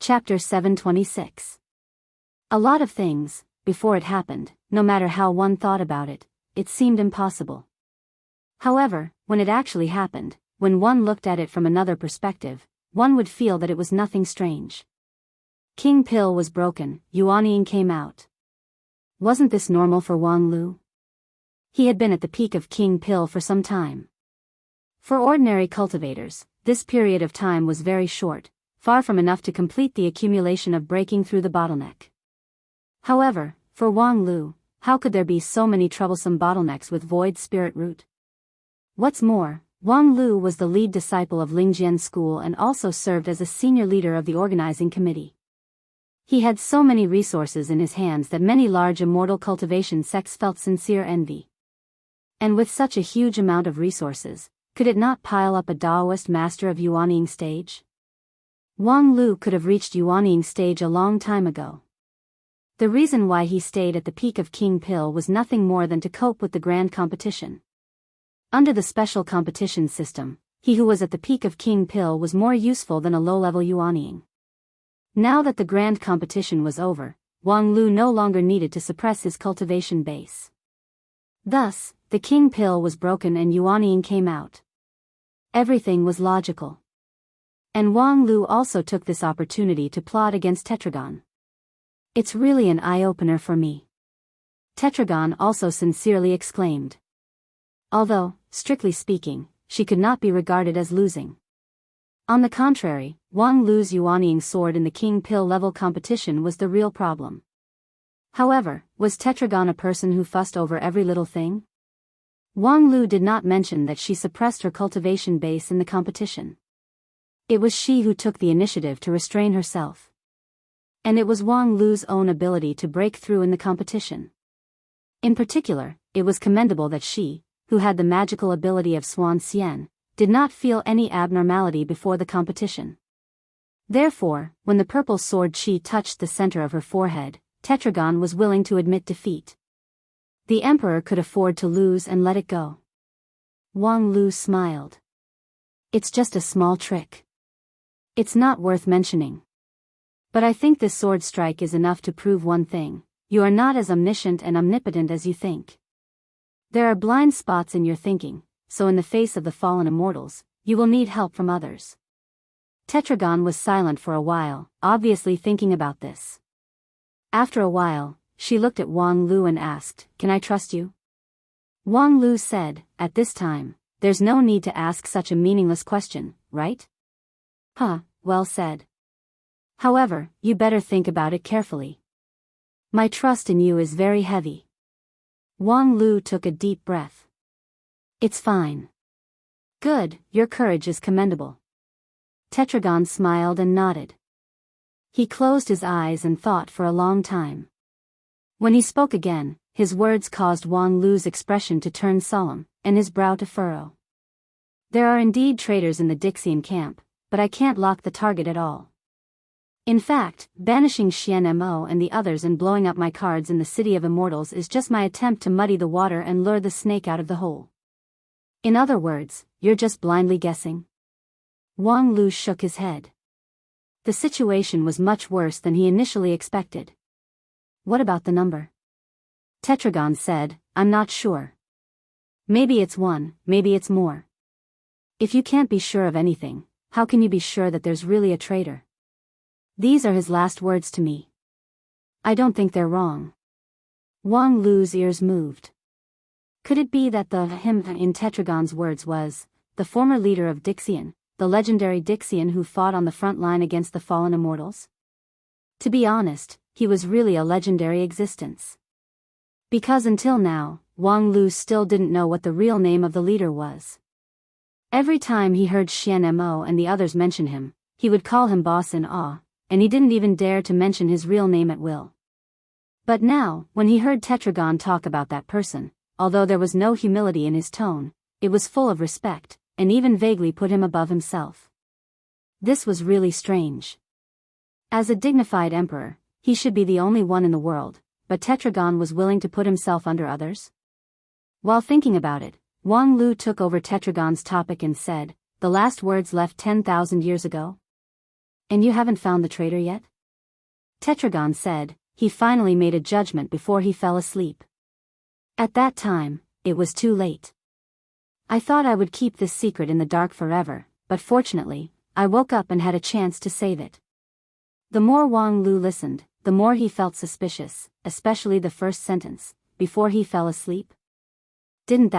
Chapter 726. A lot of things, before it happened, no matter how one thought about it, it seemed impossible. However, when it actually happened, when one looked at it from another perspective, one would feel that it was nothing strange. King Pill was broken, Yuanying came out. Wasn't this normal for Wang Lu? He had been at the peak of King Pill for some time. For ordinary cultivators, this period of time was very short, far from enough to complete the accumulation of breaking through the bottleneck. However, for Wang Lu, how could there be so many troublesome bottlenecks with Void Spirit Root? What's more, Wang Lu was the lead disciple of Lingjian School and also served as a senior leader of the organizing committee. He had so many resources in his hands that many large immortal cultivation sects felt sincere envy. And with such a huge amount of resources, could it not pile up a Daoist master of Yuanying stage? Wang Lu could have reached Yuanying stage a long time ago. The reason why he stayed at the peak of King Pill was nothing more than to cope with the grand competition. Under the special competition system, he who was at the peak of King Pill was more useful than a low-level Yuanying. Now that the grand competition was over, Wang Lu no longer needed to suppress his cultivation base. Thus, the King Pill was broken and Yuanying came out. Everything was logical. And Wang Lu also took this opportunity to plot against Tetragon. It's really an eye-opener for me. Tetragon also sincerely exclaimed. Although, strictly speaking, she could not be regarded as losing. On the contrary, Wang Lu's Yuanying sword in the King Pill level competition was the real problem. However, was Tetragon a person who fussed over every little thing? Wang Lu did not mention that she suppressed her cultivation base in the competition. It was she who took the initiative to restrain herself. And it was Wang Lu's own ability to break through in the competition. In particular, it was commendable that she, who had the magical ability of Swan Xian, did not feel any abnormality before the competition. Therefore, when the purple sword chi touched the center of her forehead, Tetragon was willing to admit defeat. The emperor could afford to lose and let it go. Wang Lu smiled. It's just a small trick. It's not worth mentioning. But I think this sword strike is enough to prove one thing: you are not as omniscient and omnipotent as you think. There are blind spots in your thinking, so in the face of the fallen immortals, you will need help from others. Tetragon was silent for a while, obviously thinking about this. After a while, she looked at Wang Lu and asked, "Can I trust you?" Wang Lu said, "At this time, there's no need to ask such a meaningless question, right?" "Huh, well said. However, you better think about it carefully. My trust in you is very heavy." Wang Lu took a deep breath. "It's fine." "Good, your courage is commendable." Tetragon smiled and nodded. He closed his eyes and thought for a long time. When he spoke again, his words caused Wang Lu's expression to turn solemn, and his brow to furrow. "There are indeed traitors in the Dixian camp, but I can't lock the target at all. In fact, banishing Xian Mo and the others and blowing up my cards in the City of Immortals is just my attempt to muddy the water and lure the snake out of the hole. In other words, you're just blindly guessing?" Wang Lu shook his head. The situation was much worse than he initially expected. "What about the number?" Tetragon said, "I'm not sure. Maybe it's one, maybe it's more. If you can't be sure of anything, how can you be sure that there's really a traitor?" These are his last words to me. I don't think they're wrong. Wang Lu's ears moved. Could it be that the him in Tetragon's words was the former leader of Dixian, the legendary Dixian who fought on the front line against the fallen immortals? To be honest, he was really a legendary existence. Because until now, Wang Lu still didn't know what the real name of the leader was. Every time he heard Xian Mo and the others mention him, he would call him boss in awe, and he didn't even dare to mention his real name at will. But now, when he heard Tetragon talk about that person, although there was no humility in his tone, it was full of respect, and even vaguely put him above himself. This was really strange. As a dignified emperor, he should be the only one in the world, but Tetragon was willing to put himself under others? While thinking about it, Wang Lu took over Tetragon's topic and said, "The last words left 10,000 years ago?" And you haven't found the traitor yet? Tetragon said. He finally made a judgment before he fell asleep. At that time, it was too late. I thought I would keep this secret in the dark forever, but fortunately, I woke up and had a chance to save it. The more Wang Lu listened, the more he felt suspicious, especially the first sentence, before he fell asleep. Didn't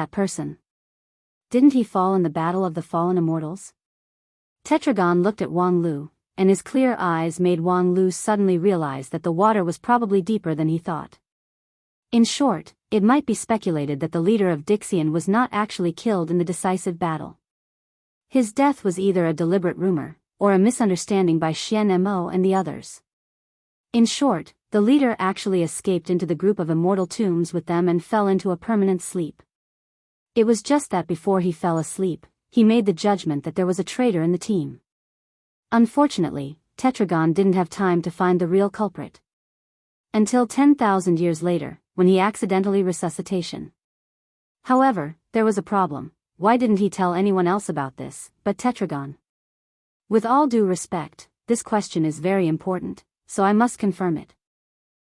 he fall in the battle of the fallen immortals? Tetragon looked at Wang Lu, and his clear eyes made Wang Lu suddenly realize that the water was probably deeper than he thought. In short, it might be speculated that the leader of Dixian was not actually killed in the decisive battle. His death was either a deliberate rumor, or a misunderstanding by Xian Mo and the others. In short, the leader actually escaped into the group of immortal tombs with them and fell into a permanent sleep. It was just that before he fell asleep, he made the judgment that there was a traitor in the team. Unfortunately, Tetragon didn't have time to find the real culprit. Until 10,000 years later, when he accidentally resuscitation. However, there was a problem. Why didn't he tell anyone else about this, but Tetragon? With all due respect, this question is very important, so I must confirm it.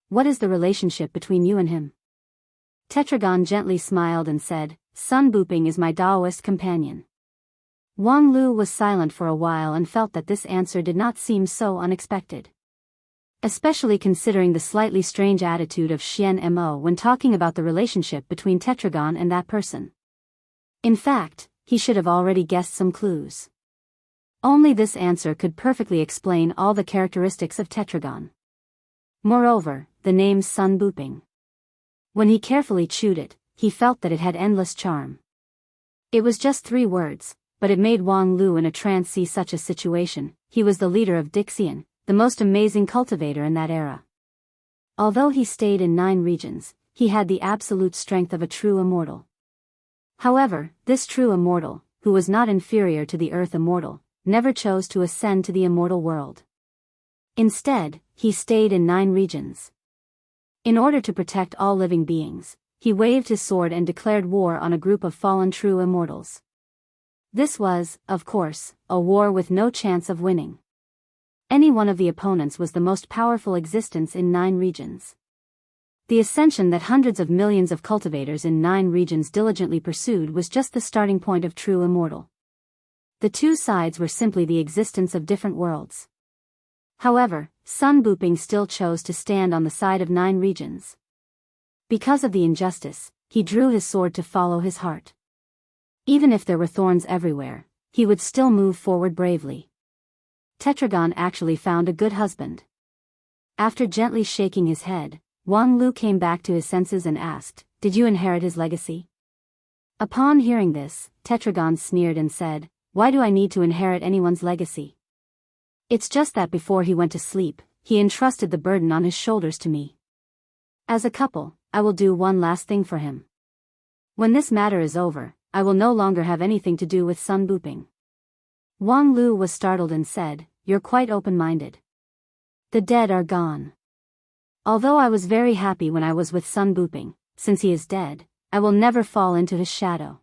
What is the relationship between you and him? Tetragon gently smiled and said, Sun Buping is my Taoist companion. Wang Lu was silent for a while and felt that this answer did not seem so unexpected. Especially considering the slightly strange attitude of Xian Mo when talking about the relationship between Tetragon and that person. In fact, he should have already guessed some clues. Only this answer could perfectly explain all the characteristics of Tetragon. Moreover, the name Sun Buping. When he carefully chewed it, he felt that it had endless charm. It was just 3 words, but it made Wang Lu in a trance see such a situation. He was the leader of Dixian, the most amazing cultivator in that era. Although he stayed in 9 regions, he had the absolute strength of a true immortal. However, this true immortal, who was not inferior to the earth immortal, never chose to ascend to the immortal world. Instead, he stayed in 9 regions. In order to protect all living beings, he waved his sword and declared war on a group of fallen true immortals. This was, of course, a war with no chance of winning. Any one of the opponents was the most powerful existence in 9 regions. The ascension that hundreds of millions of cultivators in 9 regions diligently pursued was just the starting point of true immortal. The 2 sides were simply the existence of different worlds. However, Sun Buping still chose to stand on the side of 9 regions. Because of the injustice, he drew his sword to follow his heart. Even if there were thorns everywhere, he would still move forward bravely. Tetragon actually found a good husband. After gently shaking his head, Wang Lu came back to his senses and asked, "Did you inherit his legacy?" Upon hearing this, Tetragon sneered and said, "Why do I need to inherit anyone's legacy? It's just that before he went to sleep, he entrusted the burden on his shoulders to me. As a couple, I will do one last thing for him. When this matter is over, I will no longer have anything to do with Sun Buping." Wang Lu was startled and said, "You're quite open-minded. The dead are gone. Although I was very happy when I was with Sun Buping, since he is dead, I will never fall into his shadow."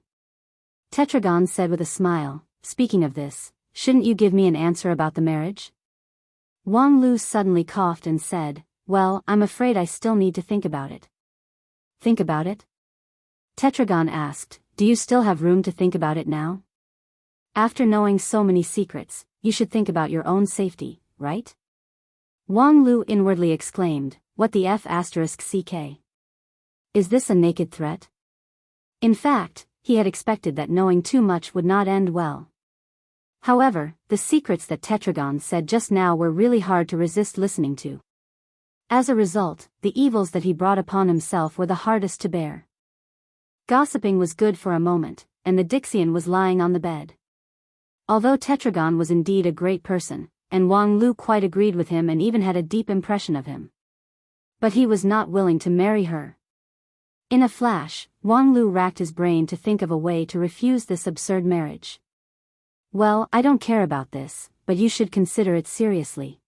Tetragon said with a smile, "Speaking of this, shouldn't you give me an answer about the marriage?" Wang Lu suddenly coughed and said, "Well, I'm afraid I still need to think about it." "Think about it?" Tetragon asked, "Do you still have room to think about it now? After knowing so many secrets, you should think about your own safety, right?" Wang Lu inwardly exclaimed, "What the f***ck? Is this a naked threat?" In fact, he had expected that knowing too much would not end well. However, the secrets that Tetragon said just now were really hard to resist listening to. As a result, the evils that he brought upon himself were the hardest to bear. Gossiping was good for a moment, and the Dixian was lying on the bed. Although Tetragon was indeed a great person, and Wang Lu quite agreed with him and even had a deep impression of him. But he was not willing to marry her. In a flash, Wang Lu racked his brain to think of a way to refuse this absurd marriage. "Well, I don't care about this, but you should consider it seriously.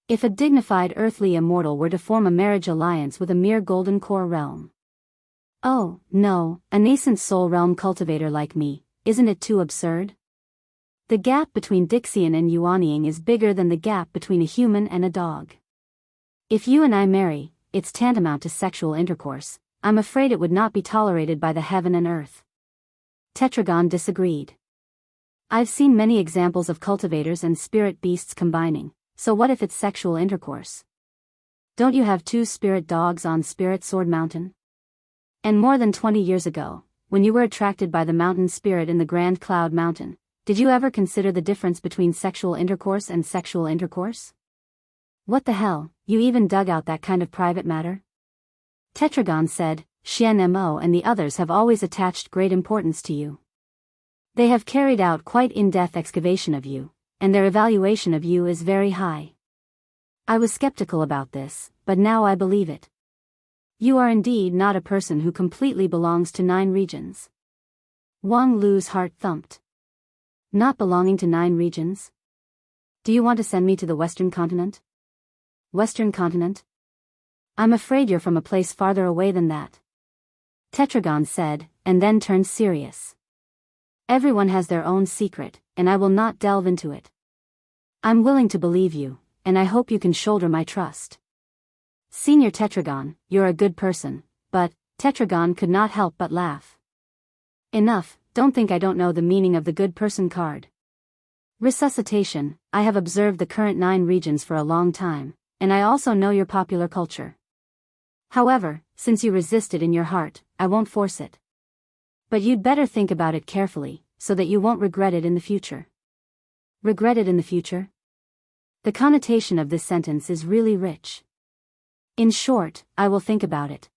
If a dignified earthly immortal were to form a marriage alliance with a mere golden core realm." "Oh, no, a nascent soul realm cultivator like me, isn't it too absurd?" The gap between Dixian and Yuanying is bigger than the gap between a human and a dog. If you and I marry, it's tantamount to sexual intercourse. I'm afraid it would not be tolerated by the heaven and earth. Tetragon disagreed. I've seen many examples of cultivators and spirit beasts combining, so what if it's sexual intercourse? Don't you have 2 spirit dogs on Spirit Sword Mountain? And more than 20 years ago, when you were attracted by the mountain spirit in the Grand Cloud Mountain, did you ever consider the difference between sexual intercourse and sexual intercourse? What the hell, you even dug out that kind of private matter? Tetragon said, Xian Mo and the others have always attached great importance to you. They have carried out quite in-depth excavation of you, and their evaluation of you is very high. I was skeptical about this, but now I believe it. You are indeed not a person who completely belongs to 9 regions. Wang Lu's heart thumped. Not belonging to 9 regions? Do you want to send me to the Western continent? Western continent? I'm afraid you're from a place farther away than that. Tetragon said, and then turned serious. Everyone has their own secret, and I will not delve into it. I'm willing to believe you, and I hope you can shoulder my trust. Senior Tetragon, you're a good person, but, Tetragon could not help but laugh. Enough, don't think I don't know the meaning of the good person card. Resuscitation, I have observed the current 9 regions for a long time, and I also know your popular culture. However, since you resist it in your heart, I won't force it. But you'd better think about it carefully, so that you won't regret it in the future. Regret it in the future? The connotation of this sentence is really rich. In short, I will think about it.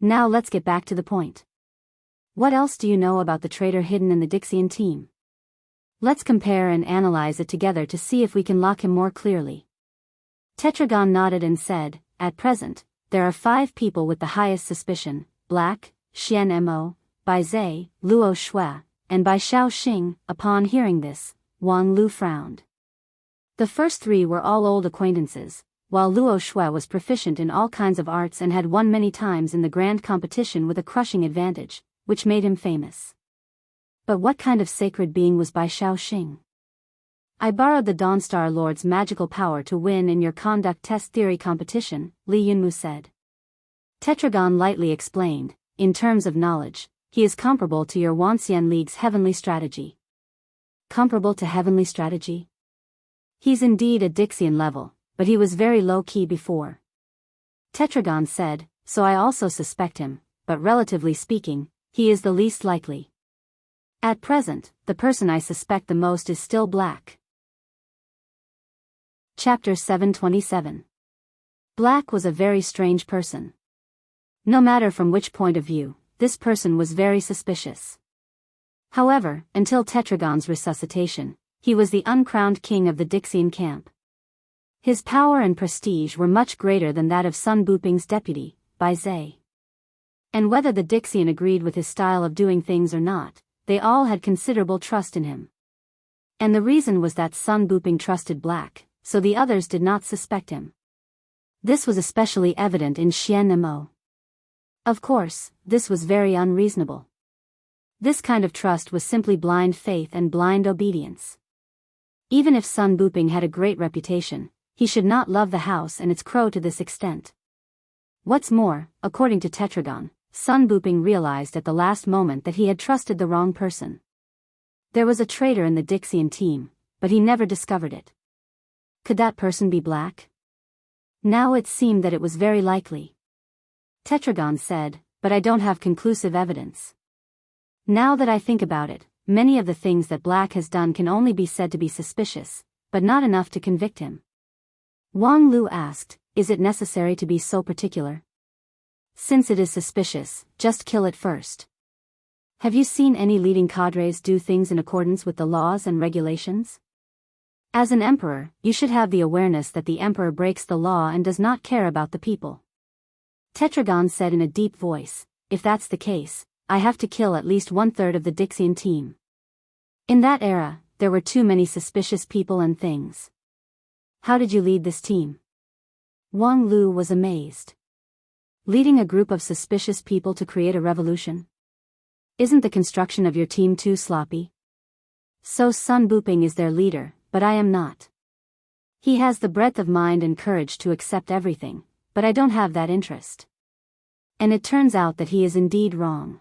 Now let's get back to the point. What else do you know about the traitor hidden in the Dixian team? Let's compare and analyze it together to see if we can lock him more clearly. Tetragon nodded and said, at present, there are 5 people with the highest suspicion, Black, Xian Mo, Bai Zhe, Luo Shui, and Bai Xiao Xing. Upon hearing this, Wang Lu frowned. The first 3 were all old acquaintances, while Luo Shui was proficient in all kinds of arts and had won many times in the grand competition with a crushing advantage, which made him famous. But what kind of sacred being was Bai Xiao Xing? I borrowed the Dawnstar Lord's magical power to win in your conduct test theory competition, Li Yunmu said. Tetragon lightly explained, in terms of knowledge, he is comparable to your Wanxian League's heavenly strategy. Comparable to heavenly strategy? He's indeed a Dixian level, but he was very low-key before. Tetragon said, so I also suspect him, but relatively speaking, he is the least likely. At present, the person I suspect the most is still Black. Chapter 727. Black was a very strange person. No matter from which point of view, this person was very suspicious. However, until Tetragon's resuscitation, he was the uncrowned king of the Dixian camp. His power and prestige were much greater than that of Sun Buping's deputy, Bai Zhe. And whether the Dixian agreed with his style of doing things or not, they all had considerable trust in him. And the reason was that Sun Buping trusted Black, so the others did not suspect him. This was especially evident in Xian Mo. Of course, this was very unreasonable. This kind of trust was simply blind faith and blind obedience. Even if Sun Buping had a great reputation, he should not love the house and its crow to this extent. What's more, according to Tetragon, Sun Buping realized at the last moment that he had trusted the wrong person. There was a traitor in the Dixian team, but he never discovered it. Could that person be Black? Now it seemed that it was very likely. Tetragon said, but I don't have conclusive evidence. Now that I think about it, many of the things that Black has done can only be said to be suspicious, but not enough to convict him. Wang Lu asked, is it necessary to be so particular? Since it is suspicious, just kill it first. Have you seen any leading cadres do things in accordance with the laws and regulations? As an emperor, you should have the awareness that the emperor breaks the law and does not care about the people. Tetragon said in a deep voice, if that's the case, I have to kill at least 1/3 of the Dixian team. In that era, there were too many suspicious people and things. How did you lead this team? Wang Lu was amazed. Leading a group of suspicious people to create a revolution? Isn't the construction of your team too sloppy? So Sun Buping is their leader, but I am not. He has the breadth of mind and courage to accept everything, but I don't have that interest. And it turns out that he is indeed wrong.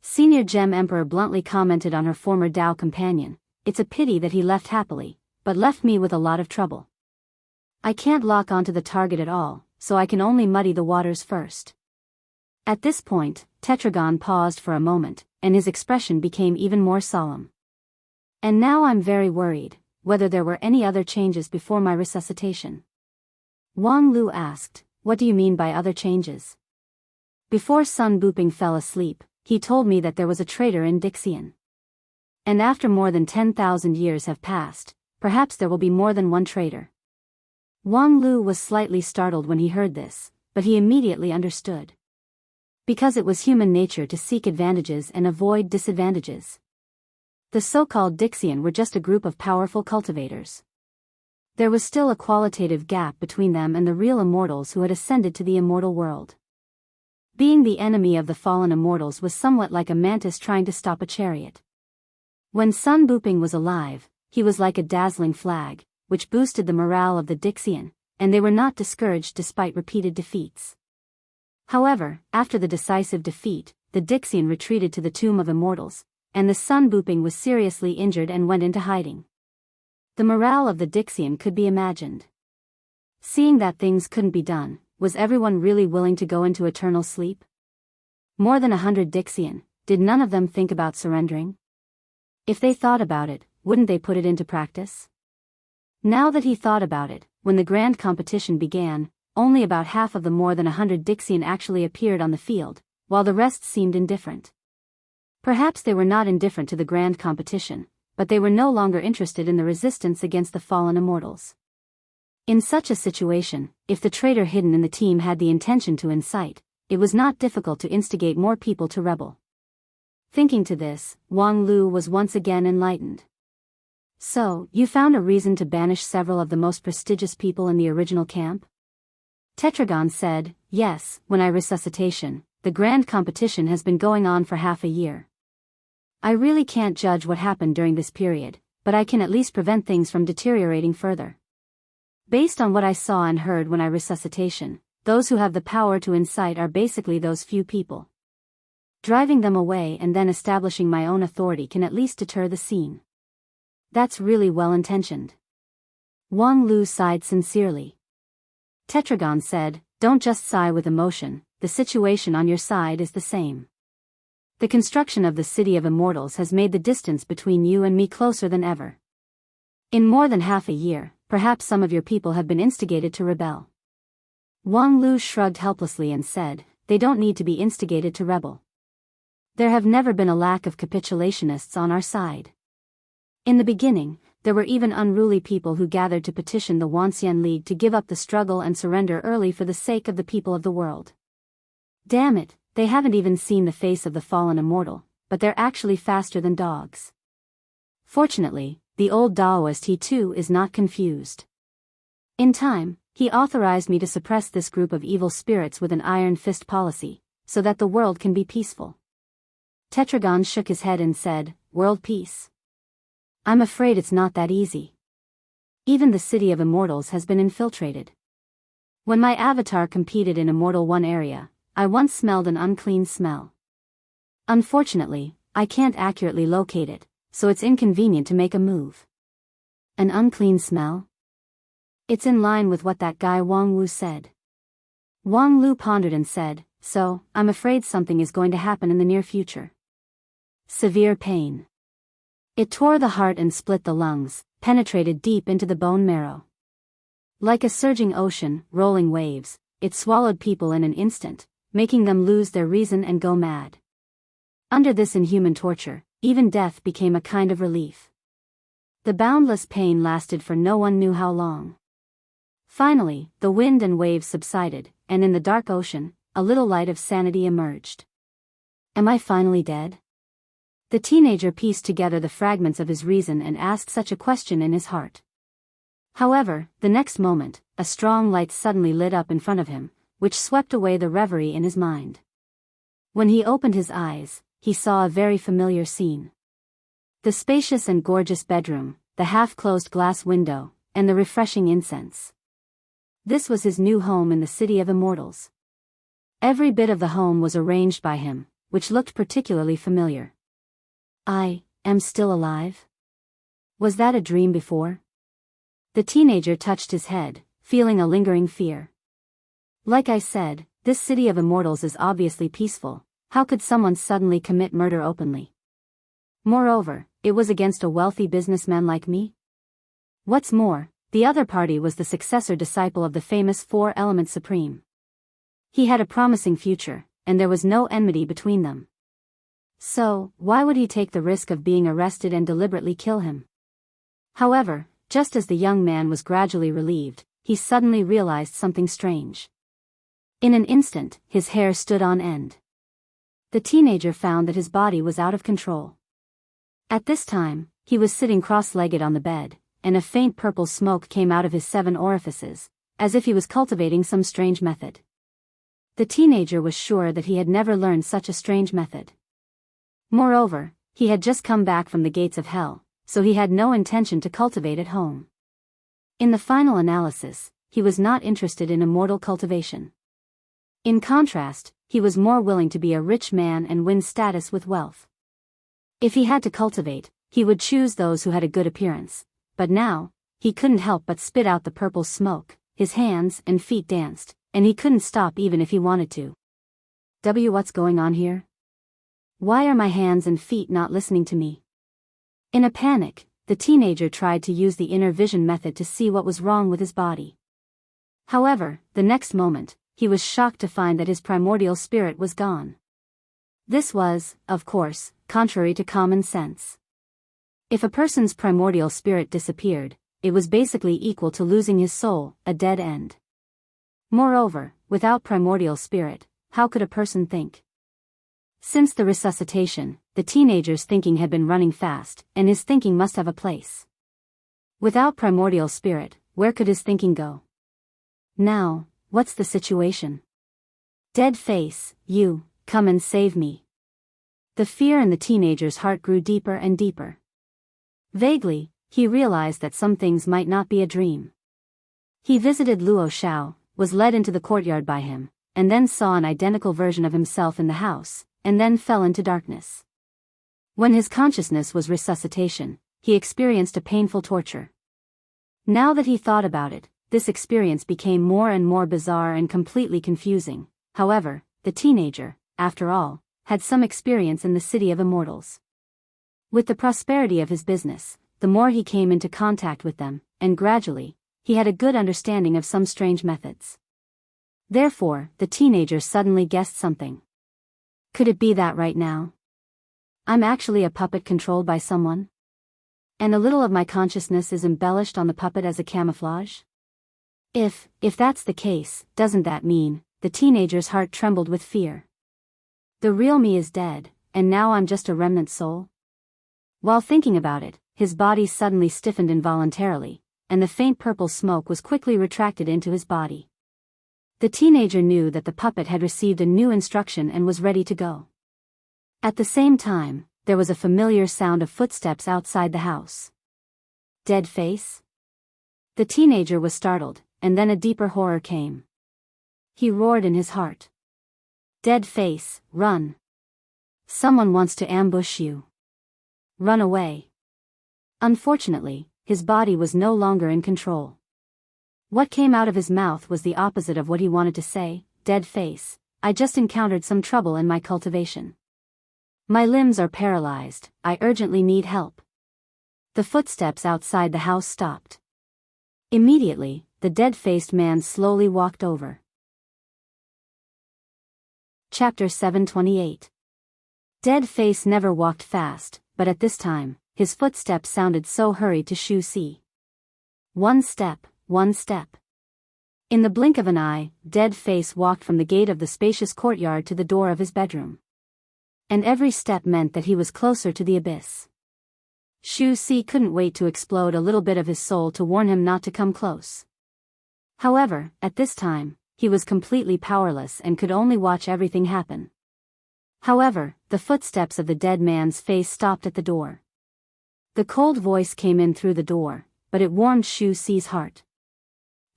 Senior Gem Emperor bluntly commented on her former Dao companion, "It's a pity that he left happily, but left me with a lot of trouble. I can't lock onto the target at all, so I can only muddy the waters first." At this point, Tetragon paused for a moment, and his expression became even more solemn. "And now I'm very worried, whether there were any other changes before my resuscitation." Wang Lu asked, "What do you mean by other changes?" "Before Sun Buping fell asleep, he told me that there was a traitor in Dixian. And after more than 10,000 years have passed, perhaps there will be more than one traitor." Wang Lu was slightly startled when he heard this, but he immediately understood. Because it was human nature to seek advantages and avoid disadvantages. The so-called Dixian were just a group of powerful cultivators. There was still a qualitative gap between them and the real immortals who had ascended to the immortal world. Being the enemy of the fallen immortals was somewhat like a mantis trying to stop a chariot. When Sun Buping was alive, he was like a dazzling flag, which boosted the morale of the Dixian, and they were not discouraged despite repeated defeats. However, after the decisive defeat, the Dixian retreated to the Tomb of Immortals, and the Sun Buping was seriously injured and went into hiding. The morale of the Dixian could be imagined. Seeing that things couldn't be done, was everyone really willing to go into eternal sleep? More than 100 Dixian, did none of them think about surrendering? If they thought about it, wouldn't they put it into practice? Now that he thought about it, when the grand competition began, only about half of the more than 100 Dixian actually appeared on the field, while the rest seemed indifferent. Perhaps they were not indifferent to the grand competition, but they were no longer interested in the resistance against the fallen immortals. In such a situation, if the traitor hidden in the team had the intention to incite, it was not difficult to instigate more people to rebel. Thinking to this, Wang Lu was once again enlightened. "So, you found a reason to banish several of the most prestigious people in the original camp?" Tetragon said, "Yes, when I resuscitation, the grand competition has been going on for half a year. I really can't judge what happened during this period, but I can at least prevent things from deteriorating further. Based on what I saw and heard when I resuscitation, those who have the power to incite are basically those few people. Driving them away and then establishing my own authority can at least deter the scene. That's really well-intentioned." Wang Lu sighed sincerely. Tetragon said, "Don't just sigh with emotion, the situation on your side is the same. The construction of the City of Immortals has made the distance between you and me closer than ever. In more than half a year, perhaps some of your people have been instigated to rebel." Wang Lu shrugged helplessly and said, "They don't need to be instigated to rebel. There have never been a lack of capitulationists on our side. In the beginning, there were even unruly people who gathered to petition the Wanxian League to give up the struggle and surrender early for the sake of the people of the world. Damn it, they haven't even seen the face of the fallen immortal, but they're actually faster than dogs. Fortunately, the old Daoist he too is not confused. In time, he authorized me to suppress this group of evil spirits with an iron fist policy, so that the world can be peaceful." Tetragon shook his head and said, "World peace? I'm afraid it's not that easy. Even the City of Immortals has been infiltrated. When my avatar competed in Immortal 1 area, I once smelled an unclean smell. Unfortunately, I can't accurately locate it, so it's inconvenient to make a move." "An unclean smell?" "It's in line with what that guy Wang Wu said." Wang Lu pondered and said, "So, I'm afraid something is going to happen in the near future." Severe pain. It tore the heart and split the lungs, penetrated deep into the bone marrow. Like a surging ocean, rolling waves, it swallowed people in an instant, making them lose their reason and go mad. Under this inhuman torture, even death became a kind of relief. The boundless pain lasted for no one knew how long. Finally, the wind and waves subsided, and in the dark ocean, a little light of sanity emerged. "Am I finally dead?" The teenager pieced together the fragments of his reason and asked such a question in his heart. However, the next moment, a strong light suddenly lit up in front of him, which swept away the reverie in his mind. When he opened his eyes, he saw a very familiar scene. The spacious and gorgeous bedroom, the half-closed glass window, and the refreshing incense. This was his new home in the city of immortals. Every bit of the home was arranged by him, which looked particularly familiar. I am still alive? Was that a dream before? The teenager touched his head, feeling a lingering fear. Like I said, this city of immortals is obviously peaceful. How could someone suddenly commit murder openly? Moreover, it was against a wealthy businessman like me. What's more, the other party was the successor disciple of the famous Four-Element Supreme. He had a promising future, and there was no enmity between them. So, why would he take the risk of being arrested and deliberately kill him? However, just as the young man was gradually relieved, he suddenly realized something strange. In an instant, his hair stood on end. The teenager found that his body was out of control. At this time, he was sitting cross-legged on the bed, and a faint purple smoke came out of his 7 orifices, as if he was cultivating some strange method. The teenager was sure that he had never learned such a strange method. Moreover, he had just come back from the gates of hell, so he had no intention to cultivate at home. In the final analysis, he was not interested in immortal cultivation. In contrast, he was more willing to be a rich man and win status with wealth. If he had to cultivate, he would choose those who had a good appearance, but now, he couldn't help but spit out the purple smoke. His hands and feet danced, and he couldn't stop even if he wanted to. What's going on here? Why are my hands and feet not listening to me? In a panic, the teenager tried to use the inner vision method to see what was wrong with his body. However, the next moment, he was shocked to find that his primordial spirit was gone. This was, of course, contrary to common sense. If a person's primordial spirit disappeared, it was basically equal to losing his soul, a dead end. Moreover, without primordial spirit, how could a person think? Since the resuscitation, the teenager's thinking had been running fast, and his thinking must have a place. Without primordial spirit, where could his thinking go? Now, what's the situation? Dead face, you, come and save me. The fear in the teenager's heart grew deeper and deeper. Vaguely, he realized that some things might not be a dream. He visited Luo Shao, was led into the courtyard by him, and then saw an identical version of himself in the house, and then fell into darkness. When his consciousness was resuscitation, he experienced a painful torture. Now that he thought about it, this experience became more and more bizarre and completely confusing. However, the teenager, after all, had some experience in the city of immortals. With the prosperity of his business, the more he came into contact with them, and gradually, he had a good understanding of some strange methods. Therefore, the teenager suddenly guessed something. Could it be that right now? I'm actually a puppet controlled by someone? And a little of my consciousness is embellished on the puppet as a camouflage? If that's the case, doesn't that mean, the teenager's heart trembled with fear. The real me is dead, and now I'm just a remnant soul? While thinking about it, his body suddenly stiffened involuntarily, and the faint purple smoke was quickly retracted into his body. The teenager knew that the puppet had received a new instruction and was ready to go. At the same time, there was a familiar sound of footsteps outside the house. Dead face? The teenager was startled, and then a deeper horror came. He roared in his heart. Dead face, run. Someone wants to ambush you. Run away. Unfortunately, his body was no longer in control. What came out of his mouth was the opposite of what he wanted to say. Dead face, I just encountered some trouble in my cultivation. My limbs are paralyzed, I urgently need help. The footsteps outside the house stopped. Immediately, the dead-faced man slowly walked over. Chapter 728. Dead face never walked fast, but at this time, his footsteps sounded so hurried to Shu Si. One step, one step. In the blink of an eye, Dead face walked from the gate of the spacious courtyard to the door of his bedroom. And every step meant that he was closer to the abyss. Shu Si couldn't wait to explode a little bit of his soul to warn him not to come close. However, at this time, he was completely powerless and could only watch everything happen. However, the footsteps of the dead man's face stopped at the door. The cold voice came in through the door, but it warmed Shu Si's heart.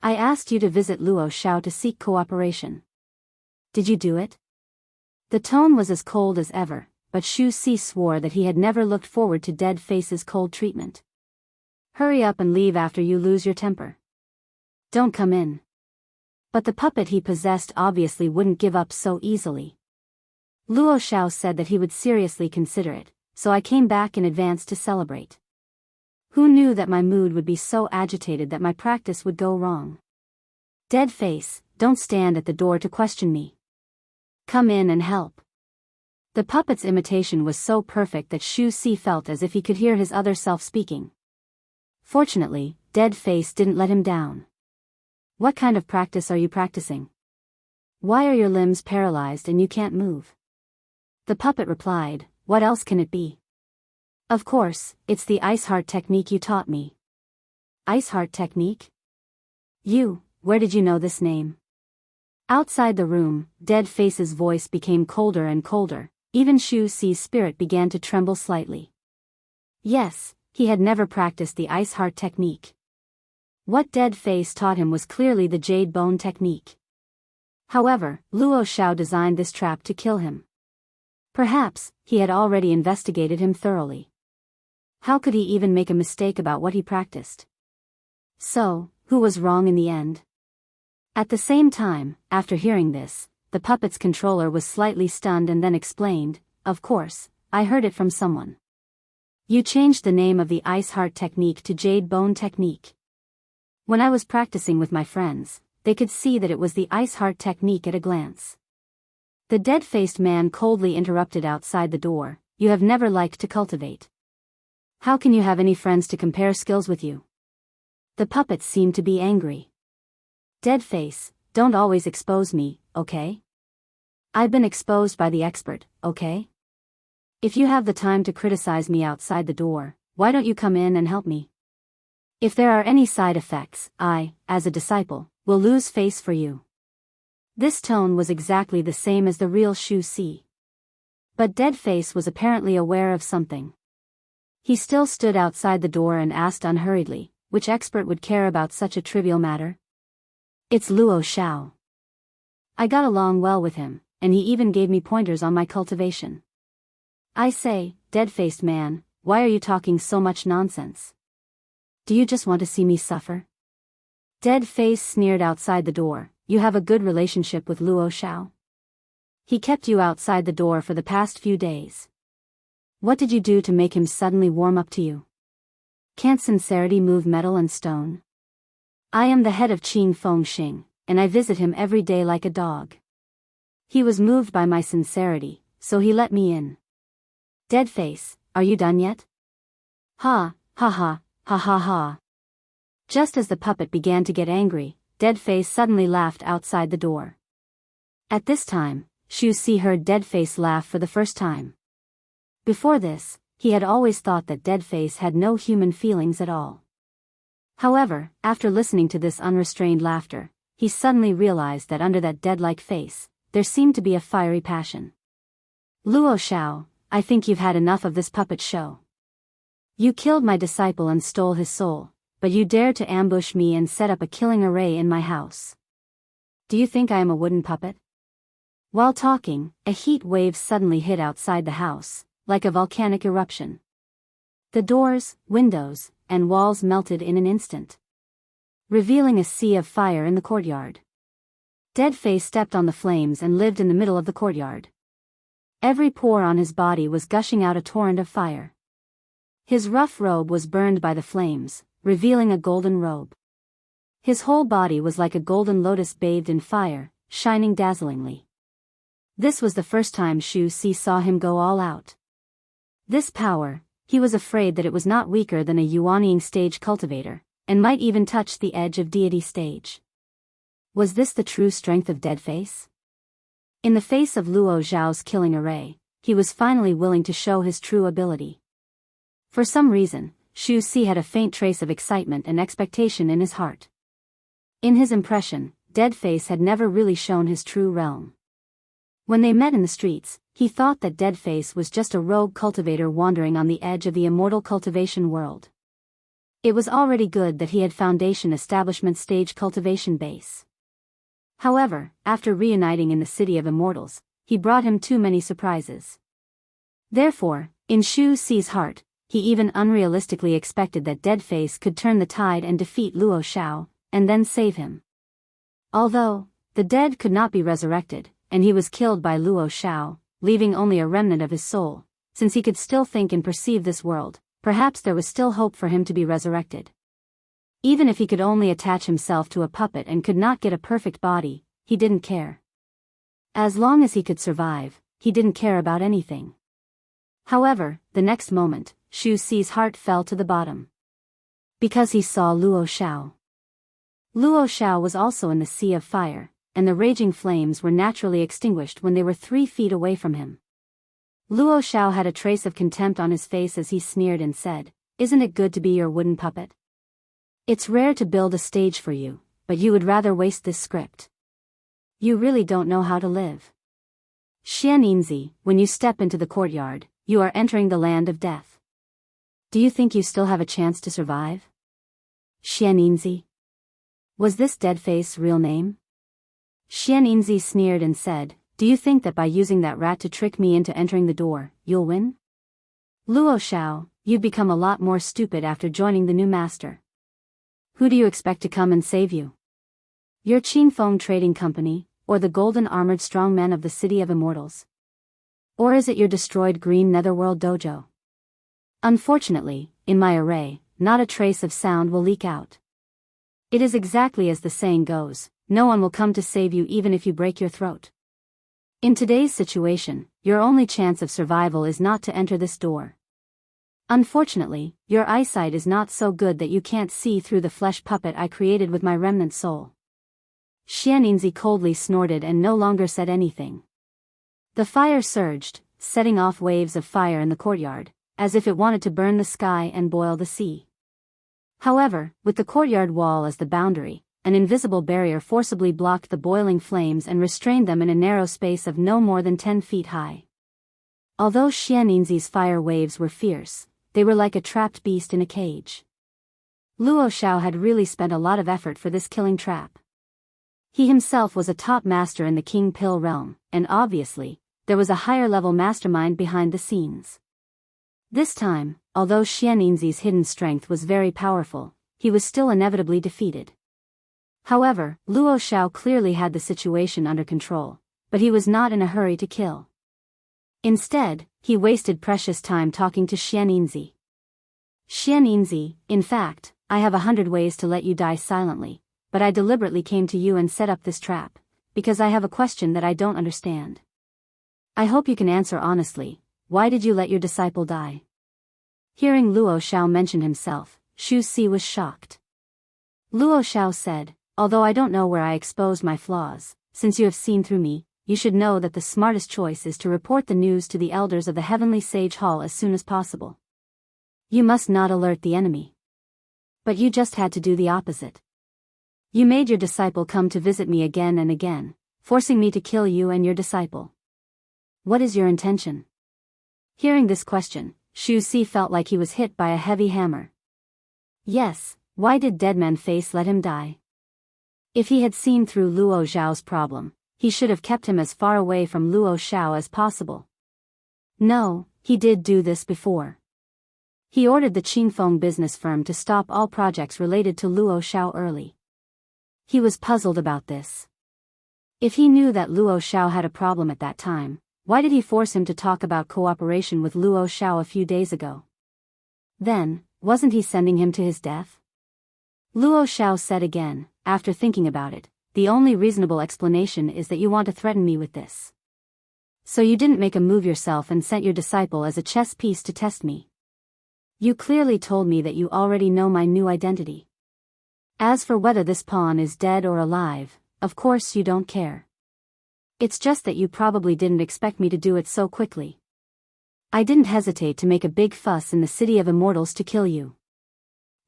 I asked you to visit Luo Xiao to seek cooperation. Did you do it? The tone was as cold as ever, but Shu Si swore that he had never looked forward to Dead Face's cold treatment. Hurry up and leave after you lose your temper. Don't come in. But the puppet he possessed obviously wouldn't give up so easily. Luo Xiao said that he would seriously consider it, so I came back in advance to celebrate. Who knew that my mood would be so agitated that my practice would go wrong? Dead Face, don't stand at the door to question me. Come in and help. The puppet's imitation was so perfect that Shu Si felt as if he could hear his other self speaking. Fortunately, Dead Face didn't let him down. What kind of practice are you practicing? Why are your limbs paralyzed and you can't move? The puppet replied, what else can it be? Of course, it's the ice heart technique you taught me. Ice heart technique? Where did you know this name? Outside the room, Dead Face's voice became colder and colder, even Shu Si's spirit began to tremble slightly. Yes, he had never practiced the ice heart technique. What Dead Face taught him was clearly the jade bone technique. However, Luo Xiao designed this trap to kill him. Perhaps, he had already investigated him thoroughly. How could he even make a mistake about what he practiced? So, who was wrong in the end? At the same time, after hearing this, the puppet's controller was slightly stunned and then explained, of course, I heard it from someone. You changed the name of the ice heart technique to jade bone technique. When I was practicing with my friends, they could see that it was the ice heart technique at a glance. The dead-faced man coldly interrupted outside the door, you have never liked to cultivate. How can you have any friends to compare skills with you? The puppet seemed to be angry. Dead Face, don't always expose me, okay? I've been exposed by the expert, okay? If you have the time to criticize me outside the door, why don't you come in and help me? If there are any side effects, I, as a disciple, will lose face for you. This tone was exactly the same as the real Shu Si. But Dead Face was apparently aware of something. He still stood outside the door and asked unhurriedly, which expert would care about such a trivial matter? It's Luo Xiao. I got along well with him, and he even gave me pointers on my cultivation. I say, dead-faced man, why are you talking so much nonsense? Do you just want to see me suffer? Dead Face sneered outside the door, you have a good relationship with Luo Xiao? He kept you outside the door for the past few days. What did you do to make him suddenly warm up to you? Can't sincerity move metal and stone? I am the head of Qing Feng Xing, and I visit him every day like a dog. He was moved by my sincerity, so he let me in. Dead Face, are you done yet? Ha, ha ha, ha ha ha. Just as the puppet began to get angry, Dead Face suddenly laughed outside the door. At this time, Shu Si heard Dead Face laugh for the first time. Before this, he had always thought that Dead Face had no human feelings at all. However, after listening to this unrestrained laughter, he suddenly realized that under that dead-like face, there seemed to be a fiery passion. Luo Xiao, I think you've had enough of this puppet show. You killed my disciple and stole his soul, but you dared to ambush me and set up a killing array in my house. Do you think I am a wooden puppet? While talking, a heat wave suddenly hit outside the house, like a volcanic eruption. The doors, windows, and walls melted in an instant, revealing a sea of fire in the courtyard. Dead Face stepped on the flames and lived in the middle of the courtyard. Every pore on his body was gushing out a torrent of fire. His rough robe was burned by the flames, revealing a golden robe. His whole body was like a golden lotus bathed in fire, shining dazzlingly. This was the first time Shu Si saw him go all out. This power, he was afraid that it was not weaker than a Yuanying stage cultivator, and might even touch the edge of deity stage. Was this the true strength of Dead Face? In the face of Luo Xiao's killing array, he was finally willing to show his true ability. For some reason, Shu Si had a faint trace of excitement and expectation in his heart. In his impression, Dead Face had never really shown his true realm. When they met in the streets, he thought that Deadface was just a rogue cultivator wandering on the edge of the immortal cultivation world. It was already good that he had foundation establishment stage cultivation base. However, after reuniting in the City of Immortals, he brought him too many surprises. Therefore, in Shu Si's heart, he even unrealistically expected that Deadface could turn the tide and defeat Luo Xiao, and then save him. Although, the dead could not be resurrected, and he was killed by Luo Xiao, leaving only a remnant of his soul, since he could still think and perceive this world, perhaps there was still hope for him to be resurrected. Even if he could only attach himself to a puppet and could not get a perfect body, he didn't care. As long as he could survive, he didn't care about anything. However, the next moment, Shu Si's heart fell to the bottom. Because he saw Luo Xiao. Luo Xiao was also in the sea of fire, and the raging flames were naturally extinguished when they were 3 feet away from him. Luo Xiao had a trace of contempt on his face as he sneered and said, "Isn't it good to be your wooden puppet? It's rare to build a stage for you, but you would rather waste this script. You really don't know how to live. Xianninzi, when you step into the courtyard, you are entering the land of death. Do you think you still have a chance to survive?" Xianninzi. Was this Deadface's real name? Xianninzi sneered and said, "Do you think that by using that rat to trick me into entering the door, you'll win? Luo Xiao, you've become a lot more stupid after joining the new master. Who do you expect to come and save you? Your Qingfeng Trading Company, or the golden armored strongmen of the City of Immortals? Or is it your destroyed green netherworld dojo? Unfortunately, in my array, not a trace of sound will leak out. It is exactly as the saying goes, no one will come to save you even if you break your throat. In today's situation, your only chance of survival is not to enter this door. Unfortunately, your eyesight is not so good that you can't see through the flesh puppet I created with my remnant soul." Xianninzi coldly snorted and no longer said anything. The fire surged, setting off waves of fire in the courtyard, as if it wanted to burn the sky and boil the sea. However, with the courtyard wall as the boundary, an invisible barrier forcibly blocked the boiling flames and restrained them in a narrow space of no more than 10 feet high. Although Xianninzi's fire waves were fierce, they were like a trapped beast in a cage. Luo Xiao had really spent a lot of effort for this killing trap. He himself was a top master in the King Pill realm, and obviously, there was a higher-level mastermind behind the scenes. This time, although Xianninzi's hidden strength was very powerful, he was still inevitably defeated. However, Luo Xiao clearly had the situation under control, but he was not in a hurry to kill. Instead, he wasted precious time talking to Xianninzi. "Xianninzi, in fact, I have 100 ways to let you die silently, but I deliberately came to you and set up this trap, because I have a question that I don't understand. I hope you can answer honestly, why did you let your disciple die?" Hearing Luo Xiao mention himself, Shu Si was shocked. Luo Xiao said, "Although I don't know where I exposed my flaws, since you have seen through me, you should know that the smartest choice is to report the news to the elders of the Heavenly Sage Hall as soon as possible. You must not alert the enemy. But you just had to do the opposite. You made your disciple come to visit me again and again, forcing me to kill you and your disciple. What is your intention?" Hearing this question, Shu Si felt like he was hit by a heavy hammer. Yes, why did Deadman Face let him die? If he had seen through Luo Xiao's problem, he should have kept him as far away from Luo Xiao as possible. No, he did do this before. He ordered the Qingfeng business firm to stop all projects related to Luo Xiao early. He was puzzled about this. If he knew that Luo Xiao had a problem at that time, why did he force him to talk about cooperation with Luo Xiao a few days ago? Then, wasn't he sending him to his death? Luo Xiao said again, after thinking about it, "The only reasonable explanation is that you want to threaten me with this. So you didn't make a move yourself and sent your disciple as a chess piece to test me. You clearly told me that you already know my new identity. As for whether this pawn is dead or alive, of course you don't care. It's just that you probably didn't expect me to do it so quickly. I didn't hesitate to make a big fuss in the City of Immortals to kill you.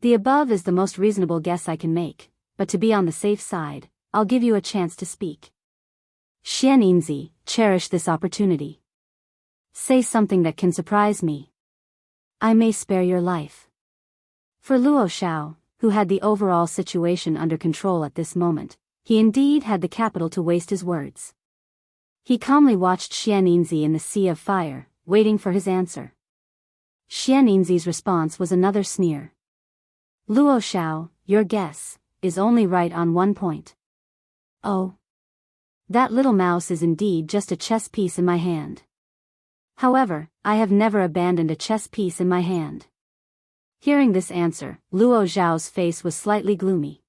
The above is the most reasonable guess I can make, but to be on the safe side, I'll give you a chance to speak." Xianninzi, cherish this opportunity. Say something that can surprise me. I may spare your life. For Luo Xiao, who had the overall situation under control at this moment, he indeed had the capital to waste his words. He calmly watched Xianninzi in the sea of fire, waiting for his answer. Xianninzi's response was another sneer. Luo Xiao, your guess is only right on one point. Oh. That little mouse is indeed just a chess piece in my hand. However, I have never abandoned a chess piece in my hand. Hearing this answer, Luo Xiao's face was slightly gloomy.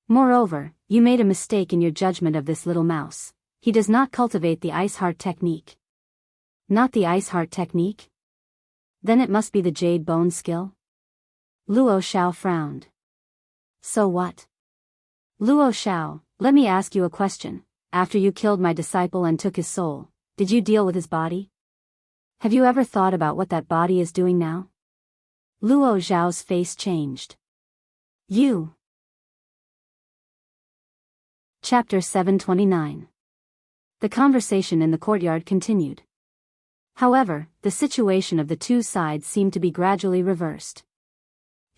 Moreover, you made a mistake in your judgment of this little mouse. He does not cultivate the ice heart technique. Not the ice heart technique? Then it must be the jade bone skill? Luo Xiao frowned. So what? Luo Xiao, let me ask you a question. After you killed my disciple and took his soul, did you deal with his body? Have you ever thought about what that body is doing now? Luo Xiao's face changed. You. Chapter 729. The conversation in the courtyard continued. However, the situation of the two sides seemed to be gradually reversed.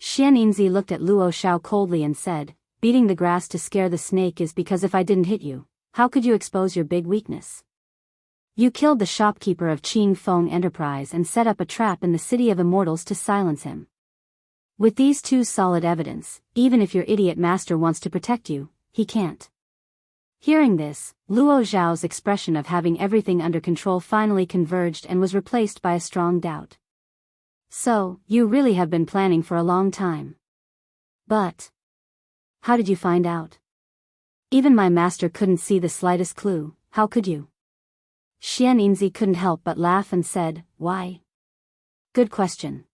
Xianninzi looked at Luo Xiao coldly and said, beating the grass to scare the snake is because if I didn't hit you, how could you expose your big weakness? You killed the shopkeeper of Qing Feng Enterprise and set up a trap in the City of Immortals to silence him. With these two solid evidence, even if your idiot master wants to protect you, he can't. Hearing this, Luo Xiao's expression of having everything under control finally converged and was replaced by a strong doubt. So, you really have been planning for a long time. But how did you find out? Even my master couldn't see the slightest clue, how could you? Xianninzi couldn't help but laugh and said, why? Good question.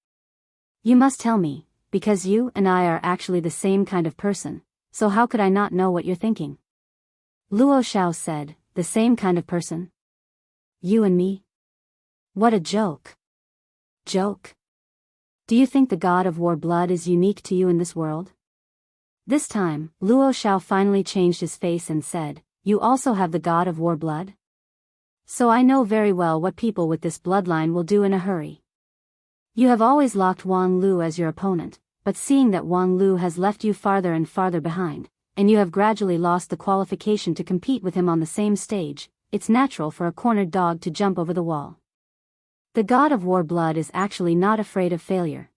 You must tell me, because you and I are actually the same kind of person, so how could I not know what you're thinking? Luo Xiao said, the same kind of person? You and me? What a joke. Joke? Do you think the god of war blood is unique to you in this world? This time, Luo Xiao finally changed his face and said, you also have the god of war blood? So I know very well what people with this bloodline will do in a hurry. You have always locked Wang Lu as your opponent, but seeing that Wang Lu has left you farther and farther behind, and you have gradually lost the qualification to compete with him on the same stage, it's natural for a cornered dog to jump over the wall. The god of war blood is actually not afraid of failure.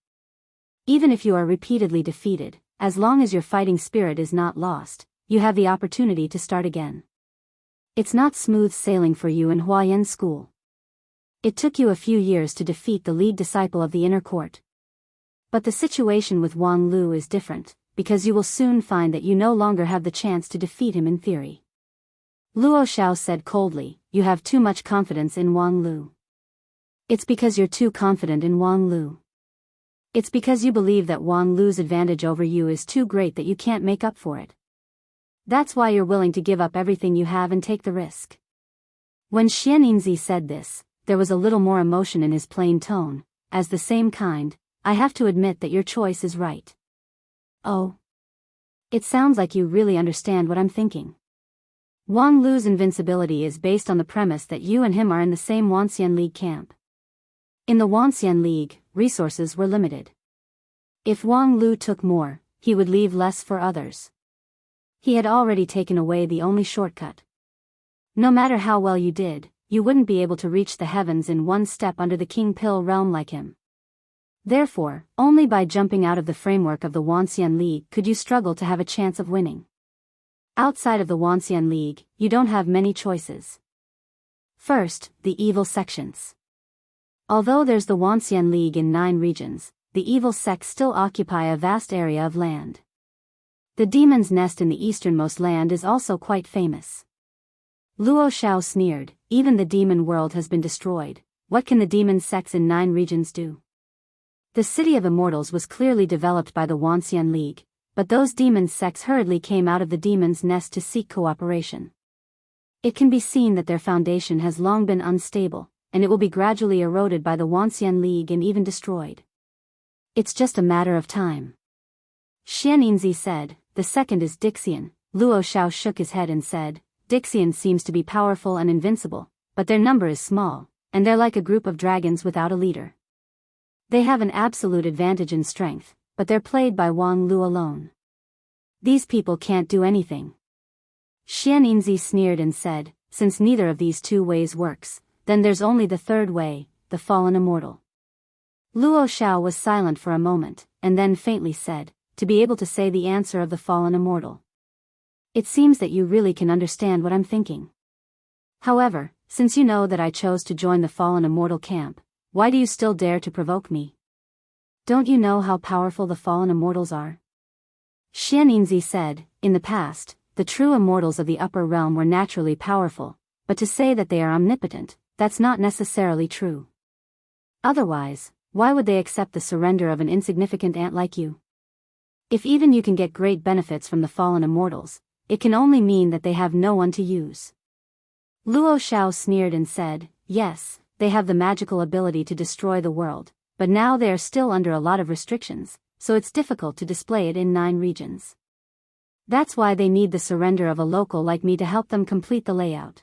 Even if you are repeatedly defeated, as long as your fighting spirit is not lost, you have the opportunity to start again. It's not smooth sailing for you in Huayan School. It took you a few years to defeat the lead disciple of the inner court. But the situation with Wang Lu is different, because you will soon find that you no longer have the chance to defeat him in theory. Luo Xiao said coldly, you have too much confidence in Wang Lu. It's because you're too confident in Wang Lu. It's because you believe that Wang Lu's advantage over you is too great that you can't make up for it. That's why you're willing to give up everything you have and take the risk. When Xianninzi said this, there was a little more emotion in his plain tone, as the same kind, I have to admit that your choice is right. Oh. It sounds like you really understand what I'm thinking. Wang Lu's invincibility is based on the premise that you and him are in the same Wanxian League camp. In the Wanxian League, resources were limited. If Wang Lu took more, he would leave less for others. He had already taken away the only shortcut. No matter how well you did, you wouldn't be able to reach the heavens in one step under the King Pill realm like him. Therefore, only by jumping out of the framework of the Wanxian League could you struggle to have a chance of winning. Outside of the Wanxian League, you don't have many choices. First, the evil sections. Although there's the Wanxian League in 9 regions, the evil sects still occupy a vast area of land. The demon's nest in the easternmost land is also quite famous. Luo Xiao sneered, even the demon world has been destroyed, what can the demon sects in 9 regions do? The City of Immortals was clearly developed by the Wanxian League, but those demon sects hurriedly came out of the demon's nest to seek cooperation. It can be seen that their foundation has long been unstable, and it will be gradually eroded by the Wanxian League and even destroyed. It's just a matter of time. Xianninzi said, the second is Dixian. Luo Xiao shook his head and said, Dixian seems to be powerful and invincible, but their number is small, and they're like a group of dragons without a leader. They have an absolute advantage in strength, but they're played by Wang Lu alone. These people can't do anything. Xianxi sneered and said, since neither of these two ways works, then there's only the third way, the fallen immortal. Luo Xiao was silent for a moment, and then faintly said, to be able to say the answer of the fallen immortal. It seems that you really can understand what I'm thinking. However, since you know that I chose to join the fallen immortal camp, why do you still dare to provoke me? Don't you know how powerful the fallen immortals are? Xianxi said, in the past, the true immortals of the upper realm were naturally powerful, but to say that they are omnipotent, that's not necessarily true. Otherwise, why would they accept the surrender of an insignificant ant like you? If even you can get great benefits from the fallen immortals, it can only mean that they have no one to use. Luo Xiao sneered and said, yes, they have the magical ability to destroy the world, but now they are still under a lot of restrictions, so it's difficult to display it in 9 regions. That's why they need the surrender of a local like me to help them complete the layout.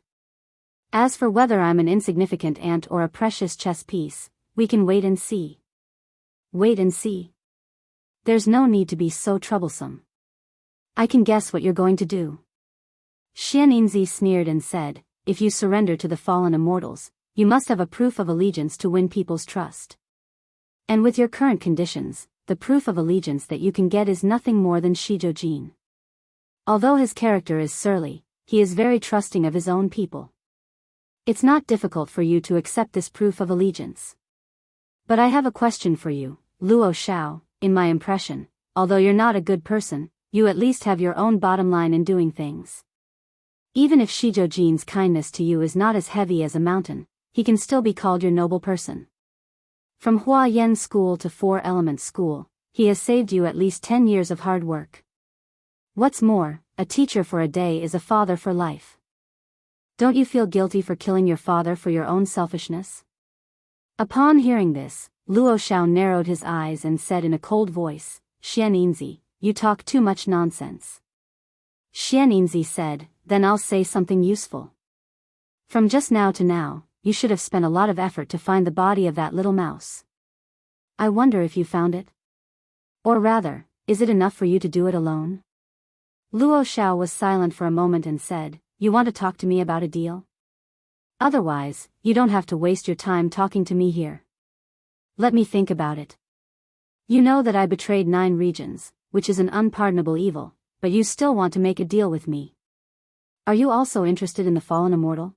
As for whether I'm an insignificant ant or a precious chess piece, we can wait and see. Wait and see. There's no need to be so troublesome. I can guess what you're going to do. Xianxi sneered and said, if you surrender to the fallen immortals, you must have a proof of allegiance to win people's trust. And with your current conditions, the proof of allegiance that you can get is nothing more than Shizhou. Although his character is surly, he is very trusting of his own people. It's not difficult for you to accept this proof of allegiance. But I have a question for you, Luo Xiao. In my impression, although you're not a good person, you at least have your own bottom line in doing things. Even if Shizhou's kindness to you is not as heavy as a mountain, he can still be called your noble person. From Hua Yan School to 4 Elements School, he has saved you at least 10 years of hard work. What's more, a teacher for a day is a father for life. Don't you feel guilty for killing your father for your own selfishness? Upon hearing this, Luo Xiao narrowed his eyes and said in a cold voice, Xianxi, you talk too much nonsense. Xianxi said, then I'll say something useful. From just now to now, you should have spent a lot of effort to find the body of that little mouse. I wonder if you found it? Or rather, is it enough for you to do it alone? Luo Xiao was silent for a moment and said, you want to talk to me about a deal? Otherwise, you don't have to waste your time talking to me here. Let me think about it. You know that I betrayed 9 regions, which is an unpardonable evil, but you still want to make a deal with me. Are you also interested in the fallen immortal?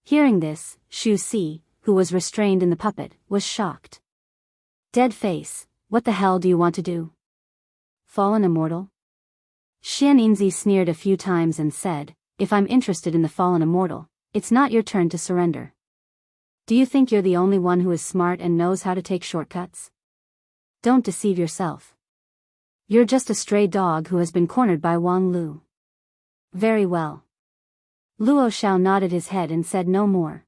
Hearing this, Xu Si, who was restrained in the puppet, was shocked. Dead face, what the hell do you want to do? Fallen immortal? Xianxi sneered a few times and said, if I'm interested in the fallen immortal, it's not your turn to surrender. Do you think you're the only one who is smart and knows how to take shortcuts? Don't deceive yourself. You're just a stray dog who has been cornered by Wang Lu. Very well. Luo Xiao nodded his head and said no more.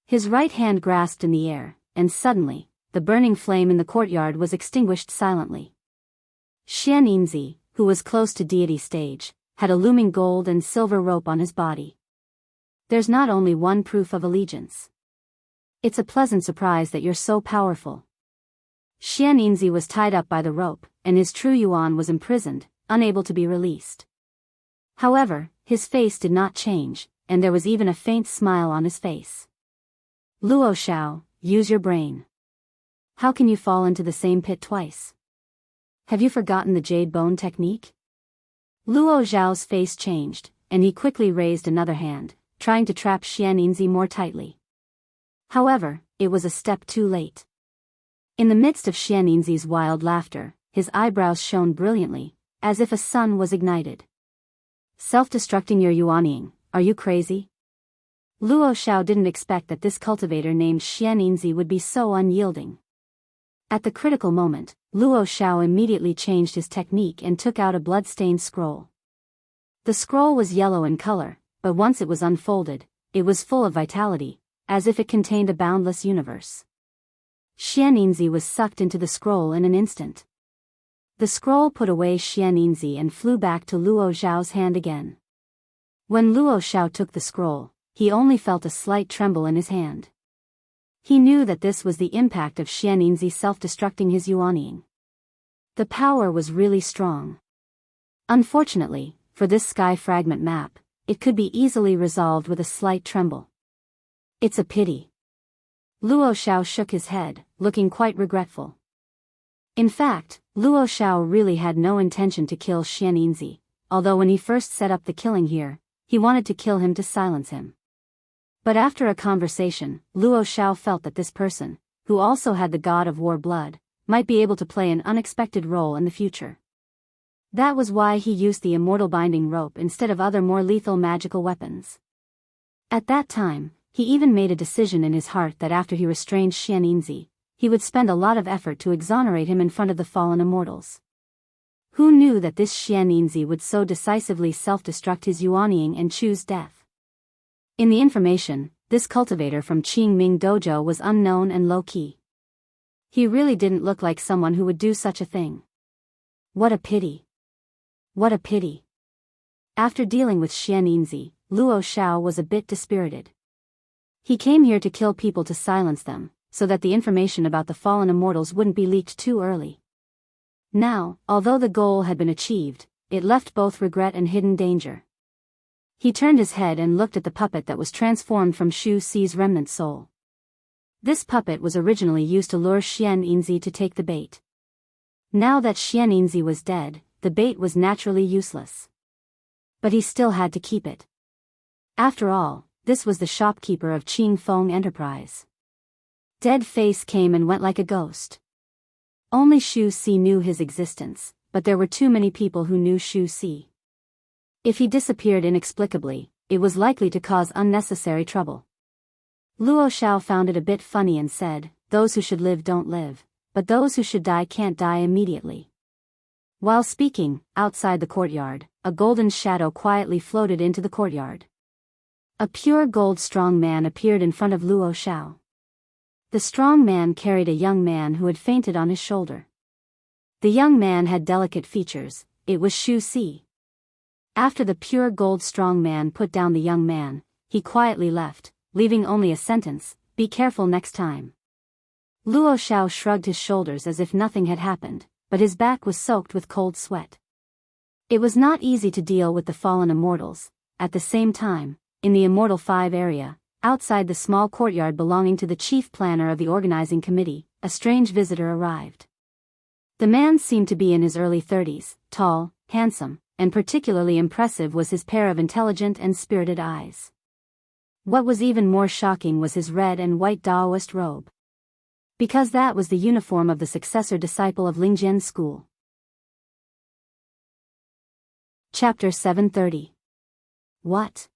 His right hand grasped in the air, and suddenly, the burning flame in the courtyard was extinguished silently. Xianxi, who was close to deity stage, had a looming gold and silver rope on his body. There's not only one proof of allegiance. It's a pleasant surprise that you're so powerful. Xianxi was tied up by the rope, and his true Yuan was imprisoned, unable to be released. However, his face did not change, and there was even a faint smile on his face. Luo Xiao, use your brain. How can you fall into the same pit twice? Have you forgotten the jade bone technique? Luo Xiao's face changed, and he quickly raised another hand, trying to trap Xianxi more tightly. However, it was a step too late. In the midst of Xianxi's wild laughter, his eyebrows shone brilliantly, as if a sun was ignited. Self-destructing your Yuanying, are you crazy? Luo Xiao didn't expect that this cultivator named Xianxi would be so unyielding. At the critical moment, Luo Xiao immediately changed his technique and took out a blood-stained scroll. The scroll was yellow in color, but once it was unfolded, it was full of vitality, as if it contained a boundless universe. Xianxi was sucked into the scroll in an instant. The scroll put away Xianxi and flew back to Luo Xiao's hand again. When Luo Xiao took the scroll, he only felt a slight tremble in his hand. He knew that this was the impact of Xianninzi self-destructing his yuanying. The power was really strong. Unfortunately, for this sky fragment map, it could be easily resolved with a slight tremble. It's a pity. Luo Xiao shook his head, looking quite regretful. In fact, Luo Xiao really had no intention to kill Xianninzi, although when he first set up the killing here, he wanted to kill him to silence him. But after a conversation, Luo Xiao felt that this person, who also had the god of war blood, might be able to play an unexpected role in the future. That was why he used the immortal binding rope instead of other more lethal magical weapons. At that time, he even made a decision in his heart that after he restrained Xianninzi, he would spend a lot of effort to exonerate him in front of the fallen immortals. Who knew that this Xianninzi would so decisively self-destruct his yuanying and choose death? In the information, this cultivator from Qingming Dojo was unknown and low-key. He really didn't look like someone who would do such a thing. What a pity. What a pity. After dealing with Xianninzi, Luo Xiao was a bit dispirited. He came here to kill people to silence them, so that the information about the fallen immortals wouldn't be leaked too early. Now, although the goal had been achieved, it left both regret and hidden danger. He turned his head and looked at the puppet that was transformed from Shu Si's remnant soul. This puppet was originally used to lure Xianninzi to take the bait. Now that Xianninzi was dead, the bait was naturally useless. But he still had to keep it. After all, this was the shopkeeper of Qingfeng Enterprise. Dead Face came and went like a ghost. Only Shu Si knew his existence, but there were too many people who knew Shu Si. If he disappeared inexplicably, it was likely to cause unnecessary trouble. Luo Xiao found it a bit funny and said, "Those who should live don't live, but those who should die can't die immediately." While speaking, outside the courtyard, a golden shadow quietly floated into the courtyard. A pure gold strong man appeared in front of Luo Xiao. The strong man carried a young man who had fainted on his shoulder. The young man had delicate features, it was Shu Si. After the pure gold strong man put down the young man, he quietly left, leaving only a sentence, "Be careful next time." Luo Xiao shrugged his shoulders as if nothing had happened, but his back was soaked with cold sweat. It was not easy to deal with the fallen immortals. At the same time, in the Immortal 5 area, outside the small courtyard belonging to the chief planner of the organizing committee, a strange visitor arrived. The man seemed to be in his early 30s, tall, handsome, and particularly impressive was his pair of intelligent and spirited eyes. What was even more shocking was his red and white Daoist robe. Because that was the uniform of the successor disciple of Lingjian School. Chapter 730. What?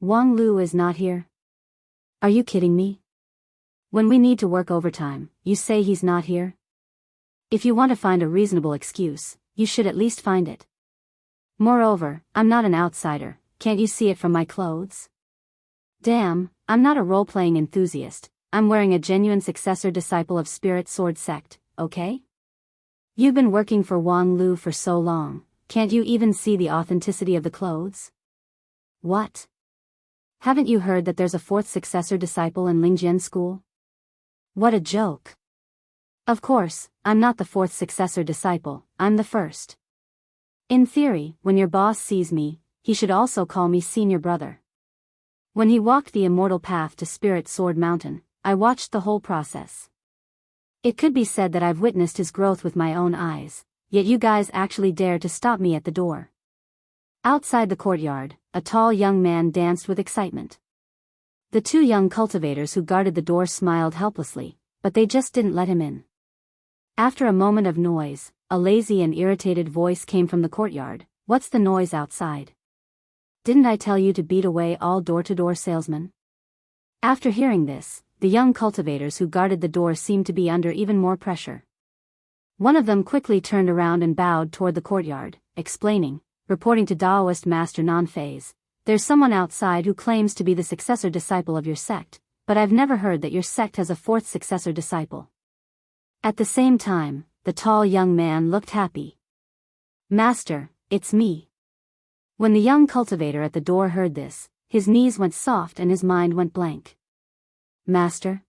Wang Lu is not here? Are you kidding me? When we need to work overtime, you say he's not here? If you want to find a reasonable excuse, you should at least find it. Moreover, I'm not an outsider, can't you see it from my clothes? Damn, I'm not a role-playing enthusiast, I'm wearing a genuine successor disciple of Spirit Sword Sect, okay? You've been working for Wang Lu for so long, can't you even see the authenticity of the clothes? What? Haven't you heard that there's a fourth successor disciple in Lingjian School? What a joke. Of course, I'm not the fourth successor disciple, I'm the first. In theory, when your boss sees me, he should also call me senior brother. When he walked the immortal path to Spirit Sword Mountain, I watched the whole process. It could be said that I've witnessed his growth with my own eyes, yet you guys actually dared to stop me at the door. Outside the courtyard, a tall young man danced with excitement. The two young cultivators who guarded the door smiled helplessly, but they just didn't let him in. After a moment of noise, a lazy and irritated voice came from the courtyard. "What's the noise outside? Didn't I tell you to beat away all door-to-door salesmen?" After hearing this, the young cultivators who guarded the door seemed to be under even more pressure. One of them quickly turned around and bowed toward the courtyard, explaining, reporting to Daoist Master Nanfei's, "There's someone outside who claims to be the successor disciple of your sect, but I've never heard that your sect has a fourth successor disciple." At the same time, the tall young man looked happy. "Master, it's me. When the young cultivator at the door heard this, his knees went soft and his mind went blank. Master?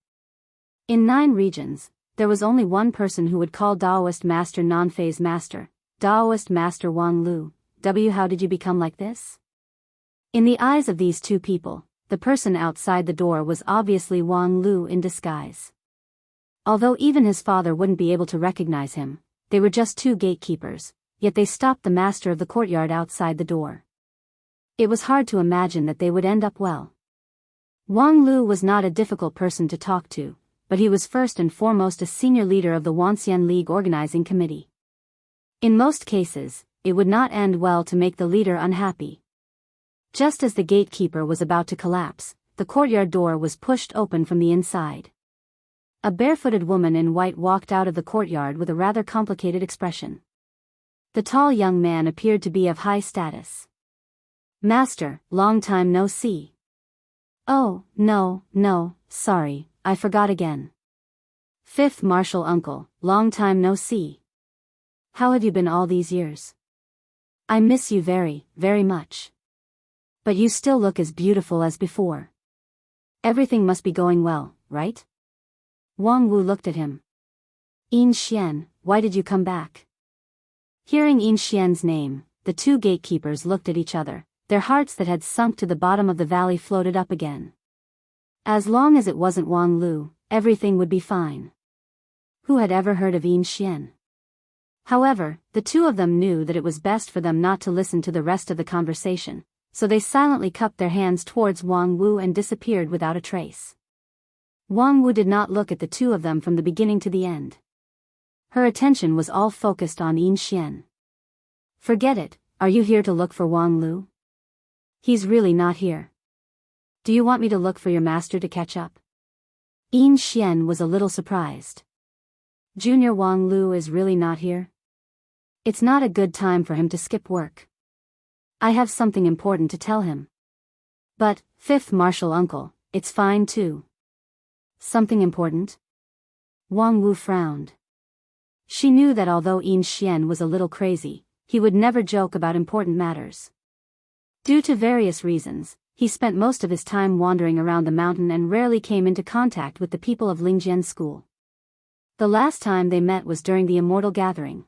In 9 regions, there was only one person who would call Daoist Master non-phase Master, Daoist Master Wang Lu. How did you become like this? In the eyes of these 2 people, the person outside the door was obviously Wang Lu in disguise. Although even his father wouldn't be able to recognize him, they were just 2 gatekeepers, yet they stopped the master of the courtyard outside the door. It was hard to imagine that they would end up well. Wang Lu was not a difficult person to talk to, but he was first and foremost a senior leader of the Wanxian League organizing committee. In most cases, it would not end well to make the leader unhappy. Just as the gatekeeper was about to collapse, the courtyard door was pushed open from the inside. A barefooted woman in white walked out of the courtyard with a rather complicated expression. The tall young man appeared to be of high status. Master, long time no see. Oh, no, sorry, I forgot again. 5th Martial Uncle, long time no see. How have you been all these years? I miss you very, very much. But you still look as beautiful as before. Everything must be going well, right? Wang Wu looked at him. Yin Xian, why did you come back? Hearing Yin Xian's name, the 2 gatekeepers looked at each other, their hearts that had sunk to the bottom of the valley floated up again. As long as it wasn't Wang Lu, everything would be fine. Who had ever heard of Yin Xian? However, the 2 of them knew that it was best for them not to listen to the rest of the conversation, so they silently cupped their hands towards Wang Wu and disappeared without a trace. Wang Wu did not look at the 2 of them from the beginning to the end. Her attention was all focused on Yin Xian. Forget it, are you here to look for Wang Lu? He's really not here. Do you want me to look for your master to catch up? Yin Xian was a little surprised. Junior Wang Lu is really not here? It's not a good time for him to skip work. I have something important to tell him. But, 5th Martial Uncle, it's fine too. Something important? Wang Wu frowned. She knew that although Yin Xian was a little crazy, he would never joke about important matters. Due to various reasons, he spent most of his time wandering around the mountain and rarely came into contact with the people of Lingjian School. The last time they met was during the Immortal Gathering.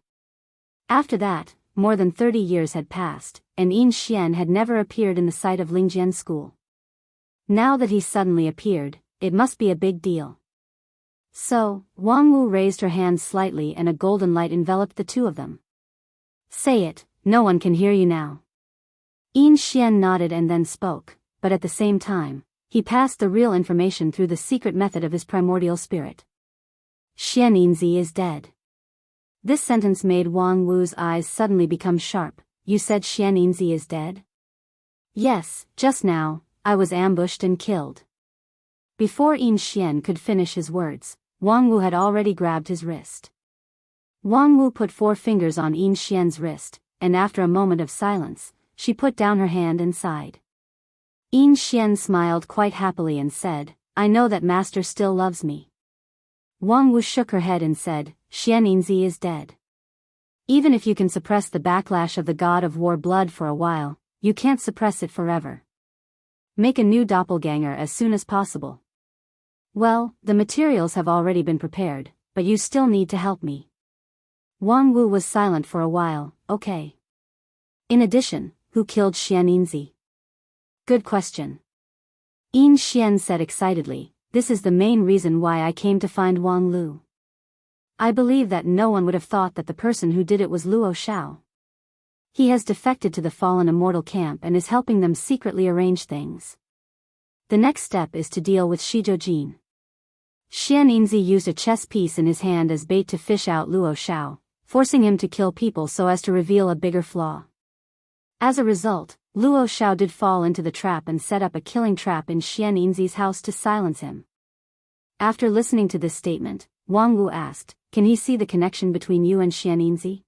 After that, more than 30 years had passed, and Yin Xian had never appeared in the sight of Lingjian School. Now that he suddenly appeared, it must be a big deal. So, Wang Wu raised her hand slightly and a golden light enveloped the 2 of them. Say it, no one can hear you now. Yin Xian nodded and then spoke, but at the same time, he passed the real information through the secret method of his primordial spirit. Xian Yinzi is dead. This sentence made Wang Wu's eyes suddenly become sharp. You said Xian Yinzi is dead? Yes, just now, I was ambushed and killed. Before Yin Xian could finish his words, Wang Wu had already grabbed his wrist. Wang Wu put 4 fingers on Yin Xian's wrist, and after a moment of silence, she put down her hand and sighed. Yin Xian smiled quite happily and said, I know that master still loves me. Wang Wu shook her head and said, Xian Yinzi is dead. Even if you can suppress the backlash of the god of war blood for a while, you can't suppress it forever. Make a new doppelganger as soon as possible. Well, the materials have already been prepared, but you still need to help me. Wang Wu was silent for a while. Okay. In addition, who killed Xian Yinzi? Good question. Yin Xian said excitedly, this is the main reason why I came to find Wang Lu. I believe that no one would have thought that the person who did it was Luo Shao. He has defected to the fallen immortal camp and is helping them secretly arrange things. The next step is to deal with Shizhou Jin. Xian Yinzi used a chess piece in his hand as bait to fish out Luo Shao, forcing him to kill people so as to reveal a bigger flaw. As a result, Luo Shao did fall into the trap and set up a killing trap in Xian Yinzi's house to silence him. After listening to this statement, Wang Wu asked, can he see the connection between you and Xian Yinzi?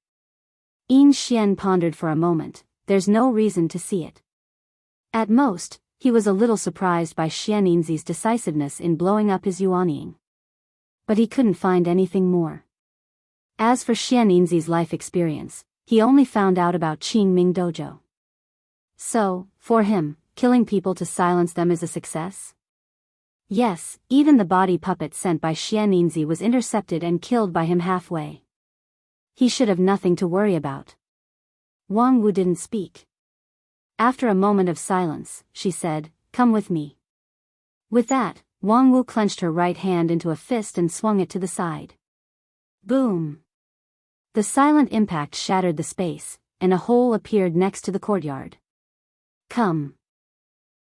Yin Xian pondered for a moment. There's no reason to see it. At most, he was a little surprised by Xian Yinzi's decisiveness in blowing up his Yuanying. But he couldn't find anything more. As for Xian Yinzi's life experience, he only found out about Qingming Dojo. So, for him, killing people to silence them is a success? Yes, even the body puppet sent by Xianninzi was intercepted and killed by him halfway. He should have nothing to worry about. Wang Wu didn't speak. After a moment of silence, she said, "Come with me." With that, Wang Wu clenched her right hand into a fist and swung it to the side. Boom! The silent impact shattered the space, and a hole appeared next to the courtyard. Come.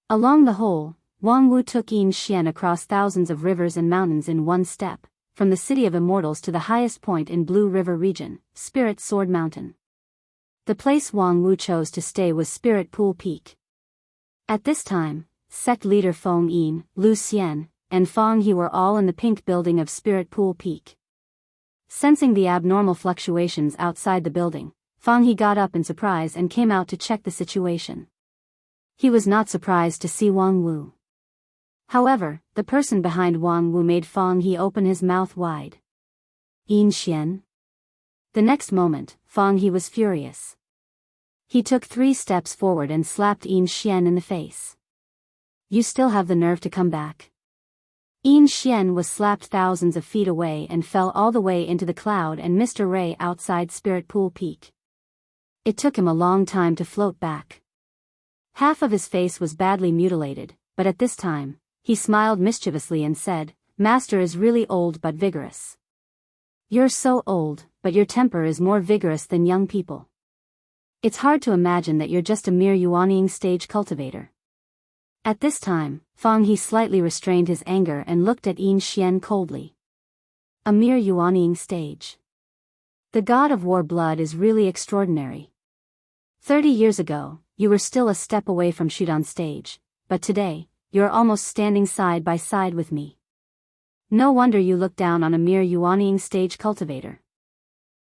Along the hole, Wang Wu took Yin Xian across thousands of rivers and mountains in one step, from the City of Immortals to the highest point in Blue River region, Spirit Sword Mountain. The place Wang Wu chose to stay was Spirit Pool Peak. At this time, sect leader Feng Yin, Lu Xian, and Fang He were all in the pink building of Spirit Pool Peak. Sensing the abnormal fluctuations outside the building, Fang He got up in surprise and came out to check the situation. He was not surprised to see Wang Wu. However, the person behind Wang Wu made Fang He open his mouth wide. Yin Xian? The next moment, Fang He was furious. He took 3 steps forward and slapped Yin Xian in the face. You still have the nerve to come back? Yin Xian was slapped thousands of feet away and fell all the way into the cloud and missed a ray outside Spirit Pool Peak. It took him a long time to float back. Half of his face was badly mutilated, but at this time, he smiled mischievously and said, "Master is really old but vigorous. You're so old, but your temper is more vigorous than young people. It's hard to imagine that you're just a mere Yuanying stage cultivator." At this time, Fang He slightly restrained his anger and looked at Yin Xian coldly. A mere Yuanying stage. The god of war blood is really extraordinary. 30 years ago, you were still a step away from Shudan stage, but today, you're almost standing side by side with me. No wonder you look down on a mere Yuanying stage cultivator.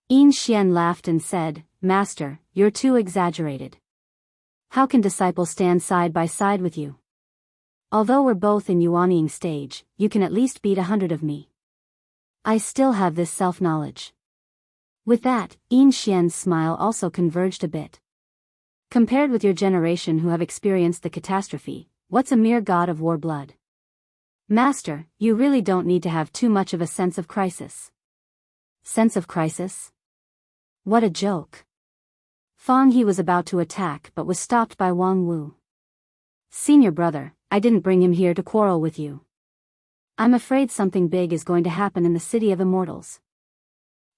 Yin Xian laughed and said, "Master, you're too exaggerated. How can disciples stand side by side with you? Although we're both in Yuanying stage, you can at least beat 100 of me. I still have this self-knowledge." With that, Yin Xian's smile also converged a bit. Compared with your generation who have experienced the catastrophe, what's a mere god of war blood? Master, you really don't need to have too much of a sense of crisis. Sense of crisis? What a joke. Fang He was about to attack but was stopped by Wang Wu. Senior brother, I didn't bring him here to quarrel with you. I'm afraid something big is going to happen in the City of Immortals.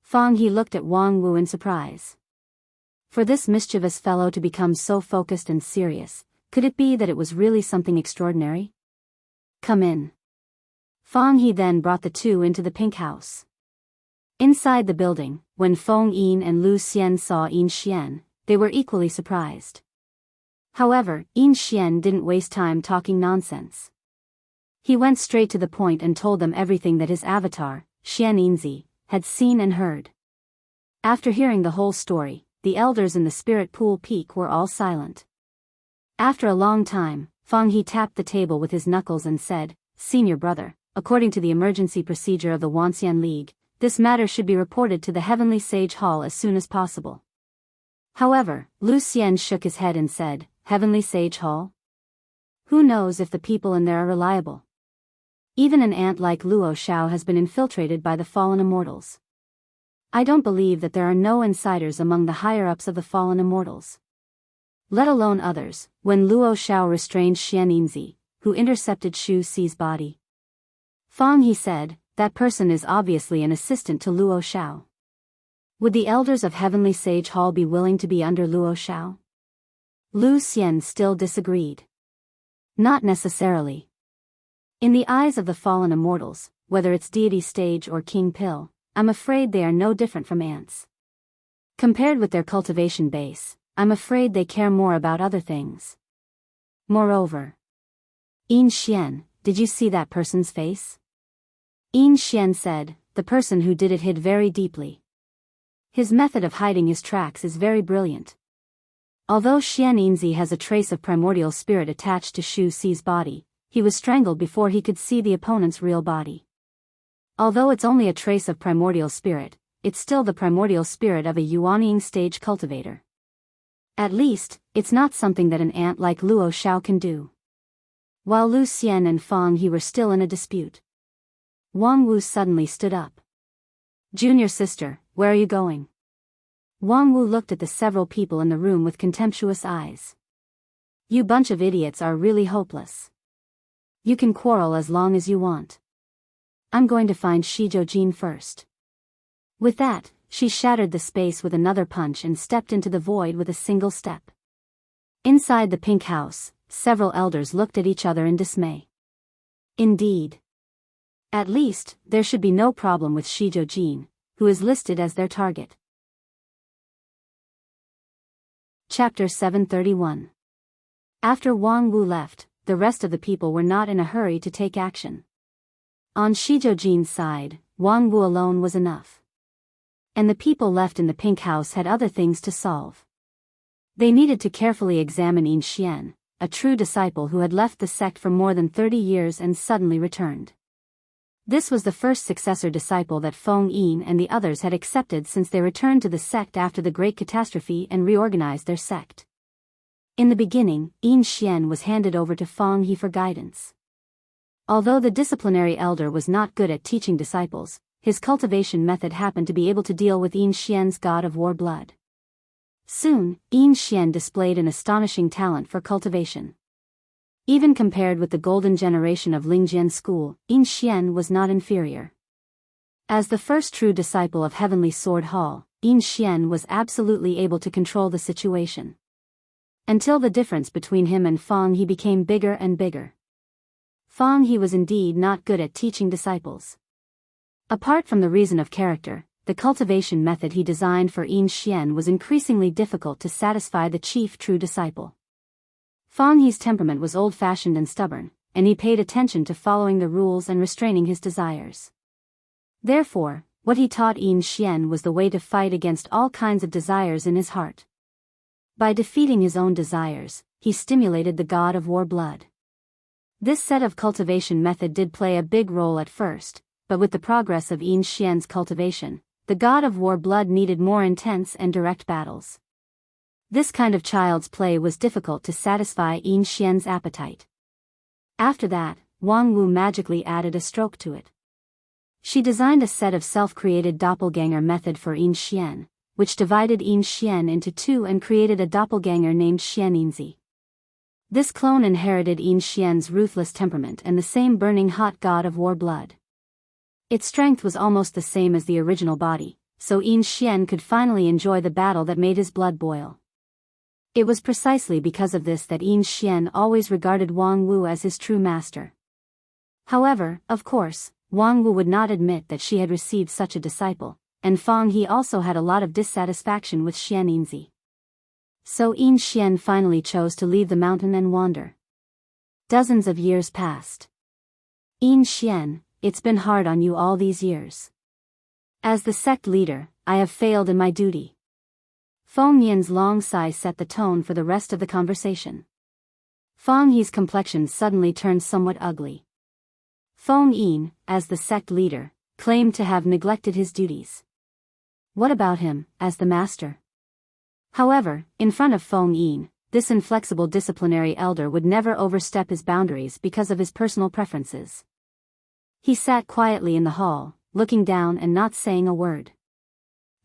Fang He looked at Wang Wu in surprise. For this mischievous fellow to become so focused and serious, could it be that it was really something extraordinary? Come in. Fang He then brought the two into the pink house. Inside the building, when Feng Yin and Lu Xian saw Yin Xian, they were equally surprised. However, Yin Xian didn't waste time talking nonsense. He went straight to the point and told them everything that his avatar, Xianninzi, had seen and heard. After hearing the whole story, the elders in the Spirit Pool Peak were all silent. After a long time, Fang He tapped the table with his knuckles and said, "Senior brother, according to the emergency procedure of the Wanxian League, this matter should be reported to the Heavenly Sage Hall as soon as possible." However, Lu Xian shook his head and said, "Heavenly Sage Hall? Who knows if the people in there are reliable? Even an ant like Luo Shao has been infiltrated by the fallen immortals. I don't believe that there are no insiders among the higher-ups of the fallen immortals. Let alone others," when Luo Shao restrained Xianninzi, who intercepted Shu Xi's body. Fang He said, "That person is obviously an assistant to Luo Shao. Would the elders of Heavenly Sage Hall be willing to be under Luo Shao?" Lu Xian still disagreed. Not necessarily. In the eyes of the fallen immortals, whether it's deity stage or king pill, I'm afraid they are no different from ants. Compared with their cultivation base, I'm afraid they care more about other things. Moreover, Yin Xian, did you see that person's face? Yin Xian said, "The person who did it hid very deeply. His method of hiding his tracks is very brilliant. Although Xianninzi has a trace of primordial spirit attached to Shu Xi's body, he was strangled before he could see the opponent's real body. Although it's only a trace of primordial spirit, it's still the primordial spirit of a Yuanying stage cultivator. At least, it's not something that an ant like Luo Xiao can do. While Lu Xian and Fang He were still in a dispute, Wang Wu suddenly stood up. "Junior sister, where are you going?" Wang Wu looked at the several people in the room with contemptuous eyes. "You bunch of idiots are really hopeless. You can quarrel as long as you want. I'm going to find Shizhou Jin first." With that, she shattered the space with another punch and stepped into the void with a single step. Inside the pink house, several elders looked at each other in dismay. Indeed. At least, there should be no problem with Shizhou Jin, who is listed as their target. Chapter 731. After Wang Wu left, the rest of the people were not in a hurry to take action. On Shizhou Jin's side, Wang Wu alone was enough. And the people left in the pink house had other things to solve. They needed to carefully examine Yin Xian, a true disciple who had left the sect for more than 30 years and suddenly returned. This was the first successor disciple that Feng Yin and the others had accepted since they returned to the sect after the Great Catastrophe and reorganized their sect. In the beginning, Yin Xian was handed over to Feng He for guidance. Although the disciplinary elder was not good at teaching disciples, his cultivation method happened to be able to deal with Yin Xian's god of war blood. Soon, Yin Xian displayed an astonishing talent for cultivation. Even compared with the golden generation of Lingjian school, Yin Xian was not inferior. As the first true disciple of Heavenly Sword Hall, Yin Xian was absolutely able to control the situation. Until the difference between him and Feng He became bigger and bigger. Feng He was indeed not good at teaching disciples. Apart from the reason of character, the cultivation method he designed for Yin Xian was increasingly difficult to satisfy the chief true disciple. Feng He's temperament was old-fashioned and stubborn, and he paid attention to following the rules and restraining his desires. Therefore, what he taught Yin Xian was the way to fight against all kinds of desires in his heart. By defeating his own desires, he stimulated the god of war blood. This set of cultivation method did play a big role at first, but with the progress of Yin Xian's cultivation, the god of war blood needed more intense and direct battles. This kind of child's play was difficult to satisfy Yin Xian's appetite. After that, Wang Wu magically added a stroke to it. She designed a set of self-created doppelganger method for Yin Xian, which divided Yin Xian into two and created a doppelganger named Xianinzi. This clone inherited Yin Xian's ruthless temperament and the same burning hot god of war blood. Its strength was almost the same as the original body, so Yin Xian could finally enjoy the battle that made his blood boil. It was precisely because of this that Yin Xian always regarded Wang Wu as his true master. However, of course, Wang Wu would not admit that she had received such a disciple, and Feng He also had a lot of dissatisfaction with Xianinzi. So Yin Xian finally chose to leave the mountain and wander. Dozens of years passed. Yin Xian, it's been hard on you all these years. As the sect leader, I have failed in my duty. Feng Yin's long sigh set the tone for the rest of the conversation. Feng He's complexion suddenly turned somewhat ugly. Feng Yin, as the sect leader, claimed to have neglected his duties. What about him, as the master? However, in front of Feng Yin, this inflexible disciplinary elder would never overstep his boundaries because of his personal preferences. He sat quietly in the hall, looking down and not saying a word.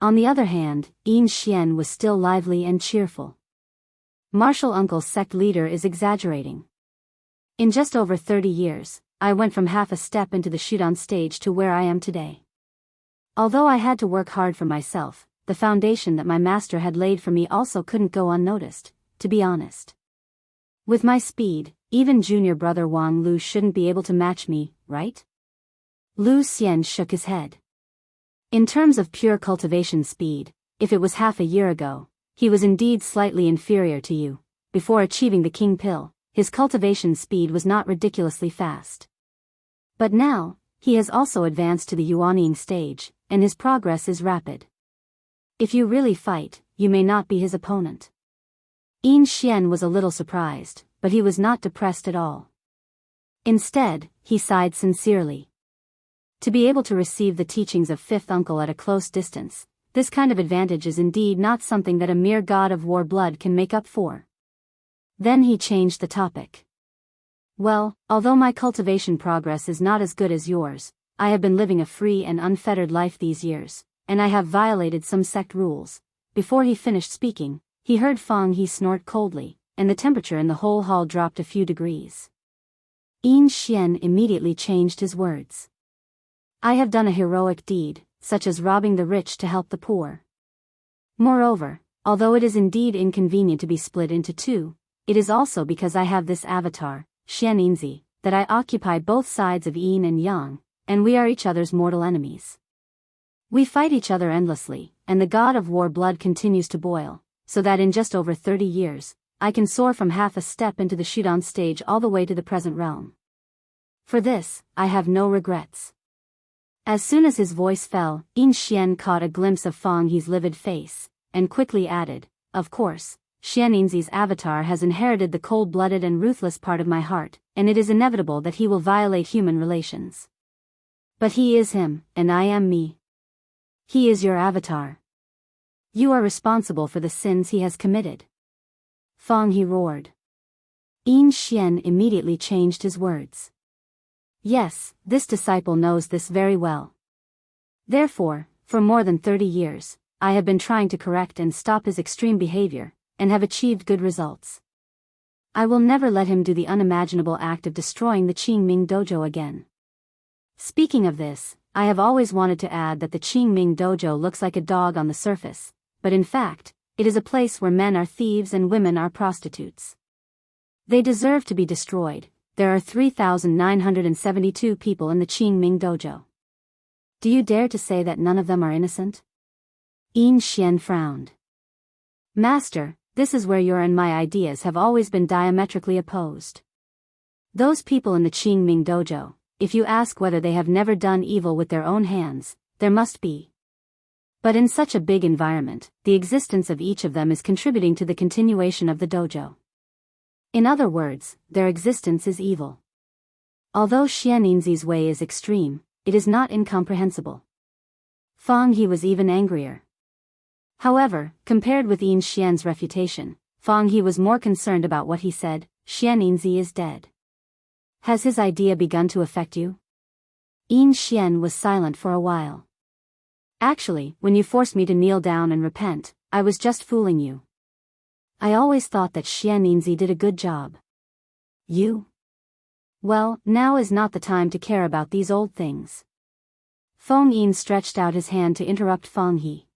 On the other hand, Yin Xian was still lively and cheerful. Martial Uncle's sect leader is exaggerating. In just over 30 years, I went from half a step into the Shudan stage to where I am today. Although I had to work hard for myself, the foundation that my master had laid for me also couldn't go unnoticed, to be honest. With my speed, even junior brother Wang Lu shouldn't be able to match me, right? Lu Xian shook his head. In terms of pure cultivation speed, if it was half a year ago, he was indeed slightly inferior to you. Before achieving the king pill, his cultivation speed was not ridiculously fast. But now, he has also advanced to the Yuanying stage, and his progress is rapid. If you really fight, you may not be his opponent. Yin Xian was a little surprised, but he was not depressed at all. Instead, he sighed sincerely. To be able to receive the teachings of fifth uncle at a close distance, this kind of advantage is indeed not something that a mere god of war blood can make up for. Then he changed the topic. Well, although my cultivation progress is not as good as yours, I have been living a free and unfettered life these years, and I have violated some sect rules. Before he finished speaking, he heard Fang He snort coldly, and the temperature in the whole hall dropped a few degrees. Yin Xian immediately changed his words. I have done a heroic deed, such as robbing the rich to help the poor. Moreover, although it is indeed inconvenient to be split into two, it is also because I have this avatar, Xianyinzi, that I occupy both sides of yin and yang, and we are each other's mortal enemies. We fight each other endlessly, and the god of war blood continues to boil, so that in just over 30 years, I can soar from half a step into the Shudan stage all the way to the present realm. For this, I have no regrets. As soon as his voice fell, Yin Xian caught a glimpse of Fang He's livid face, and quickly added, of course, Xianyinzi's avatar has inherited the cold-blooded and ruthless part of my heart, and it is inevitable that he will violate human relations. But he is him, and I am me. He is your avatar. You are responsible for the sins he has committed. Fang He roared. Yin Xian immediately changed his words. Yes, this disciple knows this very well. Therefore, for more than 30 years, I have been trying to correct and stop his extreme behavior, and have achieved good results. I will never let him do the unimaginable act of destroying the Qingming dojo again. Speaking of this, I have always wanted to add that the Qingming dojo looks like a dog on the surface, but in fact, it is a place where men are thieves and women are prostitutes. They deserve to be destroyed. There are 3,972 people in the Qingming dojo. Do you dare to say that none of them are innocent? Yin Xian frowned. Master, this is where your and my ideas have always been diametrically opposed. Those people in the Qingming dojo, if you ask whether they have never done evil with their own hands, there must be. But in such a big environment, the existence of each of them is contributing to the continuation of the dojo. In other words, their existence is evil. Although Xianyinzi's way is extreme, it is not incomprehensible. Fang He was even angrier. However, compared with Yin Xian's refutation, Fang He was more concerned about what he said. Xianyinzi is dead. Has his idea begun to affect you? Yin Xian was silent for a while. Actually, when you forced me to kneel down and repent, I was just fooling you. I always thought that Xianyinzi did a good job. You? Well, now is not the time to care about these old things. Feng Yin stretched out his hand to interrupt Fang He.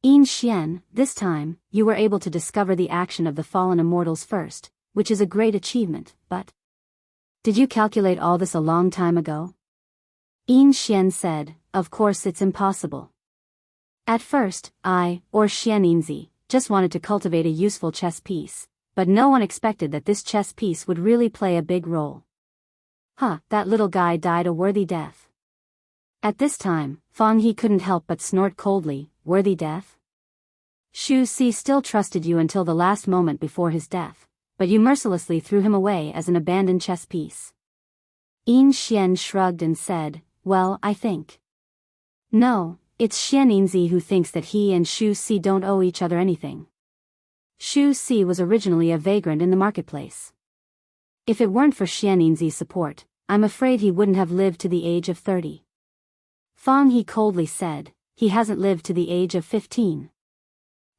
Yin Xian, this time, you were able to discover the action of the fallen immortals first, which is a great achievement, but... Did you calculate all this a long time ago? Yin Xian said, of course it's impossible. At first, I, or Xianyinzi, just wanted to cultivate a useful chess piece, but no one expected that this chess piece would really play a big role. That little guy died a worthy death. At this time, Fang He couldn't help but snort coldly, worthy death? Shu Si still trusted you until the last moment before his death, but you mercilessly threw him away as an abandoned chess piece. Yin Xian shrugged and said, well, I think. No, it's Xianyinzi who thinks that he and Shu Si don't owe each other anything. Shu Si was originally a vagrant in the marketplace. If it weren't for Xianyinzi's support, I'm afraid he wouldn't have lived to the age of 30. Fang He coldly said, he hasn't lived to the age of 15.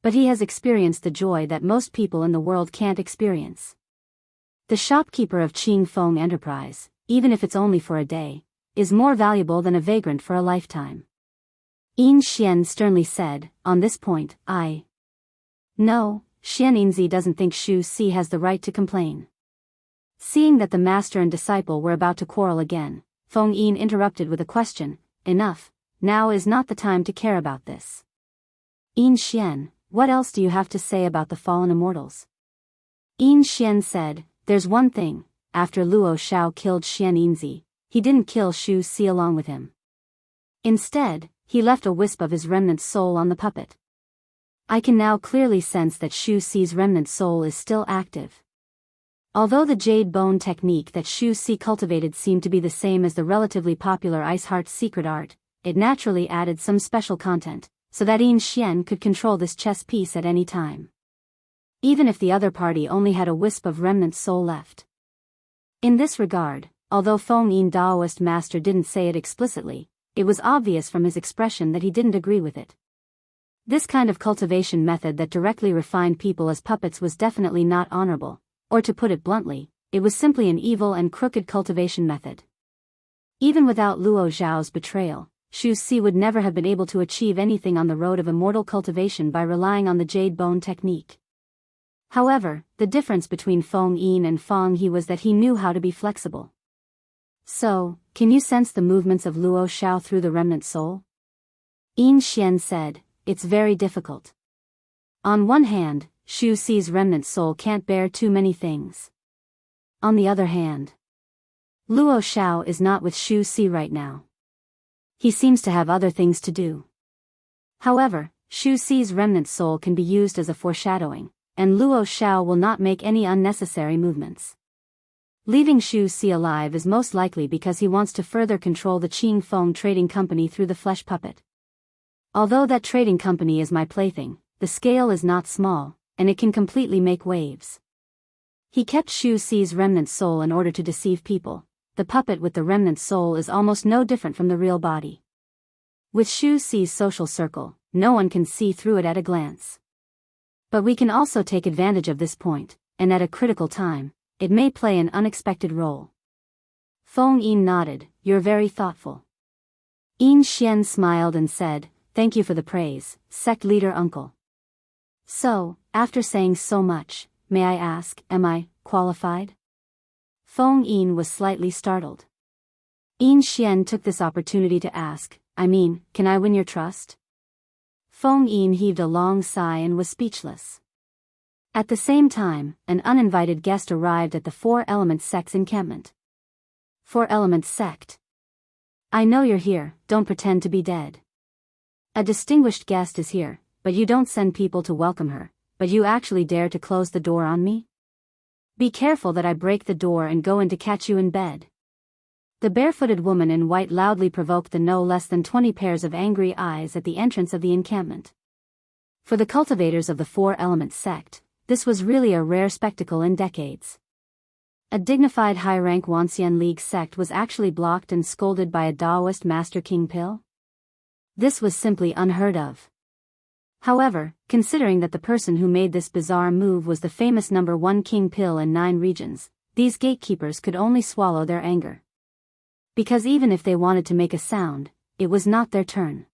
But he has experienced the joy that most people in the world can't experience. The shopkeeper of Qing Feng Enterprise, even if it's only for a day, is more valuable than a vagrant for a lifetime. Yin Xian sternly said, on this point, No, Xianyinzi doesn't think Shu Si has the right to complain. Seeing that the master and disciple were about to quarrel again, Feng Yin interrupted with a question, enough, now is not the time to care about this. Yin Xian, what else do you have to say about the fallen immortals? Yin Xian said, there's one thing, after Luo Shao killed Xianyinzi, he didn't kill Shu Si along with him. Instead, he left a wisp of his remnant soul on the puppet. I can now clearly sense that Shu Si's remnant soul is still active. Although the jade bone technique that Shu Si cultivated seemed to be the same as the relatively popular Ice Heart's secret art, it naturally added some special content, so that Yin Xian could control this chess piece at any time. Even if the other party only had a wisp of remnant soul left. In this regard, although Feng Yin Daoist master didn't say it explicitly, it was obvious from his expression that he didn't agree with it. This kind of cultivation method that directly refined people as puppets was definitely not honorable, or to put it bluntly, it was simply an evil and crooked cultivation method. Even without Luo Zhao's betrayal, Xu Si would never have been able to achieve anything on the road of immortal cultivation by relying on the jade bone technique. However, the difference between Feng Yin and Feng He was that he knew how to be flexible. So, can you sense the movements of Luo Zhao through the remnant soul? Yin Xian said, it's very difficult. On one hand, Xu Si's remnant soul can't bear too many things. On the other hand, Luo Zhao is not with Xu Si right now. He seems to have other things to do. However, Xu Si's remnant soul can be used as a foreshadowing, and Luo Zhao will not make any unnecessary movements. Leaving Xu Si alive is most likely because he wants to further control the Qing Feng Trading Company through the flesh puppet. Although that trading company is my plaything, the scale is not small, and it can completely make waves. He kept Xu Si's remnant soul in order to deceive people. The puppet with the remnant soul is almost no different from the real body. With Xu Si's social circle, no one can see through it at a glance. But we can also take advantage of this point, and at a critical time, it may play an unexpected role. Feng Yin nodded, you're very thoughtful. Yin Xian smiled and said, thank you for the praise, sect leader uncle. So, after saying so much, may I ask, am I qualified? Feng Yin was slightly startled. Yin Xian took this opportunity to ask, I mean, can I win your trust? Feng Yin heaved a long sigh and was speechless. At the same time, an uninvited guest arrived at the Four Elements sect's encampment. Four Elements sect. I know you're here, don't pretend to be dead. A distinguished guest is here, but you don't send people to welcome her, but you actually dare to close the door on me? Be careful that I break the door and go in to catch you in bed. The barefooted woman in white loudly provoked the no less than 20 pairs of angry eyes at the entrance of the encampment. For the cultivators of the Four Elements sect, this was really a rare spectacle in decades. A dignified high-rank Wanxian League sect was actually blocked and scolded by a Daoist Master King Pill? This was simply unheard of. However, considering that the person who made this bizarre move was the famous number 1 King Pill in 9 regions, these gatekeepers could only swallow their anger. Because even if they wanted to make a sound, it was not their turn.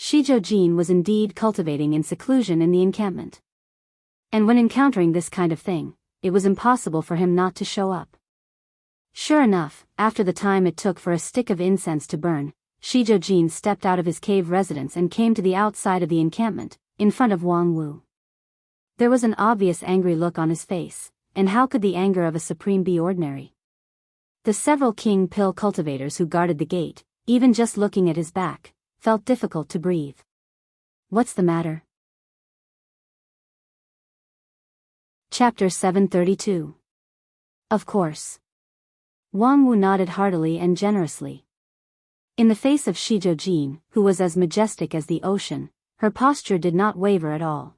Shizhou Jin was indeed cultivating in seclusion in the encampment. And when encountering this kind of thing, it was impossible for him not to show up. Sure enough, after the time it took for a stick of incense to burn, Shizhou Jin stepped out of his cave residence and came to the outside of the encampment, in front of Wang Wu. There was an obvious angry look on his face, and how could the anger of a supreme be ordinary? The several King Pill cultivators who guarded the gate, even just looking at his back, felt difficult to breathe. What's the matter? Chapter 732. Of course. Wang Wu nodded heartily and generously. In the face of Shizhou Jin, who was as majestic as the ocean, her posture did not waver at all.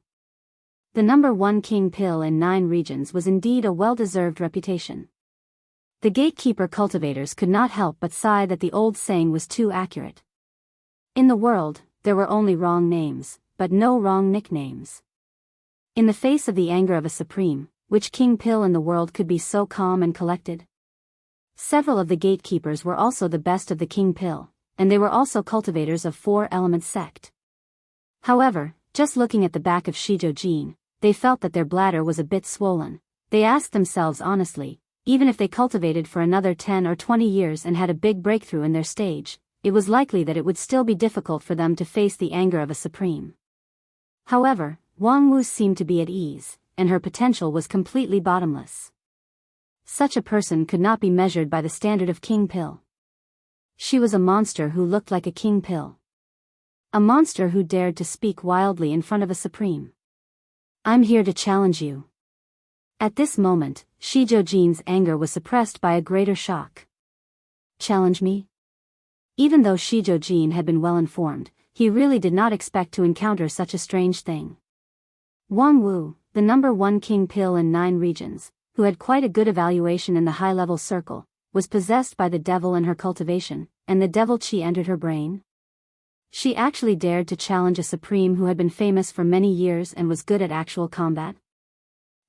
The number 1 King Pill in 9 regions was indeed a well-deserved reputation. The gatekeeper cultivators could not help but sigh that the old saying was too accurate. In the world, there were only wrong names, but no wrong nicknames. In the face of the anger of a supreme, which King Pill in the world could be so calm and collected? Several of the gatekeepers were also the best of the King Pill, and they were also cultivators of Four Elements sect. However, just looking at the back of Shizhou Jin, they felt that their bladder was a bit swollen. They asked themselves honestly, even if they cultivated for another 10 or 20 years and had a big breakthrough in their stage, it was likely that it would still be difficult for them to face the anger of a supreme. However, Wang Wu seemed to be at ease, and her potential was completely bottomless. Such a person could not be measured by the standard of King Pill. She was a monster who looked like a King Pill. A monster who dared to speak wildly in front of a supreme. I'm here to challenge you. At this moment, Shizhou Jin's anger was suppressed by a greater shock. Challenge me? Even though Shizhou Jin had been well informed, he really did not expect to encounter such a strange thing. Wang Wu, the number one king pill in 9 regions, who had quite a good evaluation in the high-level circle, was possessed by the devil in her cultivation, and the devil chi entered her brain. She actually dared to challenge a supreme who had been famous for many years and was good at actual combat.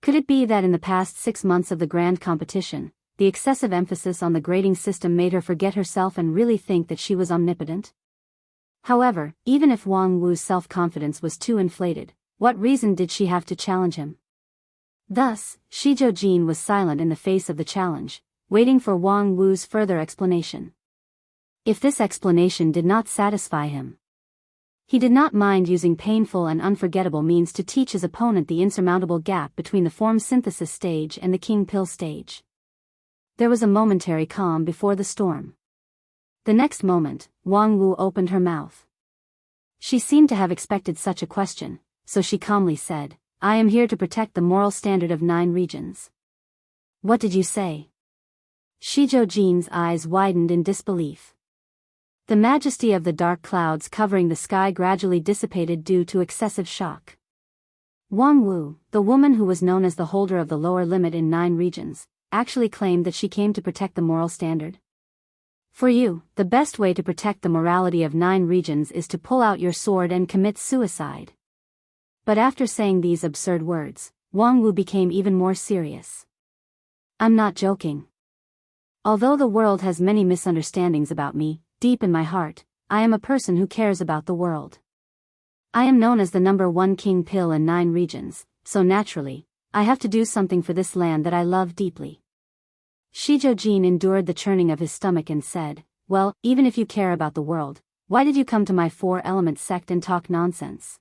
Could it be that in the past 6 months of the grand competition, the excessive emphasis on the grading system made her forget herself and really think that she was omnipotent? However, even if Wang Wu's self-confidence was too inflated, what reason did she have to challenge him? Thus, Shi Jiujin was silent in the face of the challenge, waiting for Wang Wu's further explanation. If this explanation did not satisfy him, he did not mind using painful and unforgettable means to teach his opponent the insurmountable gap between the form synthesis stage and the king pill stage. There was a momentary calm before the storm. The next moment, Wang Wu opened her mouth. She seemed to have expected such a question, so she calmly said, "I am here to protect the moral standard of 9 regions." "What did you say?" Shi Jiujin's eyes widened in disbelief. The majesty of the dark clouds covering the sky gradually dissipated due to excessive shock. Wang Wu, the woman who was known as the holder of the lower limit in 9 regions, actually claimed that she came to protect the moral standard. For you, the best way to protect the morality of 9 regions is to pull out your sword and commit suicide. But after saying these absurd words, Wang Wu became even more serious. "I'm not joking. Although the world has many misunderstandings about me, deep in my heart, I am a person who cares about the world. I am known as the number one king pill in 9 regions, so naturally, I have to do something for this land that I love deeply." Shi Jiujin endured the churning of his stomach and said, "Well, even if you care about the world, why did you come to my 4-element sect and talk nonsense?"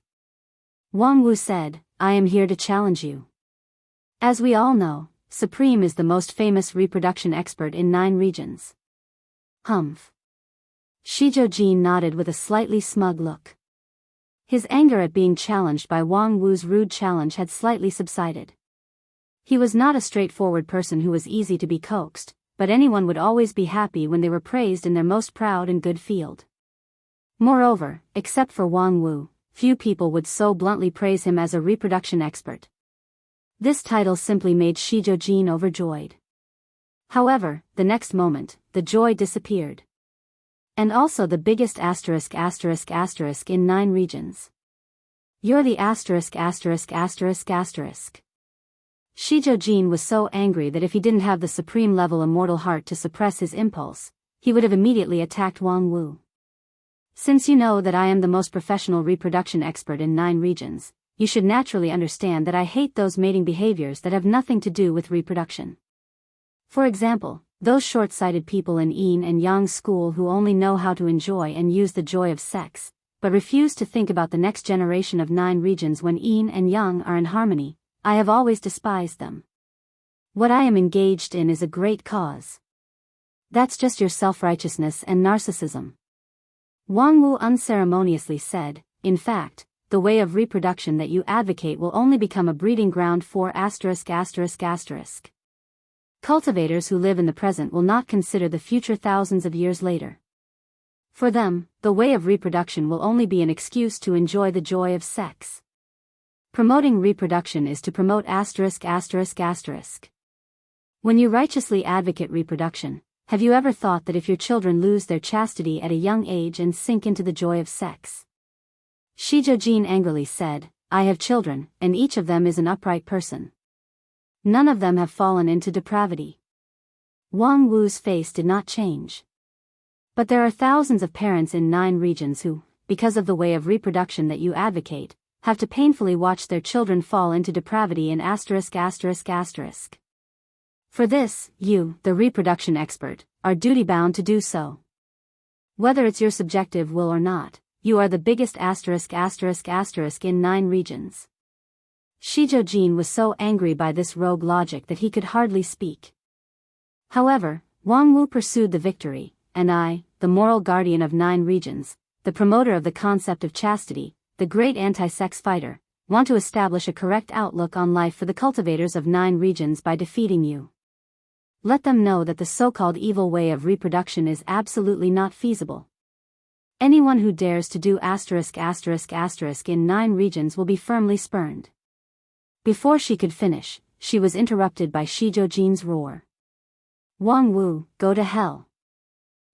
Wang Wu said, "I am here to challenge you. As we all know, Supreme is the most famous reproduction expert in 9 regions." "Humph." Shi Jiujin nodded with a slightly smug look. His anger at being challenged by Wang Wu's rude challenge had slightly subsided. He was not a straightforward person who was easy to be coaxed, but anyone would always be happy when they were praised in their most proud and good field. Moreover, except for Wang Wu, few people would so bluntly praise him as a reproduction expert. This title simply made Shi Jiujin overjoyed. However, the next moment, the joy disappeared. And also the biggest asterisk in 9 regions. "You're the asterisk. Shi Jiujin was so angry that if he didn't have the supreme level immortal heart to suppress his impulse, he would have immediately attacked Wang Wu. "Since you know that I am the most professional reproduction expert in 9 regions, you should naturally understand that I hate those mating behaviors that have nothing to do with reproduction. For example, those short-sighted people in yin and yang school who only know how to enjoy and use the joy of sex, but refuse to think about the next generation of 9 regions when yin and yang are in harmony. I have always despised them. What I am engaged in is a great cause. That's just your self-righteousness and narcissism." Wang Wu unceremoniously said, "In fact, the way of reproduction that you advocate will only become a breeding ground for ****. Cultivators who live in the present will not consider the future thousands of years later. For them, the way of reproduction will only be an excuse to enjoy the joy of sex. Promoting reproduction is to promote ****. When you righteously advocate reproduction, have you ever thought that if your children lose their chastity at a young age and sink into the joy of sex?" Shi Jiujin angrily said, "I have children, and each of them is an upright person. None of them have fallen into depravity." Wang Wu's face did not change. "But there are thousands of parents in 9 regions who, because of the way of reproduction that you advocate, have to painfully watch their children fall into depravity in ****. For this, you, the reproduction expert, are duty-bound to do so. Whether it's your subjective will or not, you are the biggest **** in 9 regions." Shi Jiujin was so angry by this rogue logic that he could hardly speak. However, Wang Wu pursued the victory, and I, the moral guardian of 9 regions, the promoter of the concept of chastity, the great anti-sex fighter, want to establish a correct outlook on life for the cultivators of 9 regions by defeating you. Let them know that the so-called evil way of reproduction is absolutely not feasible. Anyone who dares to do **** in 9 regions will be firmly spurned. Before she could finish, she was interrupted by Shizhou roar. Wang Wu, go to hell.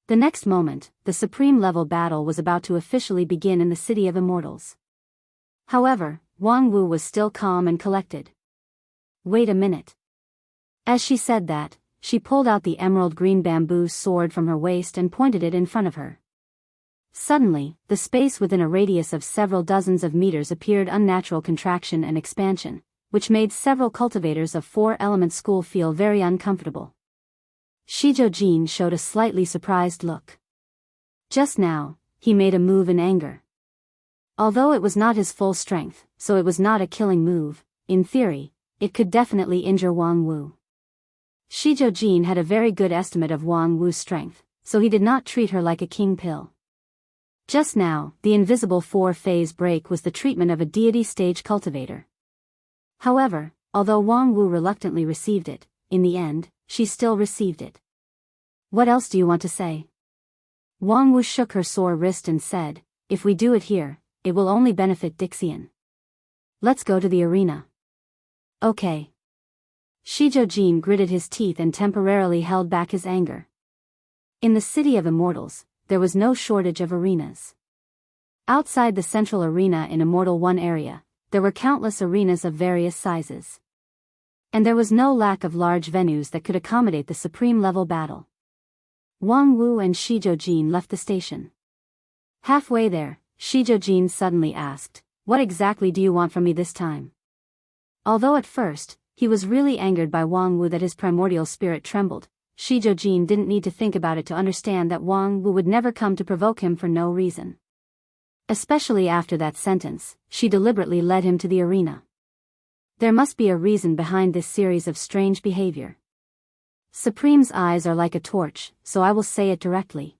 The next moment, the supreme-level battle was about to officially begin in the City of Immortals. However, Wang Wu was still calm and collected. Wait a minute. As she said that, she pulled out the emerald green bamboo sword from her waist and pointed it in front of her. Suddenly, the space within a radius of several dozens of meters appeared unnatural contraction and expansion, which made several cultivators of 4-element school feel very uncomfortable. Shizhou showed a slightly surprised look. Just now, he made a move in anger. Although it was not his full strength, so it was not a killing move, in theory, it could definitely injure Wang Wu. Shizhou had a very good estimate of Wang Wu's strength, so he did not treat her like a king pill. Just now, the invisible 4-phase break was the treatment of a deity stage cultivator. However, although Wang Wu reluctantly received it, in the end, she still received it. What else do you want to say? Wang Wu shook her sore wrist and said, if we do it here, it will only benefit Dixian. Let's go to the arena. Okay. Shizhou gritted his teeth and temporarily held back his anger. In the City of Immortals, there was no shortage of arenas. Outside the central arena in Immortal 1 area, there were countless arenas of various sizes. And there was no lack of large venues that could accommodate the supreme-level battle. Wang Wu and Shizhou left the station. Halfway there, Shizhou suddenly asked, what exactly do you want from me this time? Although at first, he was really angered by Wang Wu that his primordial spirit trembled, Shizhou didn't need to think about it to understand that Wang Wu would never come to provoke him for no reason. Especially after that sentence, she deliberately led him to the arena. There must be a reason behind this series of strange behavior. Supreme's eyes are like a torch, so I will say it directly.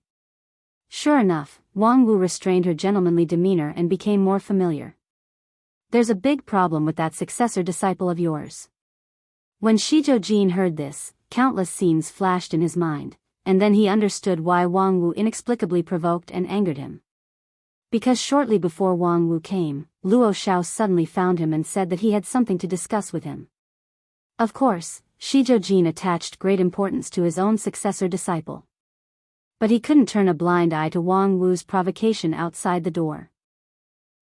Sure enough, Wang Wu restrained her gentlemanly demeanor and became more familiar. There's a big problem with that successor disciple of yours. When Shizhou heard this, countless scenes flashed in his mind, and then he understood why Wang Wu inexplicably provoked and angered him. Because shortly before Wang Wu came, Luo Xiao suddenly found him and said that he had something to discuss with him. Of course, Shizhou attached great importance to his own successor disciple. But he couldn't turn a blind eye to Wang Wu's provocation outside the door.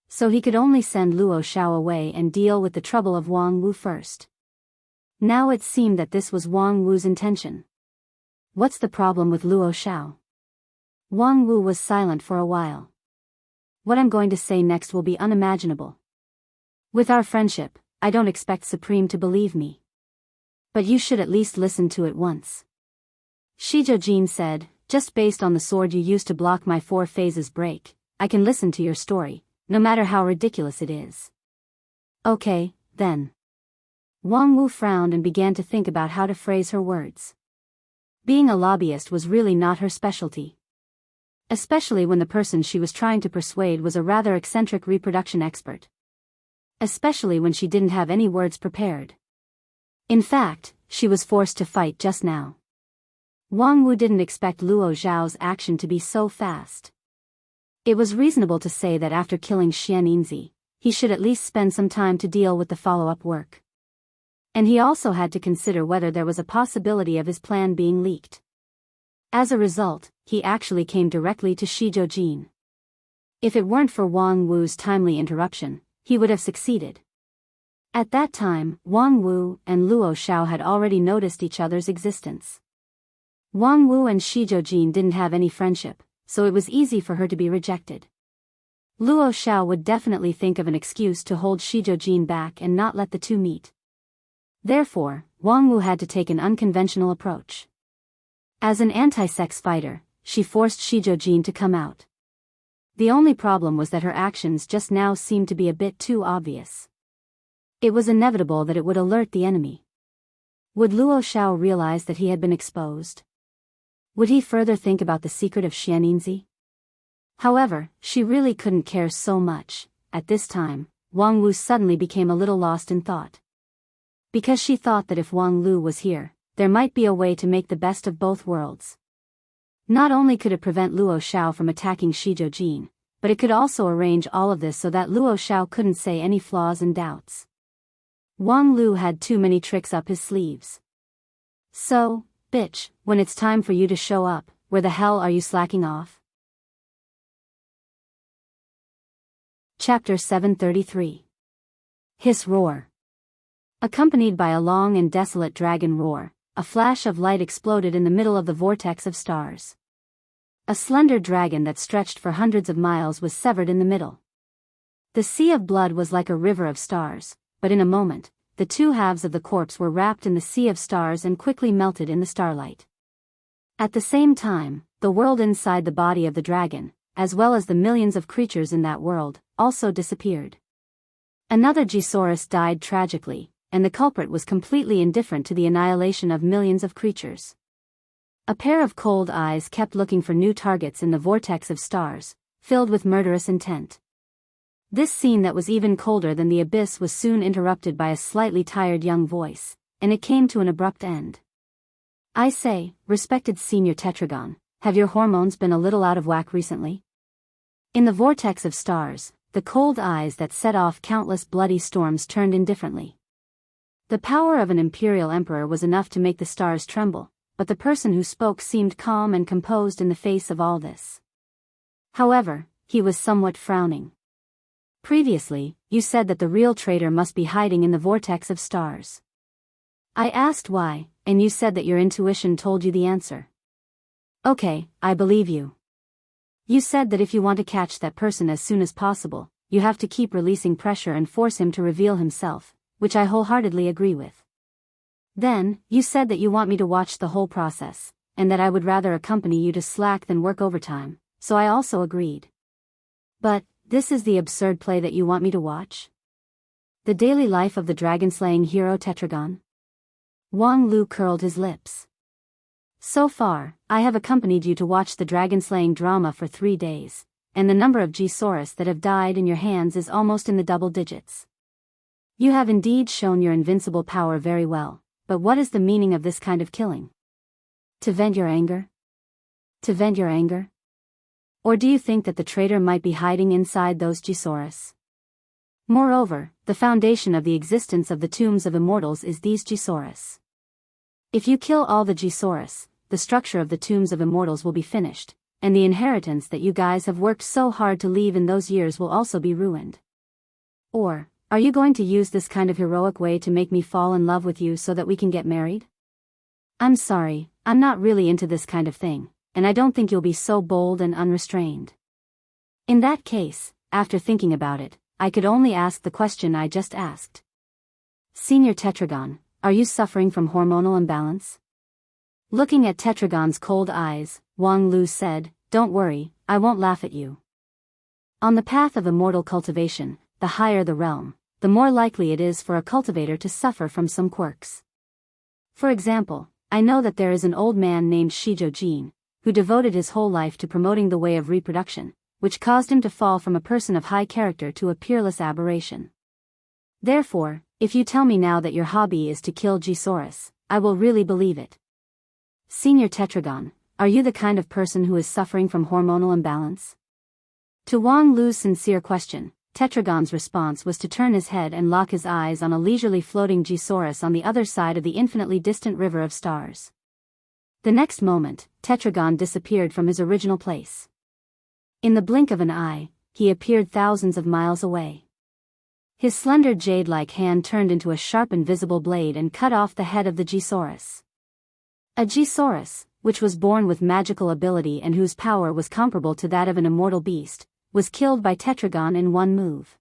So he could only send Luo Xiao away and deal with the trouble of Wang Wu first. Now it seemed that this was Wang Wu's intention. What's the problem with Luo Xiao? Wang Wu was silent for a while. What I'm going to say next will be unimaginable. With our friendship, I don't expect Supreme to believe me. But you should at least listen to it once. Shizhou said, just based on the sword you used to block my 4 phases break, I can listen to your story, no matter how ridiculous it is. Okay, then. Wang Wu frowned and began to think about how to phrase her words. Being a lobbyist was really not her specialty. Especially when the person she was trying to persuade was a rather eccentric reproduction expert. Especially when she didn't have any words prepared. In fact, she was forced to fight just now. Wang Wu didn't expect Luo Xiao's action to be so fast. It was reasonable to say that after killing Xianxi, he should at least spend some time to deal with the follow-up work. And he also had to consider whether there was a possibility of his plan being leaked. As a result, he actually came directly to Shizhou. If it weren't for Wang Wu's timely interruption, he would have succeeded. At that time, Wang Wu and Luo Xiao had already noticed each other's existence. Wang Wu and Shizhou didn't have any friendship, so it was easy for her to be rejected. Luo Xiao would definitely think of an excuse to hold Shizhou back and not let the two meet. Therefore, Wang Wu had to take an unconventional approach. As an anti-sex fighter, she forced Shizhou to come out. The only problem was that her actions just now seemed to be a bit too obvious. It was inevitable that it would alert the enemy. Would Luo Xiao realize that he had been exposed? Would he further think about the secret of Xianxi? However, she really couldn't care so much. At this time, Wang Wu suddenly became a little lost in thought. Because she thought that if Wang Lu was here, there might be a way to make the best of both worlds. Not only could it prevent Luo Xiao from attacking Shizhou Jin, but it could also arrange all of this so that Luo Xiao couldn't say any flaws and doubts. Wang Lu had too many tricks up his sleeves. So, bitch, when it's time for you to show up, where the hell are you slacking off? Chapter 733. Hiss Roar. Accompanied by a long and desolate dragon roar, a flash of light exploded in the middle of the vortex of stars. A slender dragon that stretched for hundreds of miles was severed in the middle. The sea of blood was like a river of stars, but in a moment, the two halves of the corpse were wrapped in the sea of stars and quickly melted in the starlight. At the same time, the world inside the body of the dragon, as well as the millions of creatures in that world, also disappeared. Another Gisaurus died tragically, and the culprit was completely indifferent to the annihilation of millions of creatures. A pair of cold eyes kept looking for new targets in the vortex of stars, filled with murderous intent. This scene that was even colder than the abyss was soon interrupted by a slightly tired young voice, and it came to an abrupt end. I say, respected Senior Tetragon, have your hormones been a little out of whack recently? In the vortex of stars, the cold eyes that set off countless bloody storms turned indifferently. The power of an imperial emperor was enough to make the stars tremble, but the person who spoke seemed calm and composed in the face of all this. However, he was somewhat frowning. Previously, you said that the real traitor must be hiding in the vortex of stars. I asked why, and you said that your intuition told you the answer. Okay, I believe you. You said that if you want to catch that person as soon as possible, you have to keep releasing pressure and force him to reveal himself, which I wholeheartedly agree with. Then, you said that you want me to watch the whole process, and that I would rather accompany you to slack than work overtime, so I also agreed. But, this is the absurd play that you want me to watch? The daily life of the dragon-slaying hero Tetragon? Wang Lu curled his lips. So far, I have accompanied you to watch the dragon-slaying drama for 3 days, and the number of Gisaurus that have died in your hands is almost in the double digits. You have indeed shown your invincible power very well, but what is the meaning of this kind of killing? To vent your anger? To vent your anger? Or do you think that the traitor might be hiding inside those Gisaurus? Moreover, the foundation of the existence of the tombs of immortals is these Gisaurus. If you kill all the Gisaurus, the structure of the tombs of immortals will be finished, and the inheritance that you guys have worked so hard to leave in those years will also be ruined. Or, are you going to use this kind of heroic way to make me fall in love with you so that we can get married? I'm sorry, I'm not really into this kind of thing, and I don't think you'll be so bold and unrestrained. In that case, after thinking about it, I could only ask the question I just asked. Senior Tetragon, are you suffering from hormonal imbalance? Looking at Tetragon's cold eyes, Wang Lu said, Don't worry, I won't laugh at you. On the path of immortal cultivation, the higher the realm, the more likely it is for a cultivator to suffer from some quirks. For example, I know that there is an old man named Shizhou Jin, who devoted his whole life to promoting the way of reproduction, which caused him to fall from a person of high character to a peerless aberration. Therefore, if you tell me now that your hobby is to kill Gisaurus, I will really believe it. Senior Tetragon, are you the kind of person who is suffering from hormonal imbalance? To Wang Lu's sincere question, Tetragon's response was to turn his head and lock his eyes on a leisurely floating Gisaurus on the other side of the infinitely distant river of stars. The next moment, Tetragon disappeared from his original place. In the blink of an eye, he appeared thousands of miles away. His slender jade-like hand turned into a sharp invisible blade and cut off the head of the Gisaurus. A Gisaurus, which was born with magical ability and whose power was comparable to that of an immortal beast, was killed by Tetragon in one move.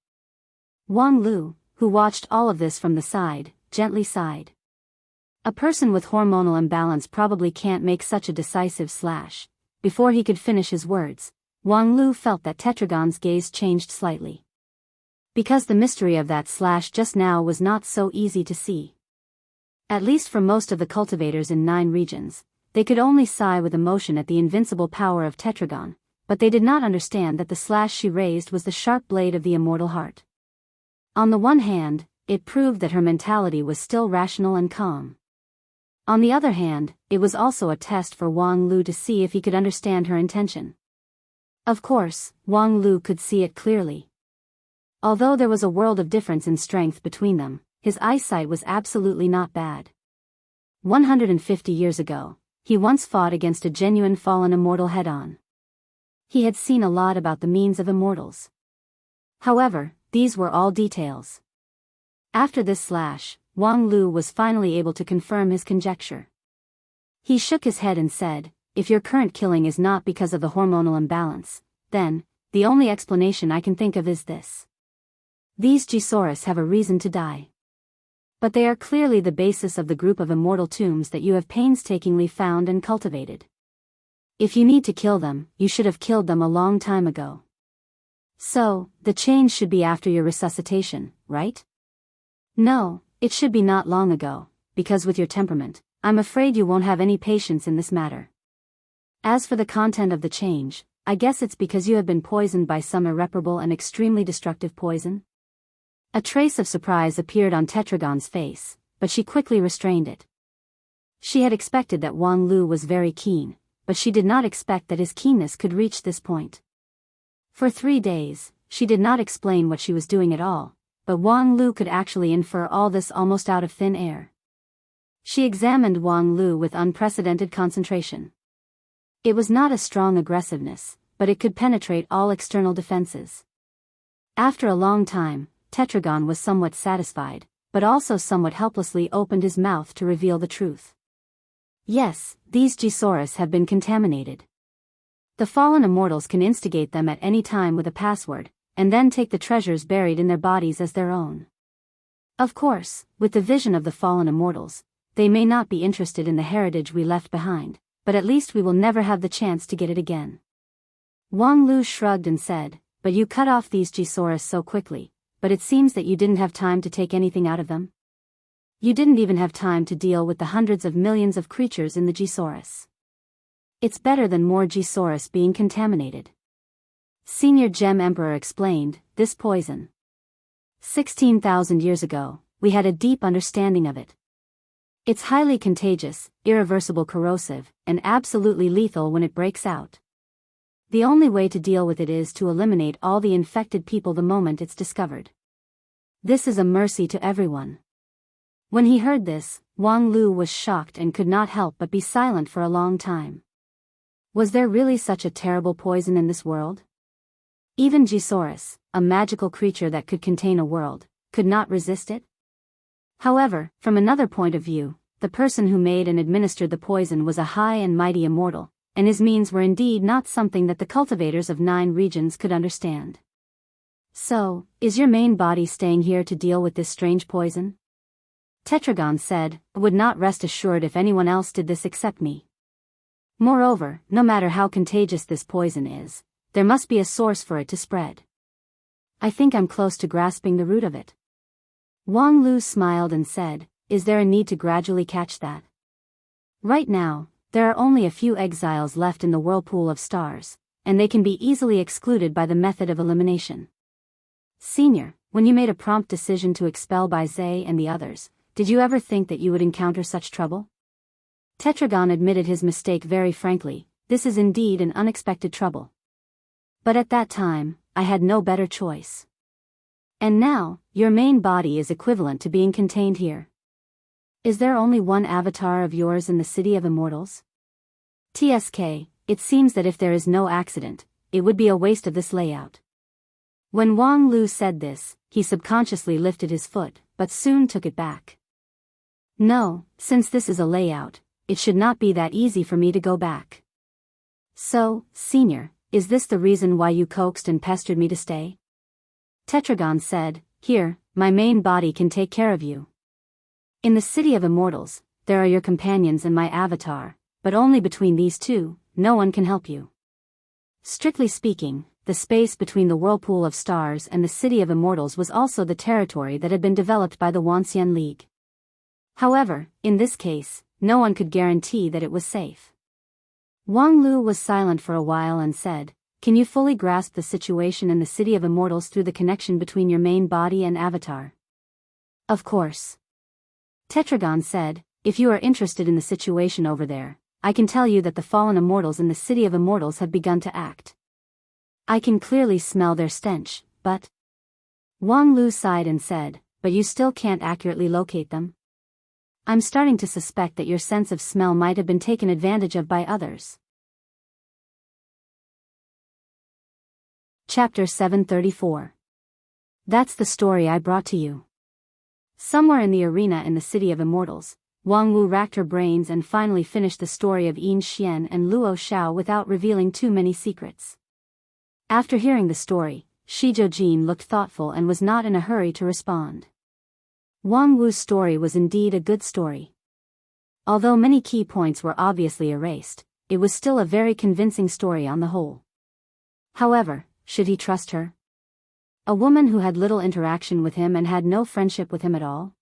Wang Lu, who watched all of this from the side, gently sighed. A person with hormonal imbalance probably can't make such a decisive slash. Before he could finish his words, Wang Lu felt that Tetragon's gaze changed slightly. Because the mystery of that slash just now was not so easy to see. At least for most of the cultivators in 9 regions, they could only sigh with emotion at the invincible power of Tetragon, but they did not understand that the slash she raised was the sharp blade of the immortal heart. On the one hand, it proved that her mentality was still rational and calm. On the other hand, it was also a test for Wang Lu to see if he could understand her intention. Of course, Wang Lu could see it clearly. Although there was a world of difference in strength between them, his eyesight was absolutely not bad. 150 years ago, he once fought against a genuine fallen immortal head-on. He had seen a lot about the means of immortals. However, these were all details. After this slash, Wang Lu was finally able to confirm his conjecture. He shook his head and said, "If your current killing is not because of the hormonal imbalance, then, the only explanation I can think of is this. These Gisaurus have a reason to die. But they are clearly the basis of the group of immortal tombs that you have painstakingly found and cultivated. If you need to kill them, you should have killed them a long time ago. So, the change should be after your resuscitation, right? No, it should be not long ago, because with your temperament, I'm afraid you won't have any patience in this matter. As for the content of the change, I guess it's because you have been poisoned by some irreparable and extremely destructive poison." A trace of surprise appeared on Tetragon's face, but she quickly restrained it. She had expected that Wang Lu was very keen, but she did not expect that his keenness could reach this point. For 3 days, she did not explain what she was doing at all, but Wang Lu could actually infer all this almost out of thin air. She examined Wang Lu with unprecedented concentration. It was not a strong aggressiveness, but it could penetrate all external defenses. After a long time, Tetragon was somewhat satisfied, but also somewhat helplessly opened his mouth to reveal the truth. Yes, these Gisaurus have been contaminated. The fallen immortals can instigate them at any time with a password, and then take the treasures buried in their bodies as their own. Of course, with the vision of the fallen immortals, they may not be interested in the heritage we left behind, but at least we will never have the chance to get it again. Wang Lu shrugged and said, "But you cut off these Gisaurus so quickly, but it seems that you didn't have time to take anything out of them? You didn't even have time to deal with the hundreds of millions of creatures in the Gisaurus. It's better than more Gisaurus being contaminated." Senior Gem Emperor explained, "This poison. 16,000 years ago, we had a deep understanding of it. It's highly contagious, irreversible corrosive, and absolutely lethal when it breaks out. The only way to deal with it is to eliminate all the infected people the moment it's discovered. This is a mercy to everyone." When he heard this, Wang Lu was shocked and could not help but be silent for a long time. Was there really such a terrible poison in this world? Even Gisaurus, a magical creature that could contain a world, could not resist it? However, from another point of view, the person who made and administered the poison was a high and mighty immortal, and his means were indeed not something that the cultivators of 9 regions could understand. "So, is your main body staying here to deal with this strange poison?" Tetragon said, "I would not rest assured if anyone else did this except me. Moreover, no matter how contagious this poison is, there must be a source for it to spread. I think I'm close to grasping the root of it." Wang Lu smiled and said, "Is there a need to gradually catch that? Right now, there are only a few exiles left in the whirlpool of stars, and they can be easily excluded by the method of elimination. Senior, when you made a prompt decision to expel Bai Zhe and the others, did you ever think that you would encounter such trouble?" Tetragon admitted his mistake very frankly. "This is indeed an unexpected trouble. But at that time, I had no better choice. And now, your main body is equivalent to being contained here. Is there only one avatar of yours in the City of Immortals? TSK, it seems that if there is no accident, it would be a waste of this layout." When Wang Lu said this, he subconsciously lifted his foot, but soon took it back. "No, since this is a layout, it should not be that easy for me to go back. So, Senior, is this the reason why you coaxed and pestered me to stay?" Tetragon said, "Here, my main body can take care of you. In the City of Immortals, there are your companions and my avatar, but only between these two, no one can help you. Strictly speaking, the space between the whirlpool of stars and the City of Immortals was also the territory that had been developed by the Wanxian League. However, in this case, no one could guarantee that it was safe." Wang Lu was silent for a while and said, "Can you fully grasp the situation in the City of Immortals through the connection between your main body and avatar?" "Of course." Tetragon said, if you are interested in the situation over there, I can tell you that the fallen immortals in the City of Immortals have begun to act. I can clearly smell their stench, but... Wang Lu sighed and said, but you still can't accurately locate them? I'm starting to suspect that your sense of smell might have been taken advantage of by others. Chapter 734. That's the story I brought to you. Somewhere in the arena in the City of Immortals, Wang Wu racked her brains and finally finished the story of Yin Xian and Luo Xiao without revealing too many secrets. After hearing the story, Shi Jiujin looked thoughtful and was not in a hurry to respond. Wang Wu's story was indeed a good story. Although many key points were obviously erased, it was still a very convincing story on the whole. However, should he trust her? A woman who had little interaction with him and had no friendship with him at all?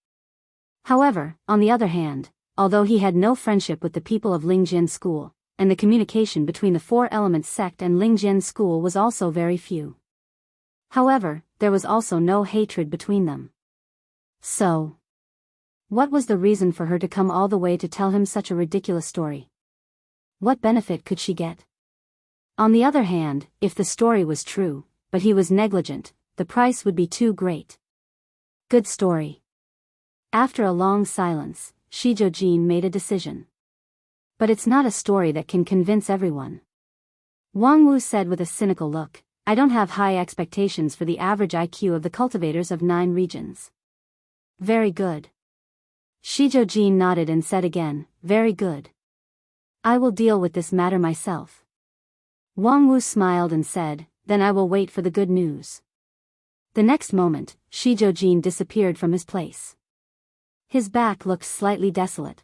However, on the other hand, although he had no friendship with the people of Lingjian School, and the communication between the Four Elements sect and Lingjian School was also very few. However, there was also no hatred between them. So, what was the reason for her to come all the way to tell him such a ridiculous story? What benefit could she get? On the other hand, if the story was true, but he was negligent, the price would be too great. Good story. After a long silence, Shi Jiujin made a decision. But it's not a story that can convince everyone. Wang Wu said with a cynical look, I don't have high expectations for the average IQ of the cultivators of 9 regions. Very good. Shi Jiujin nodded and said again, very good. I will deal with this matter myself. Wang Wu smiled and said, then I will wait for the good news. The next moment, Shi Jiujin disappeared from his place. His back looked slightly desolate.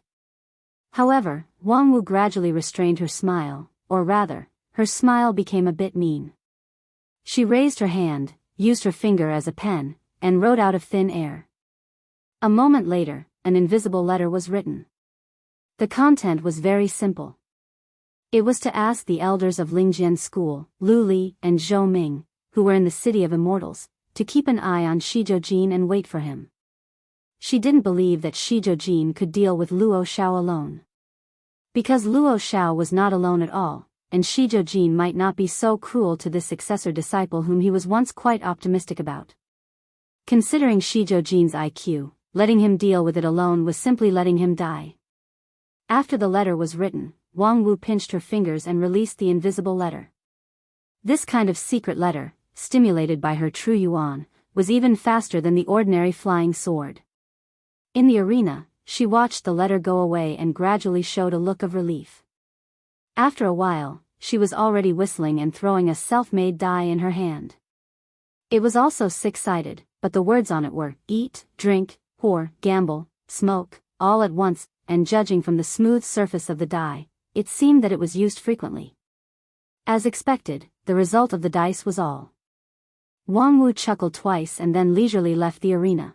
However, Wang Wu gradually restrained her smile, or rather, her smile became a bit mean. She raised her hand, used her finger as a pen, and wrote out of thin air. A moment later, an invisible letter was written. The content was very simple. It was to ask the elders of Lingjian School, Lu Li and Zhou Ming, who were in the City of Immortals, to keep an eye on Shi Jiujin and wait for him. She didn't believe that Shi Jiujin could deal with Luo Xiao alone. Because Luo Xiao was not alone at all, and Shi Jiujin might not be so cruel to this successor disciple whom he was once quite optimistic about. Considering Shi Jiujin's IQ, letting him deal with it alone was simply letting him die. After the letter was written, Wang Wu pinched her fingers and released the invisible letter. This kind of secret letter, stimulated by her true yuan, was even faster than the ordinary flying sword. In the arena, she watched the letter go away and gradually showed a look of relief. After a while, she was already whistling and throwing a self-made die in her hand. It was also 6-sided, but the words on it were, eat, drink, whore, gamble, smoke, all at once, and judging from the smooth surface of the die, it seemed that it was used frequently. As expected, the result of the dice was all. Wang Wu chuckled twice and then leisurely left the arena.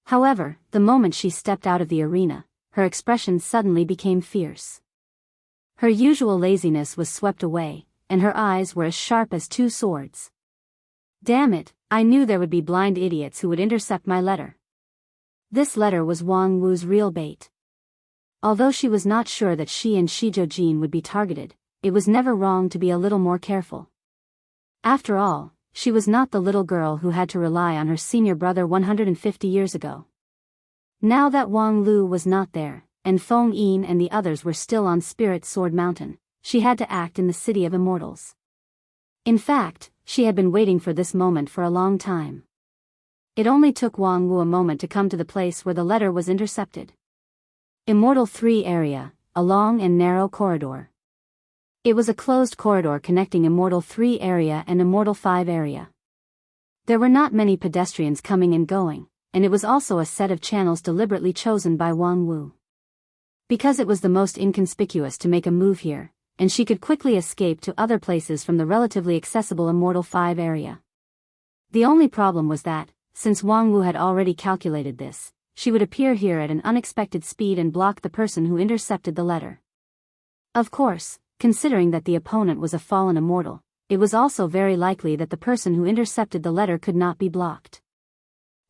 However, the moment she stepped out of the arena, her expression suddenly became fierce. Her usual laziness was swept away, and her eyes were as sharp as 2 swords. Damn it, I knew there would be blind idiots who would intercept my letter. This letter was Wang Wu's real bait. Although she was not sure that she and Shi Jiujin would be targeted, it was never wrong to be a little more careful. After all, she was not the little girl who had to rely on her senior brother 150 years ago. Now that Wang Lu was not there, and Feng Yin and the others were still on Spirit Sword Mountain, she had to act in the City of Immortals. In fact, she had been waiting for this moment for a long time. It only took Wang Wu a moment to come to the place where the letter was intercepted. Immortal 3 area, a long and narrow corridor. It was a closed corridor connecting Immortal 3 area and Immortal 5 area. There were not many pedestrians coming and going, and it was also a set of channels deliberately chosen by Wang Wu. Because it was the most inconspicuous to make a move here, and she could quickly escape to other places from the relatively accessible Immortal 5 area. The only problem was that, since Wang Wu had already calculated this, she would appear here at an unexpected speed and block the person who intercepted the letter. Of course, considering that the opponent was a fallen immortal, it was also very likely that the person who intercepted the letter could not be blocked.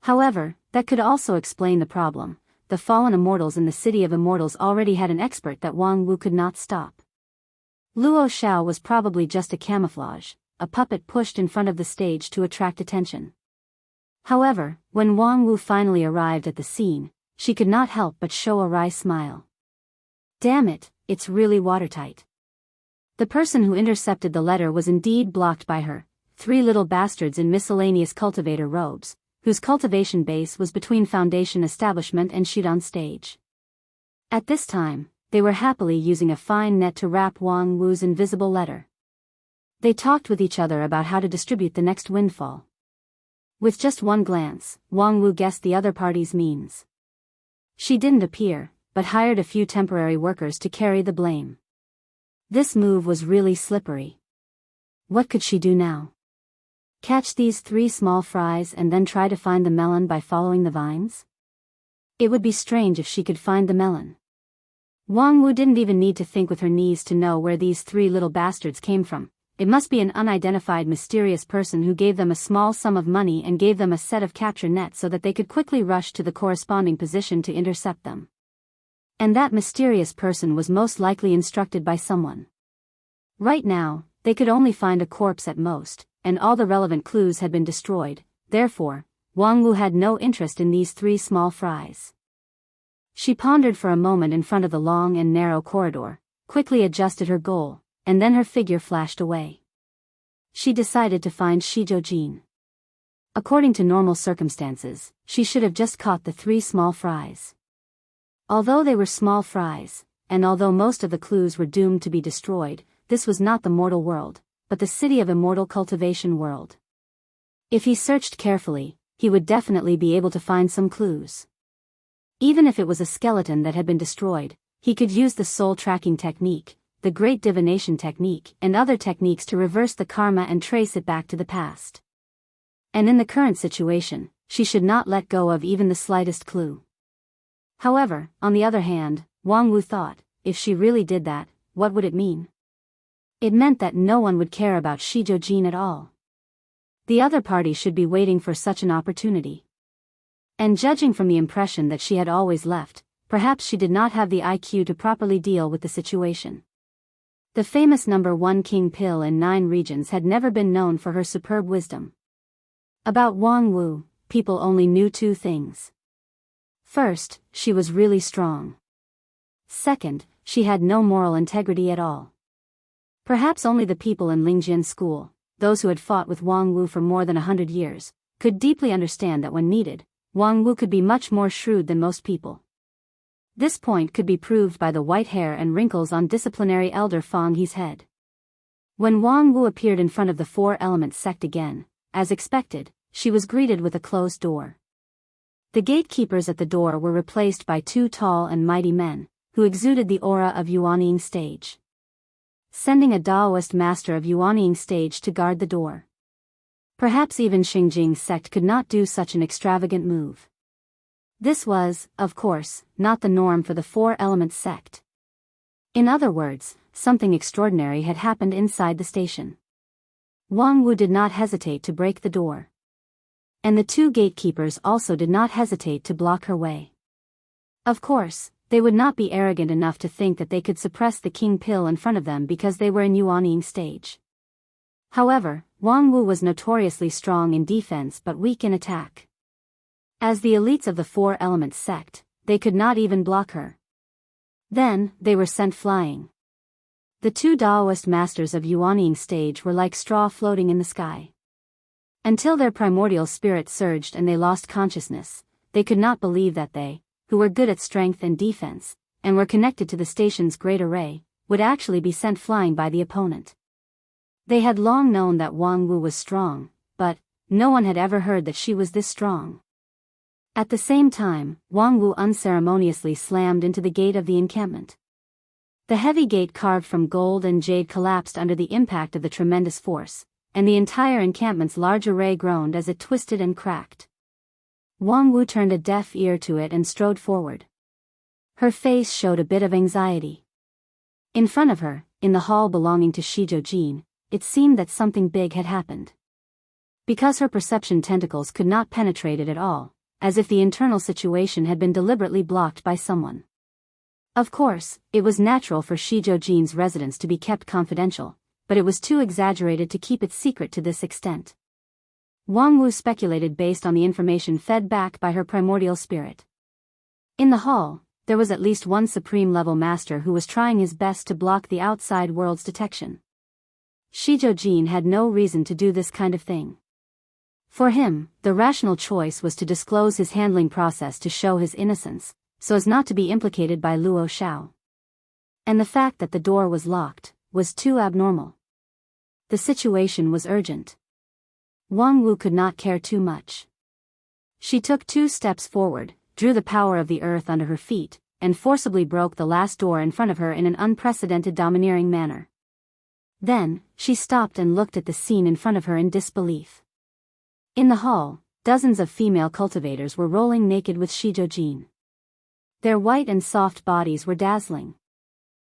However, that could also explain the problem, the fallen immortals in the City of Immortals already had an expert that Wang Wu could not stop. Luo Xiao was probably just a camouflage, a puppet pushed in front of the stage to attract attention. However, when Wang Wu finally arrived at the scene, she could not help but show a wry smile. Damn it, it's really watertight. The person who intercepted the letter was indeed blocked by her, three little bastards in miscellaneous cultivator robes, whose cultivation base was between Foundation Establishment and Shudong Stage. At this time, they were happily using a fine net to wrap Wang Wu's invisible letter. They talked with each other about how to distribute the next windfall. With just one glance, Wang Wu guessed the other party's means. She didn't appear, but hired a few temporary workers to carry the blame. This move was really slippery. What could she do now? Catch these three small fries and then try to find the melon by following the vines? It would be strange if she could find the melon. Wang Wu didn't even need to think with her knees to know where these three little bastards came from. It must be an unidentified mysterious person who gave them a small sum of money and gave them a set of capture nets so that they could quickly rush to the corresponding position to intercept them. And that mysterious person was most likely instructed by someone. Right now, they could only find a corpse at most, and all the relevant clues had been destroyed. Therefore, Wang Wu had no interest in these three small fries. She pondered for a moment in front of the long and narrow corridor, quickly adjusted her goal, and then her figure flashed away. She decided to find Shizhou. According to normal circumstances, she should have just caught the three small fries. Although they were small fries, and although most of the clues were doomed to be destroyed, this was not the mortal world, but the City of Immortal cultivation world. If he searched carefully, he would definitely be able to find some clues. Even if it was a skeleton that had been destroyed, he could use the soul tracking technique, the great divination technique, and other techniques to reverse the karma and trace it back to the past. And in the current situation, she should not let go of even the slightest clue. However, on the other hand, Wang Wu thought, if she really did that, what would it mean? It meant that no one would care about Shizhou at all. The other party should be waiting for such an opportunity. And judging from the impression that she had always left, perhaps she did not have the IQ to properly deal with the situation. The famous number 1 king pill in 9 regions had never been known for her superb wisdom. About Wang Wu, people only knew 2 things. First, she was really strong. Second, she had no moral integrity at all. Perhaps only the people in Lingjian school, those who had fought with Wang Wu for more than 100 years, could deeply understand that when needed, Wang Wu could be much more shrewd than most people. This point could be proved by the white hair and wrinkles on disciplinary elder Fang He's head. When Wang Wu appeared in front of the 4 Elements sect again, as expected, she was greeted with a closed door. The gatekeepers at the door were replaced by 2 tall and mighty men, who exuded the aura of Yuanying Stage. Sending a Daoist master of Yuanying Stage to guard the door. Perhaps even Xingjing's sect could not do such an extravagant move. This was, of course, not the norm for the 4 Elements sect. In other words, something extraordinary had happened inside the station. Wang Wu did not hesitate to break the door. And the 2 gatekeepers also did not hesitate to block her way. Of course, they would not be arrogant enough to think that they could suppress the king pill in front of them because they were in Yuanying Stage. However, Wang Wu was notoriously strong in defense but weak in attack. As the elites of the 4 Elements sect, they could not even block her. Then, they were sent flying. The 2 Daoist masters of Yuanying Stage were like straw floating in the sky. Until their primordial spirit surged and they lost consciousness, they could not believe that they, who were good at strength and defense, and were connected to the station's great array, would actually be sent flying by the opponent. They had long known that Wang Wu was strong, but no one had ever heard that she was this strong. At the same time, Wang Wu unceremoniously slammed into the gate of the encampment. The heavy gate carved from gold and jade collapsed under the impact of the tremendous force, and the entire encampment's large array groaned as it twisted and cracked. Wang Wu turned a deaf ear to it and strode forward. Her face showed a bit of anxiety. In front of her, in the hall belonging to Shizhou, it seemed that something big had happened. Because her perception tentacles could not penetrate it at all, as if the internal situation had been deliberately blocked by someone. Of course, it was natural for Shizhou-jin's residence to be kept confidential, but it was too exaggerated to keep it secret to this extent. Wang Wu speculated based on the information fed back by her primordial spirit. In the hall, there was at least one supreme-level master who was trying his best to block the outside world's detection. Shizhou-jin had no reason to do this kind of thing. For him, the rational choice was to disclose his handling process to show his innocence, so as not to be implicated by Luo Xiao. And the fact that the door was locked was too abnormal. The situation was urgent. Wang Wu could not care too much. She took 2 steps forward, drew the power of the earth under her feet, and forcibly broke the last door in front of her in an unprecedented domineering manner. Then, she stopped and looked at the scene in front of her in disbelief. In the hall, dozens of female cultivators were rolling naked with Shizhou-jin. Their white and soft bodies were dazzling.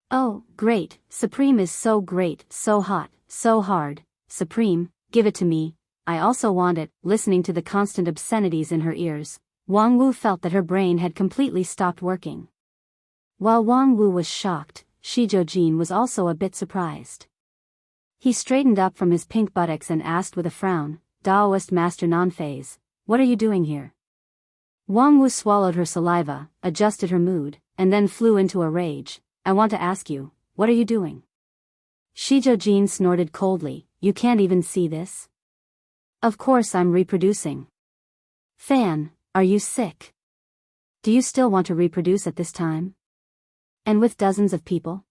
"Oh, great, Supreme is so great, so hot, so hard, Supreme, give it to me, I also want it." Listening to the constant obscenities in her ears, Wang Wu felt that her brain had completely stopped working. While Wang Wu was shocked, Shizhou-jin was also a bit surprised. He straightened up from his pink buttocks and asked with a frown, "Taoist Master Nanfei's, what are you doing here?" Wang Wu swallowed her saliva, adjusted her mood, and then flew into a rage. "I want to ask you, what are you doing?" Shizhou-jin snorted coldly, "You can't even see this?" "Of course I'm reproducing." "Fan, are you sick? Do you still want to reproduce at this time? And with dozens of people?"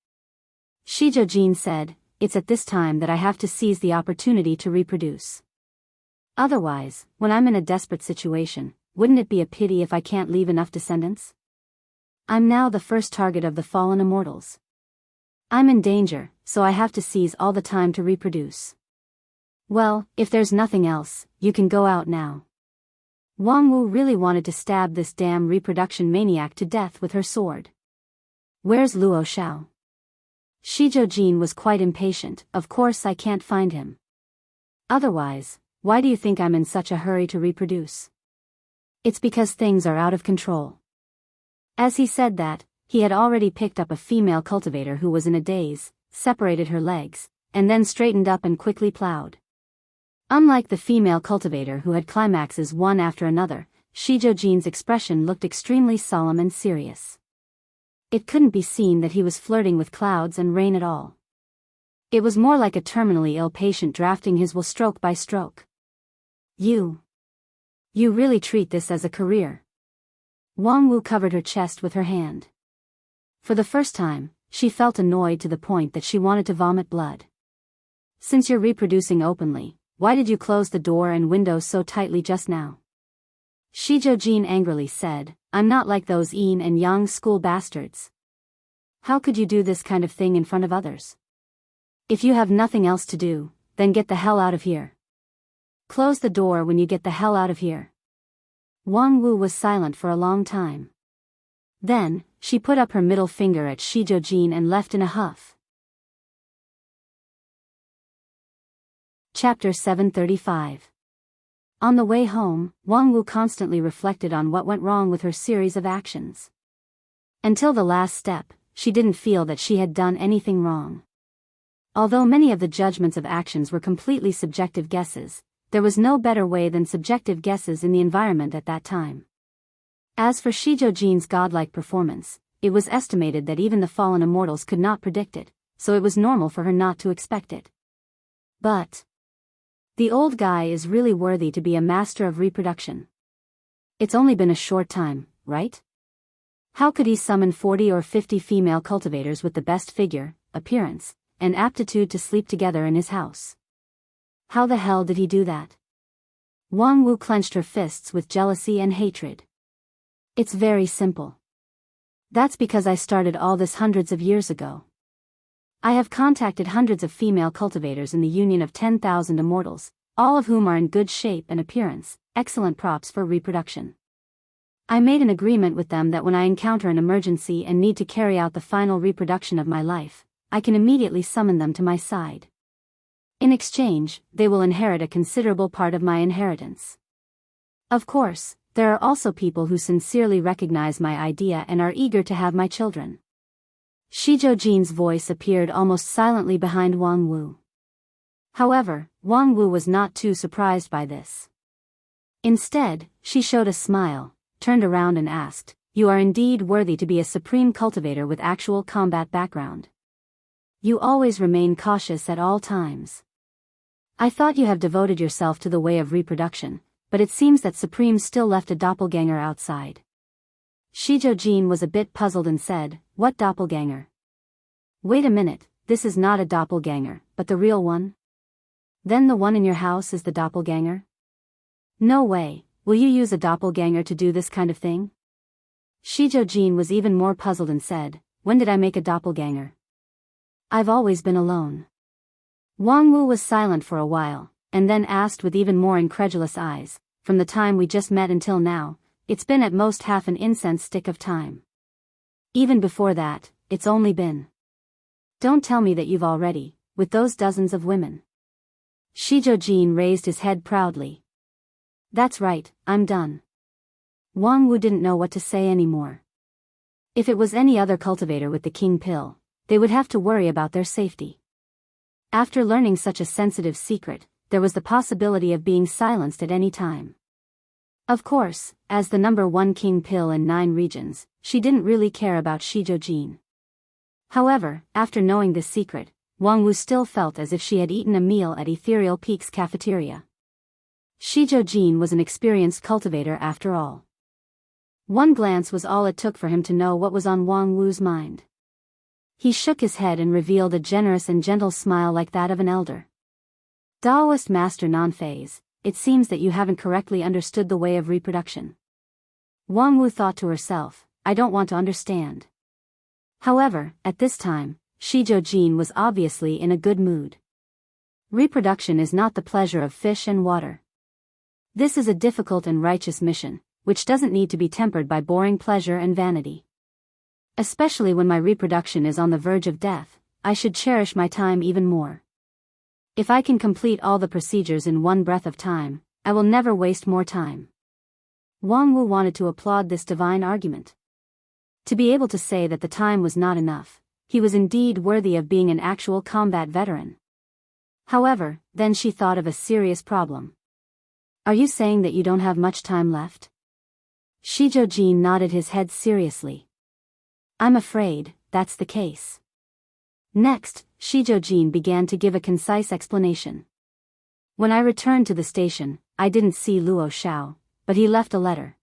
Shizhou-jin said, "It's at this time that I have to seize the opportunity to reproduce. Otherwise, when I'm in a desperate situation, wouldn't it be a pity if I can't leave enough descendants? I'm now the first target of the fallen immortals. I'm in danger, so I have to seize all the time to reproduce. Well, if there's nothing else, you can go out now." Wang Wu really wanted to stab this damn reproduction maniac to death with her sword. "Where's Luo Xiao?" Shizhou-jin was quite impatient. "Of course I can't find him. Otherwise, why do you think I'm in such a hurry to reproduce? It's because things are out of control." As he said that, he had already picked up a female cultivator who was in a daze, separated her legs, and then straightened up and quickly plowed. Unlike the female cultivator who had climaxes one after another, Shizhou-jin's expression looked extremely solemn and serious. It couldn't be seen that he was flirting with clouds and rain at all. It was more like a terminally ill patient drafting his will stroke by stroke. You really treat this as a career." Wang Wu covered her chest with her hand. For the first time, she felt annoyed to the point that she wanted to vomit blood. "Since you're reproducing openly, why did you close the door and windows so tightly just now?" Shizhou-jin angrily said, "I'm not like those yin and yang school bastards. How could you do this kind of thing in front of others? If you have nothing else to do, then get the hell out of here. Close the door when you get the hell out of here." Wang Wu was silent for a long time. Then, she put up her middle finger at Shizhou-jin and left in a huff. Chapter 735. On the way home, Wang Wu constantly reflected on what went wrong with her series of actions. Until the last step, she didn't feel that she had done anything wrong. Although many of the judgments of actions were completely subjective guesses, there was no better way than subjective guesses in the environment at that time. As for Shizhou-jin's godlike performance, it was estimated that even the fallen immortals could not predict it, so it was normal for her not to expect it. But the old guy is really worthy to be a master of reproduction. It's only been a short time, right? How could he summon 40 or 50 female cultivators with the best figure, appearance, and aptitude to sleep together in his house? How the hell did he do that? Wang Wu clenched her fists with jealousy and hatred. "It's very simple. That's because I started all this hundreds of years ago. I have contacted hundreds of female cultivators in the union of 10,000 immortals, all of whom are in good shape and appearance, excellent props for reproduction. I made an agreement with them that when I encounter an emergency and need to carry out the final reproduction of my life, I can immediately summon them to my side. In exchange, they will inherit a considerable part of my inheritance. Of course, there are also people who sincerely recognize my idea and are eager to have my children. Shizhou Jin's voice appeared almost silently behind Wang Wu. However, Wang Wu was not too surprised by this. Instead, she showed a smile, turned around and asked, "You are indeed worthy to be a supreme cultivator with actual combat background. You always remain cautious at all times. I thought you have devoted yourself to the way of reproduction, but it seems that Supreme still left a doppelganger outside." Shizhou Jin was a bit puzzled and said, "What doppelganger? Wait a minute, this is not a doppelganger, but the real one? Then the one in your house is the doppelganger? No way, will you use a doppelganger to do this kind of thing?" Shizhou Jin was even more puzzled and said, "When did I make a doppelganger? I've always been alone." Wang Wu was silent for a while, and then asked with even more incredulous eyes, "From the time we just met until now, it's been at most half an incense stick of time. Even before that, it's only been. Don't tell me that you've already, with those dozens of women." Shizhou Jin raised his head proudly. "That's right, I'm done." Wang Wu didn't know what to say anymore. If it was any other cultivator with the king pill, they would have to worry about their safety. After learning such a sensitive secret, there was the possibility of being silenced at any time. Of course, as the number one king pill in 9 regions, she didn't really care about Shizhou Jin. However, after knowing this secret, Wang Wu still felt as if she had eaten a meal at Ethereal Peak's cafeteria. Shizhou Jin was an experienced cultivator after all. One glance was all it took for him to know what was on Wang Wu's mind. He shook his head and revealed a generous and gentle smile like that of an elder. "Daoist Master Non-Phase, it seems that you haven't correctly understood the way of reproduction." Wang Wu thought to herself, "I don't want to understand." However, at this time, Shizhou Jin was obviously in a good mood. Reproduction is not the pleasure of fish and water. This is a difficult and righteous mission, which doesn't need to be tempered by boring pleasure and vanity. Especially when my reproduction is on the verge of death, I should cherish my time even more. If I can complete all the procedures in one breath of time, I will never waste more time. Wang Wu wanted to applaud this divine argument. To be able to say that the time was not enough, he was indeed worthy of being an actual combat veteran. However, then she thought of a serious problem. "Are you saying that you don't have much time left?" Shizhou Jin nodded his head seriously. "I'm afraid, that's the case." Next, Shizhou Jin began to give a concise explanation. "When I returned to the station, I didn't see Luo Xiao, but he left a letter."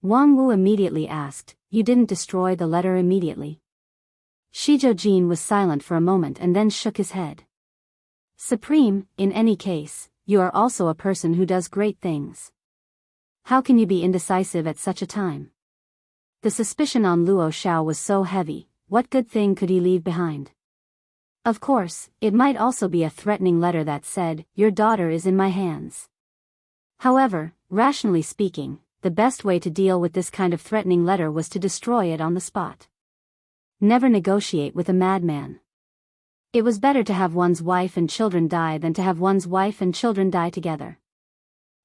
Wang Wu immediately asked, "You didn't destroy the letter immediately?" Shizhou Jin was silent for a moment and then shook his head. "Supreme, in any case, you are also a person who does great things. How can you be indecisive at such a time?" The suspicion on Luo Xiao was so heavy, what good thing could he leave behind? Of course, it might also be a threatening letter that said, "Your daughter is in my hands." However, rationally speaking, the best way to deal with this kind of threatening letter was to destroy it on the spot. Never negotiate with a madman. It was better to have one's wife and children die than to have one's wife and children die together.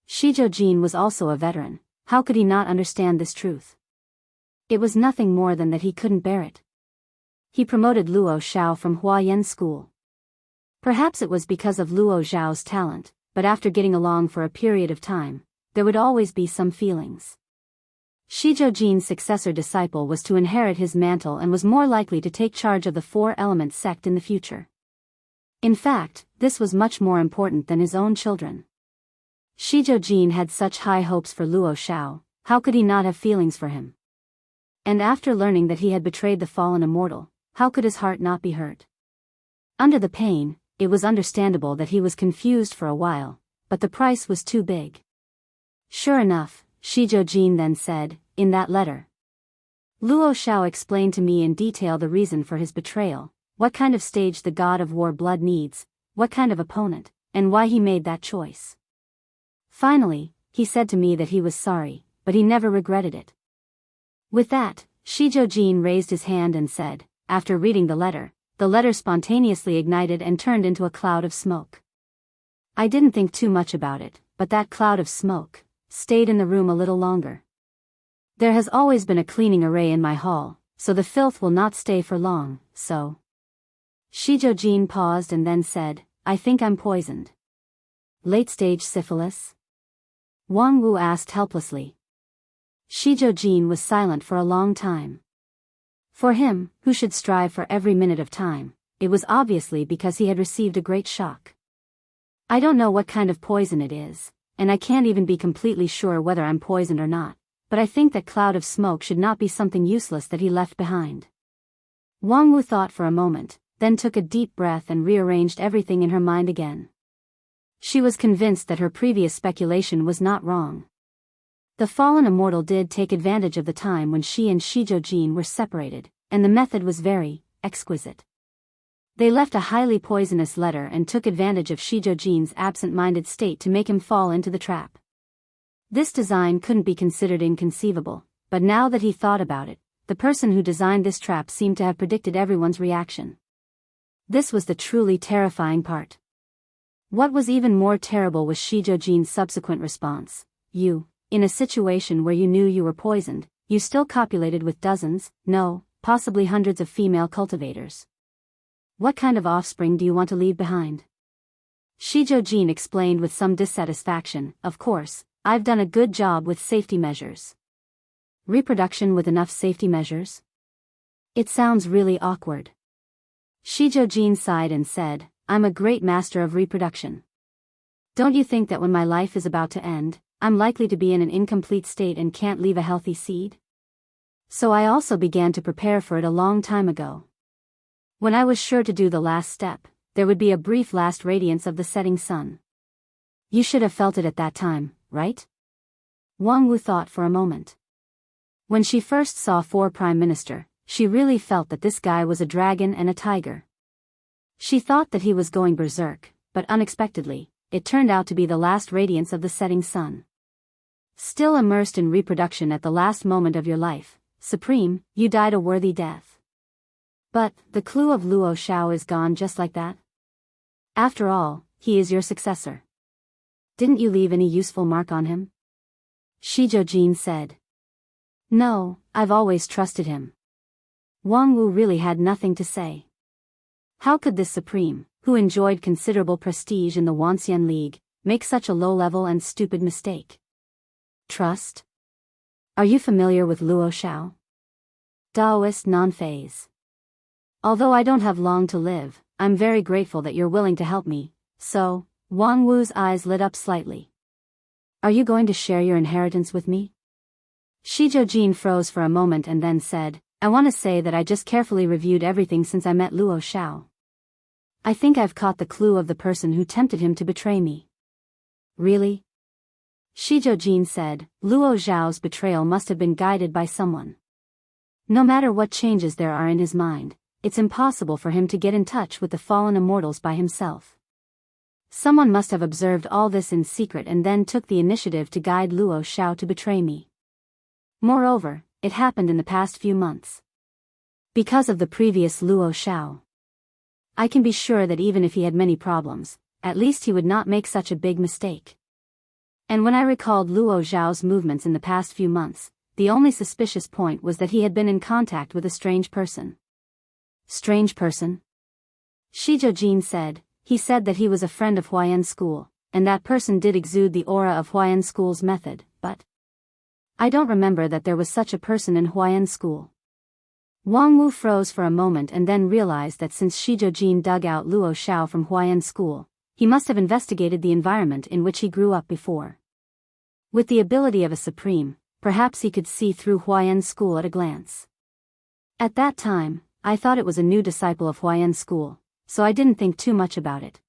Shizhou Jin was also a veteran, how could he not understand this truth? It was nothing more than that he couldn't bear it. He promoted Luo Xiao from Huayan School. Perhaps it was because of Luo Xiao's talent, but after getting along for a period of time, there would always be some feelings. Shizhou Jin's successor disciple was to inherit his mantle and was more likely to take charge of the 4-element sect in the future. In fact, this was much more important than his own children. Shizhou Jin had such high hopes for Luo Xiao, how could he not have feelings for him? And after learning that he had betrayed the fallen immortal, how could his heart not be hurt? Under the pain, it was understandable that he was confused for a while, but the price was too big. Sure enough, Shizhou Jin then said, "In that letter, Luo Xiao explained to me in detail the reason for his betrayal, what kind of stage the god of war blood needs, what kind of opponent, and why he made that choice. Finally, he said to me that he was sorry, but he never regretted it." With that, Shizhou Jin raised his hand and said, after reading the letter spontaneously ignited and turned into a cloud of smoke. I didn't think too much about it, but that cloud of smoke, stayed in the room a little longer. There has always been a cleaning array in my hall, so the filth will not stay for long, so. Shijojin paused and then said, I think I'm poisoned. Late-stage syphilis? Wang Wu asked helplessly. Shijojin was silent for a long time. For him, who should strive for every minute of time, it was obviously because he had received a great shock. I don't know what kind of poison it is, and I can't even be completely sure whether I'm poisoned or not, but I think that cloud of smoke should not be something useless that he left behind. Wang Wu thought for a moment, then took a deep breath and rearranged everything in her mind again. She was convinced that her previous speculation was not wrong. The fallen immortal did take advantage of the time when she and Shijojin were separated, and the method was very exquisite. They left a highly poisonous letter and took advantage of Shijojin's absent-minded state to make him fall into the trap. This design couldn't be considered inconceivable, but now that he thought about it, the person who designed this trap seemed to have predicted everyone's reaction. This was the truly terrifying part. What was even more terrible was Shijojin's subsequent response. You, in a situation where you knew you were poisoned, you still copulated with dozens, no, possibly hundreds of female cultivators. What kind of offspring do you want to leave behind? Shijojin explained with some dissatisfaction, of course, I've done a good job with safety measures. Reproduction with enough safety measures? It sounds really awkward. Shijojin sighed and said, I'm a great master of reproduction. Don't you think that when my life is about to end, I'm likely to be in an incomplete state and can't leave a healthy seed? So I also began to prepare for it a long time ago. When I was sure to do the last step, there would be a brief last radiance of the setting sun. You should have felt it at that time, right? Wang Wu thought for a moment. When she first saw Prime Minister, she really felt that this guy was a dragon and a tiger. She thought that he was going berserk, but unexpectedly, it turned out to be the last radiance of the setting sun. Still immersed in reproduction at the last moment of your life, Supreme, you died a worthy death. But, the clue of Luo Xiao is gone just like that? After all, he is your successor. Didn't you leave any useful mark on him? Shijojin said. No, I've always trusted him. Wang Wu really had nothing to say. How could this Supreme, who enjoyed considerable prestige in the Wanxian League, make such a low-level and stupid mistake? Trust? Are you familiar with Luo Xiao? Taoist non-phase. Although I don't have long to live, I'm very grateful that you're willing to help me, so, Wang Wu's eyes lit up slightly. Are you going to share your inheritance with me? Shijojin froze for a moment and then said, I want to say that I just carefully reviewed everything since I met Luo Xiao. I think I've caught the clue of the person who tempted him to betray me. Really? Shijojin said, Luo Xiao's betrayal must have been guided by someone. No matter what changes there are in his mind, it's impossible for him to get in touch with the fallen immortals by himself. Someone must have observed all this in secret and then took the initiative to guide Luo Xiao to betray me. Moreover, it happened in the past few months. Because of the previous Luo Xiao. I can be sure that even if he had many problems, at least he would not make such a big mistake. And when I recalled Luo Xiao's movements in the past few months, the only suspicious point was that he had been in contact with a strange person. Strange person? Shijojin said, he said that he was a friend of Huayan School, and that person did exude the aura of Huayan School's method, but I don't remember that there was such a person in Huayan School. Wang Wu froze for a moment and then realized that since Shijojin dug out Luo Xiao from Huayan School, he must have investigated the environment in which he grew up before. With the ability of a Supreme, perhaps he could see through Huayan School at a glance. At that time, I thought it was a new disciple of Huayan School, so I didn't think too much about it.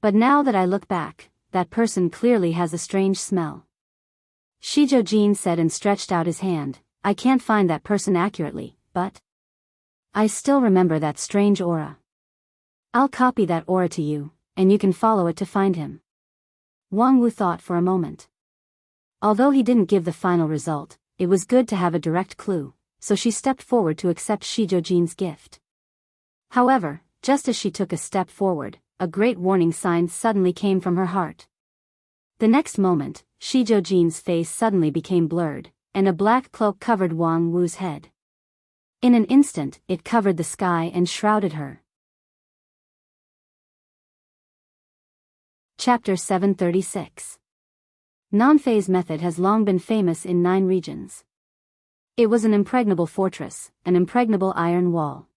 But now that I look back, that person clearly has a strange smell. Shijojin said and stretched out his hand, I can't find that person accurately, but I still remember that strange aura. I'll copy that aura to you, and you can follow it to find him. Wang Wu thought for a moment. Although he didn't give the final result, it was good to have a direct clue, so she stepped forward to accept Shijojin's gift. However, just as she took a step forward, a great warning sign suddenly came from her heart. The next moment, Shizhou face suddenly became blurred, and a black cloak covered Wang Wu's head. In an instant, it covered the sky and shrouded her. Chapter 736. Non-phase method has long been famous in 9 regions. It was an impregnable fortress, an impregnable iron wall.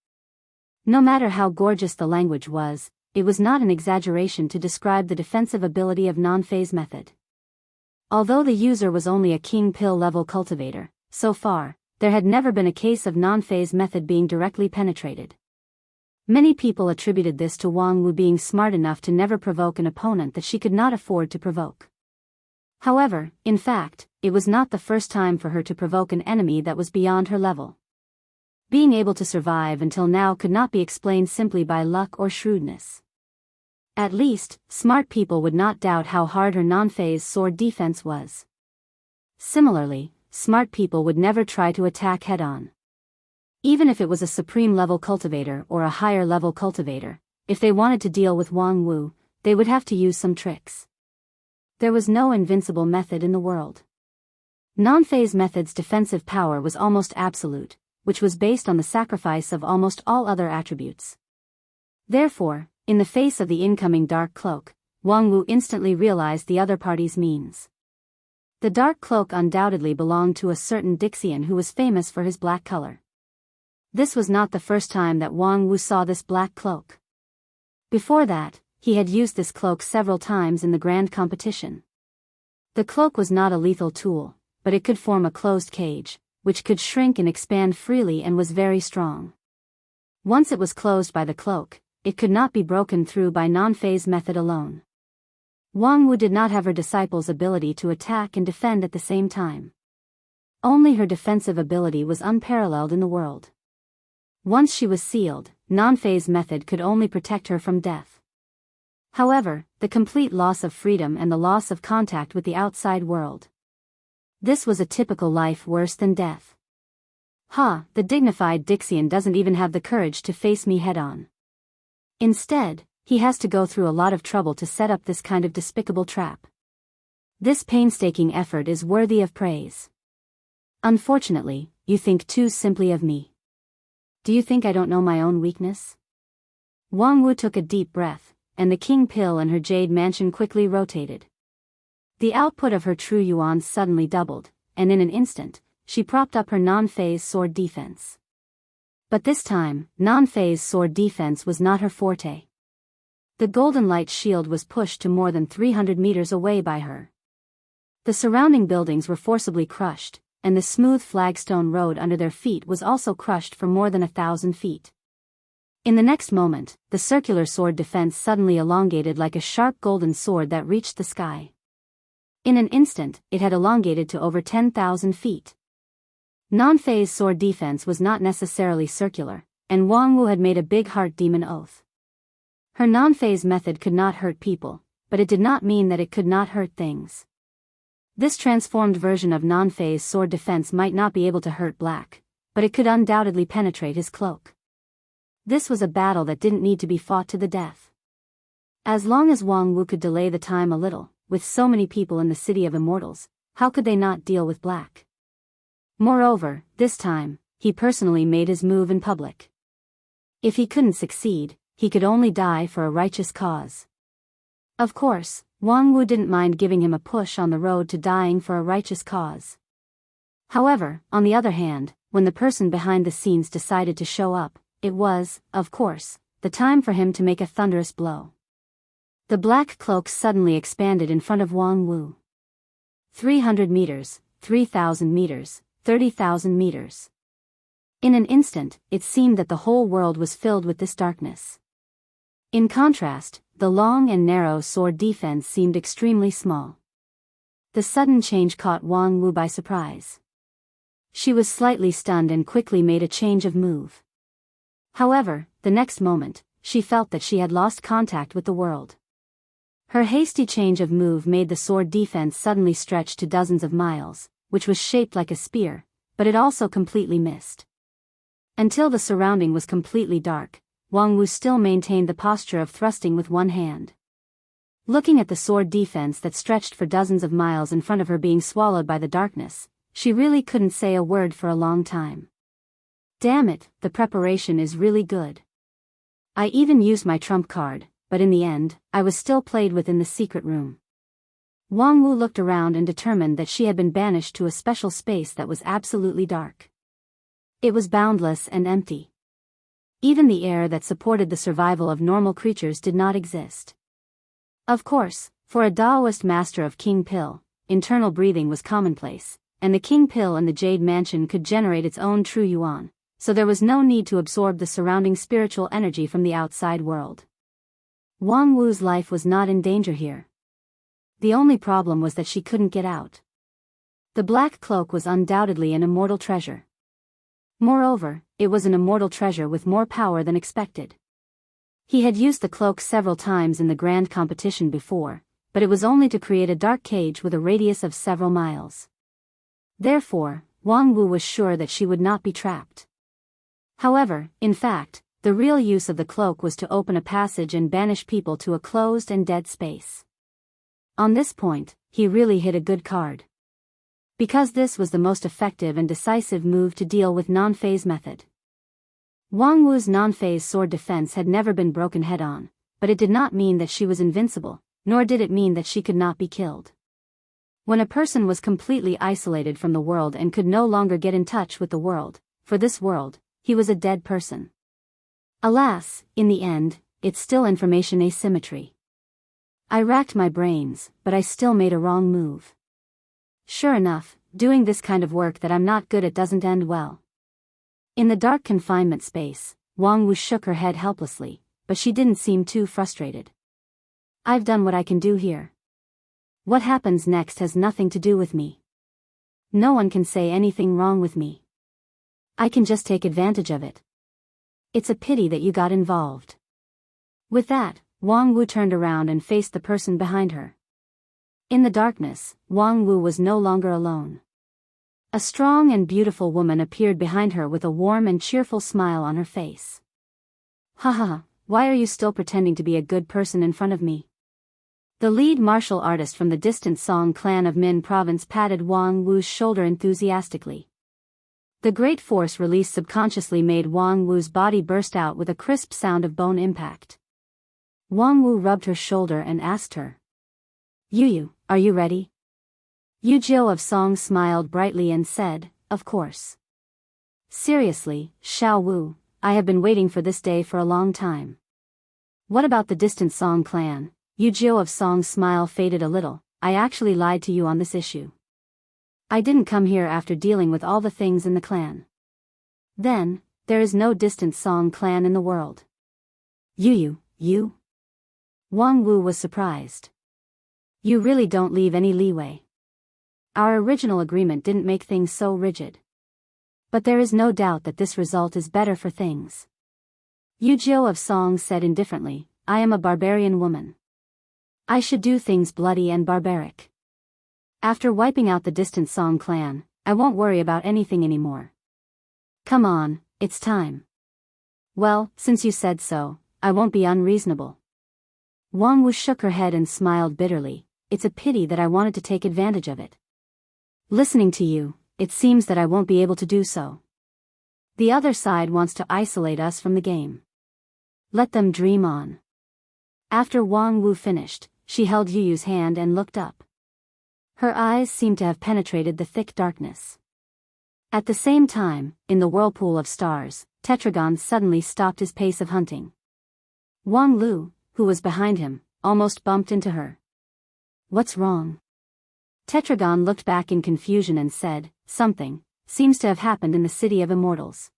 No matter how gorgeous the language was, it was not an exaggeration to describe the defensive ability of non-phase method. Although the user was only a king pill level cultivator, so far, there had never been a case of non-phase method being directly penetrated. Many people attributed this to Wang Wu being smart enough to never provoke an opponent that she could not afford to provoke. However, in fact, it was not the first time for her to provoke an enemy that was beyond her level. Being able to survive until now could not be explained simply by luck or shrewdness. At least, smart people would not doubt how hard her non-phase sword defense was. Similarly, smart people would never try to attack head-on. Even if it was a supreme level cultivator or a higher level cultivator, if they wanted to deal with Wang Wu, they would have to use some tricks. There was no invincible method in the world. Non-phase method's defensive power was almost absolute, which was based on the sacrifice of almost all other attributes. Therefore, in the face of the incoming dark cloak, Wang Wu instantly realized the other party's means. The dark cloak undoubtedly belonged to a certain Dixian who was famous for his black color. This was not the first time that Wang Wu saw this black cloak. Before that, he had used this cloak several times in the grand competition. The cloak was not a lethal tool, but it could form a closed cage, which could shrink and expand freely and was very strong. Once it was closed by the cloak, it could not be broken through by non-phase method alone. Wang Wu did not have her disciple's ability to attack and defend at the same time. Only her defensive ability was unparalleled in the world. Once she was sealed, non-phase method could only protect her from death. However, the complete loss of freedom and the loss of contact with the outside world. This was a typical life worse than death. The dignified Dixian doesn't even have the courage to face me head-on. Instead, he has to go through a lot of trouble to set up this kind of despicable trap. This painstaking effort is worthy of praise. Unfortunately, you think too simply of me. Do you think I don't know my own weakness? Wang Wu took a deep breath, and the king pill in her jade mansion quickly rotated. The output of her true yuan suddenly doubled, and in an instant, she propped up her non-phase sword defense. But this time, non-phase sword defense was not her forte. The golden light shield was pushed to more than 300 meters away by her. The surrounding buildings were forcibly crushed, and the smooth flagstone road under their feet was also crushed for more than 1,000 feet. In the next moment, the circular sword defense suddenly elongated like a sharp golden sword that reached the sky. In an instant, it had elongated to over 10,000 feet. Non-phase sword defense was not necessarily circular, and Wang Wu had made a big heart demon oath. Her non-phase method could not hurt people, but it did not mean that it could not hurt things. This transformed version of non-phase sword defense might not be able to hurt Black, but it could undoubtedly penetrate his cloak. This was a battle that didn't need to be fought to the death. As long as Wang Wu could delay the time a little, with so many people in the City of Immortals, how could they not deal with Black? Moreover, this time, he personally made his move in public. If he couldn't succeed, he could only die for a righteous cause. Of course, Wang Wu didn't mind giving him a push on the road to dying for a righteous cause. However, on the other hand, when the person behind the scenes decided to show up, it was, of course, the time for him to make a thunderous blow. The black cloak suddenly expanded in front of Wang Wu. 300 meters, 3,000 meters, 30,000 meters. In an instant, it seemed that the whole world was filled with this darkness. In contrast, the long and narrow sword defense seemed extremely small. The sudden change caught Wang Wu by surprise. She was slightly stunned and quickly made a change of move. However, the next moment, she felt that she had lost contact with the world. Her hasty change of move made the sword defense suddenly stretch to dozens of miles, which was shaped like a spear, but it also completely missed. Until the surrounding was completely dark, Wang Wu still maintained the posture of thrusting with one hand. Looking at the sword defense that stretched for dozens of miles in front of her being swallowed by the darkness, she really couldn't say a word for a long time. Damn it, the preparation is really good. I even used my trump card, but in the end, I was still played with in the secret room. Wang Wu looked around and determined that she had been banished to a special space that was absolutely dark. It was boundless and empty. Even the air that supported the survival of normal creatures did not exist. Of course, for a Taoist master of King Pill, internal breathing was commonplace, and the King Pill in the Jade Mansion could generate its own true yuan, so there was no need to absorb the surrounding spiritual energy from the outside world. Wang Wu's life was not in danger here. The only problem was that she couldn't get out. The black cloak was undoubtedly an immortal treasure. Moreover, it was an immortal treasure with more power than expected. He had used the cloak several times in the grand competition before, but it was only to create a dark cage with a radius of several miles. Therefore, Wang Wu was sure that she would not be trapped. However, in fact, the real use of the cloak was to open a passage and banish people to a closed and dead space. On this point, he really hit a good card. Because this was the most effective and decisive move to deal with non-phase method. Wang Wu's non-phase sword defense had never been broken head-on, but it did not mean that she was invincible, nor did it mean that she could not be killed. When a person was completely isolated from the world and could no longer get in touch with the world, for this world, he was a dead person. Alas, in the end, it's still information asymmetry. I racked my brains, but I still made a wrong move. Sure enough, doing this kind of work that I'm not good at doesn't end well. In the dark confinement space, Wang Wu shook her head helplessly, but she didn't seem too frustrated. I've done what I can do here. What happens next has nothing to do with me. No one can say anything wrong with me. I can just take advantage of it. It's a pity that you got involved. With that, Wang Wu turned around and faced the person behind her. In the darkness, Wang Wu was no longer alone. A strong and beautiful woman appeared behind her with a warm and cheerful smile on her face. Haha, why are you still pretending to be a good person in front of me? The lead martial artist from the distant Song clan of Min province patted Wang Wu's shoulder enthusiastically. The great force released subconsciously made Wang Wu's body burst out with a crisp sound of bone impact. Wang Wu rubbed her shoulder and asked her. Yu, are you ready? Yu Jiao of Song smiled brightly and said, of course. Seriously, Xiao Wu, I have been waiting for this day for a long time. What about the distant Song clan? Yu Jiao of Song's smile faded a little. I actually lied to you on this issue. I didn't come here after dealing with all the things in the clan. Then, there is no distant Song clan in the world. You? Wang Wu was surprised. You really don't leave any leeway. Our original agreement didn't make things so rigid. But there is no doubt that this result is better for things. Yu Jiao of Song said indifferently, I am a barbarian woman. I should do things bloody and barbaric. After wiping out the distant Song clan, I won't worry about anything anymore. Come on, it's time. Well, since you said so, I won't be unreasonable. Wang Wu shook her head and smiled bitterly. It's a pity that I wanted to take advantage of it. Listening to you, it seems that I won't be able to do so. The other side wants to isolate us from the game. Let them dream on. After Wang Wu finished, she held Yuyu's hand and looked up. Her eyes seemed to have penetrated the thick darkness. At the same time, in the whirlpool of stars, Tetragon suddenly stopped his pace of hunting. Wang Lu, who was behind him, almost bumped into her. What's wrong? Tetragon looked back in confusion and said, something seems to have happened in the City of Immortals.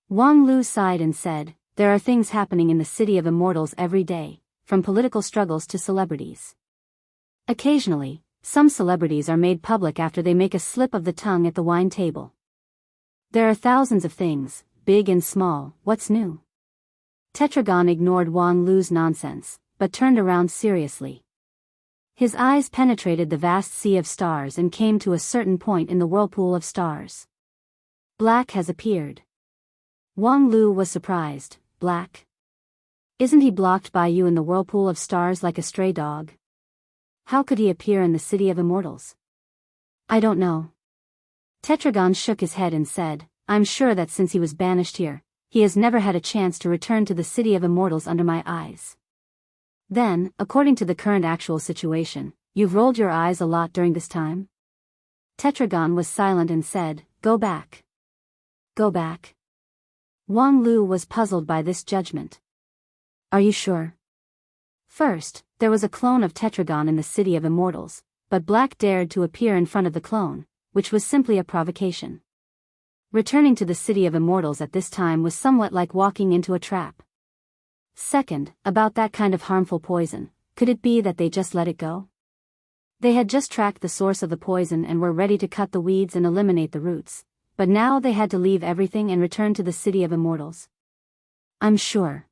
Wang Lu sighed and said, there are things happening in the City of Immortals every day, from political struggles to celebrities. Occasionally, some celebrities are made public after they make a slip of the tongue at the wine table. There are thousands of things, big and small. What's new? Tetragon ignored Wang Lu's nonsense, but turned around seriously. His eyes penetrated the vast sea of stars and came to a certain point in the whirlpool of stars. Black has appeared. Wang Lu was surprised. Black? Isn't he blocked by you in the whirlpool of stars like a stray dog? How could he appear in the city of immortals? I don't know. Tetragon shook his head and said, I'm sure that since he was banished here, he has never had a chance to return to the city of immortals under my eyes. Then, according to the current actual situation, you've rolled your eyes a lot during this time? Tetragon was silent and said, Go back. Go back. Wang Lu was puzzled by this judgment. Are you sure? First, there was a clone of Tetragon in the city of immortals, but Black dared to appear in front of the clone, which was simply a provocation. Returning to the city of immortals at this time was somewhat like walking into a trap. Second, about that kind of harmful poison, could it be that they just let it go? They had just tracked the source of the poison and were ready to cut the weeds and eliminate the roots, but now they had to leave everything and return to the city of immortals. I'm sure.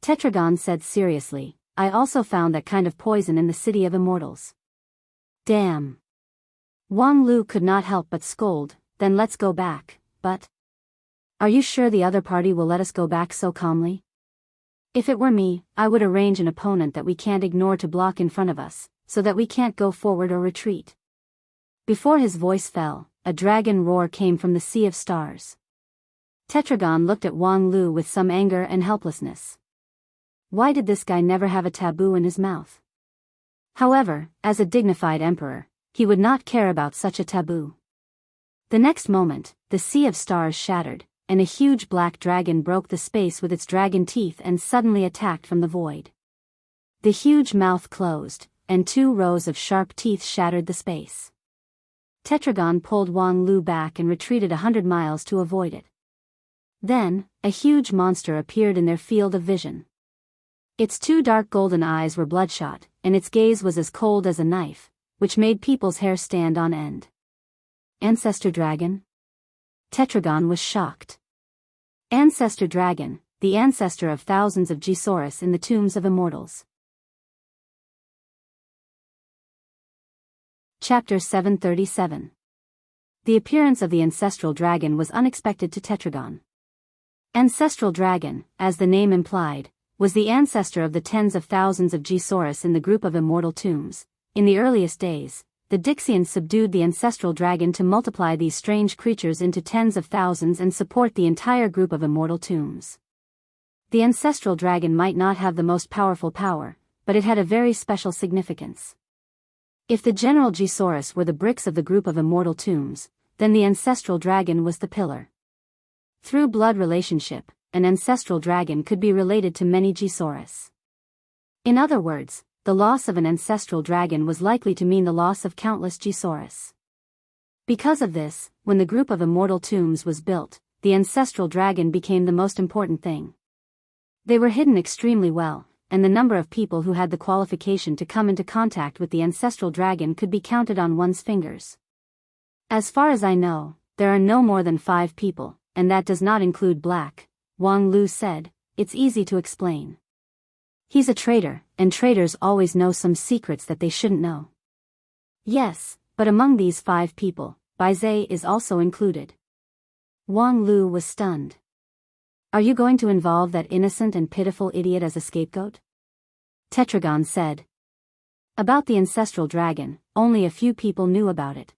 Tetragon said seriously, I also found that kind of poison in the city of immortals. Damn. Wang Lu could not help but scold, then let's go back, but... Are you sure the other party will let us go back so calmly? If it were me, I would arrange an opponent that we can't ignore to block in front of us, so that we can't go forward or retreat. Before his voice fell, a dragon roar came from the sea of stars. Tetragon looked at Wang Lu with some anger and helplessness. Why did this guy never have a taboo in his mouth? However, as a dignified emperor, he would not care about such a taboo. The next moment, the sea of stars shattered, and a huge black dragon broke the space with its dragon teeth and suddenly attacked from the void. The huge mouth closed, and 2 rows of sharp teeth shattered the space. Tetragon pulled Wang Lu back and retreated 100 miles to avoid it. Then, a huge monster appeared in their field of vision. Its 2 dark golden eyes were bloodshot, and its gaze was as cold as a knife, which made people's hair stand on end. Ancestor Dragon? Tetragon was shocked. Ancestor Dragon, the ancestor of thousands of Gisaurus in the tombs of immortals. Chapter 737. The appearance of the ancestral dragon was unexpected to Tetragon. Ancestral dragon, as the name implied, was the ancestor of the tens of thousands of Gisaurus in the group of immortal tombs. In the earliest days, the Dixians subdued the ancestral dragon to multiply these strange creatures into tens of thousands and support the entire group of immortal tombs. The ancestral dragon might not have the most powerful power, but it had a very special significance. If the general Gisaurus were the bricks of the group of immortal tombs, then the ancestral dragon was the pillar. Through blood relationship, an ancestral dragon could be related to many Gisaurus. In other words, the loss of an ancestral dragon was likely to mean the loss of countless Gisaurus. Because of this, when the group of immortal tombs was built, the ancestral dragon became the most important thing. They were hidden extremely well, and the number of people who had the qualification to come into contact with the ancestral dragon could be counted on one's fingers. As far as I know, there are no more than 5 people, and that does not include Black, Wang Lu said. It's easy to explain. He's a traitor, and traitors always know some secrets that they shouldn't know. Yes, but among these 5 people, Biyao is also included. Wang Lu was stunned. Are you going to involve that innocent and pitiful idiot as a scapegoat? Tetragon said. About the ancestral dragon, only a few people knew about it.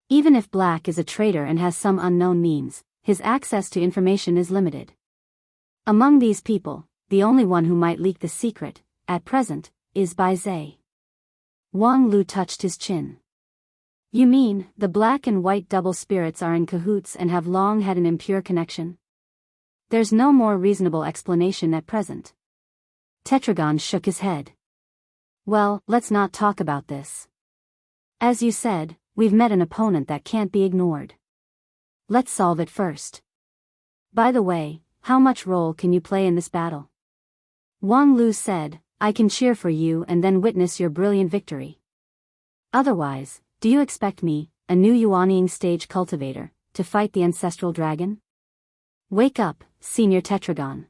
Even if Black is a traitor and has some unknown means, his access to information is limited. Among these people, the only one who might leak the secret, at present, is Biyao. Wang Lu touched his chin. You mean, the black and white double spirits are in cahoots and have long had an impure connection? There's no more reasonable explanation at present. Tetragon shook his head. Well, let's not talk about this. As you said, we've met an opponent that can't be ignored. Let's solve it first. By the way, how much role can you play in this battle? Wang Lu said, I can cheer for you and then witness your brilliant victory. Otherwise, do you expect me, a new Yuanying stage cultivator, to fight the ancestral dragon? Wake up, Senior Tetragon.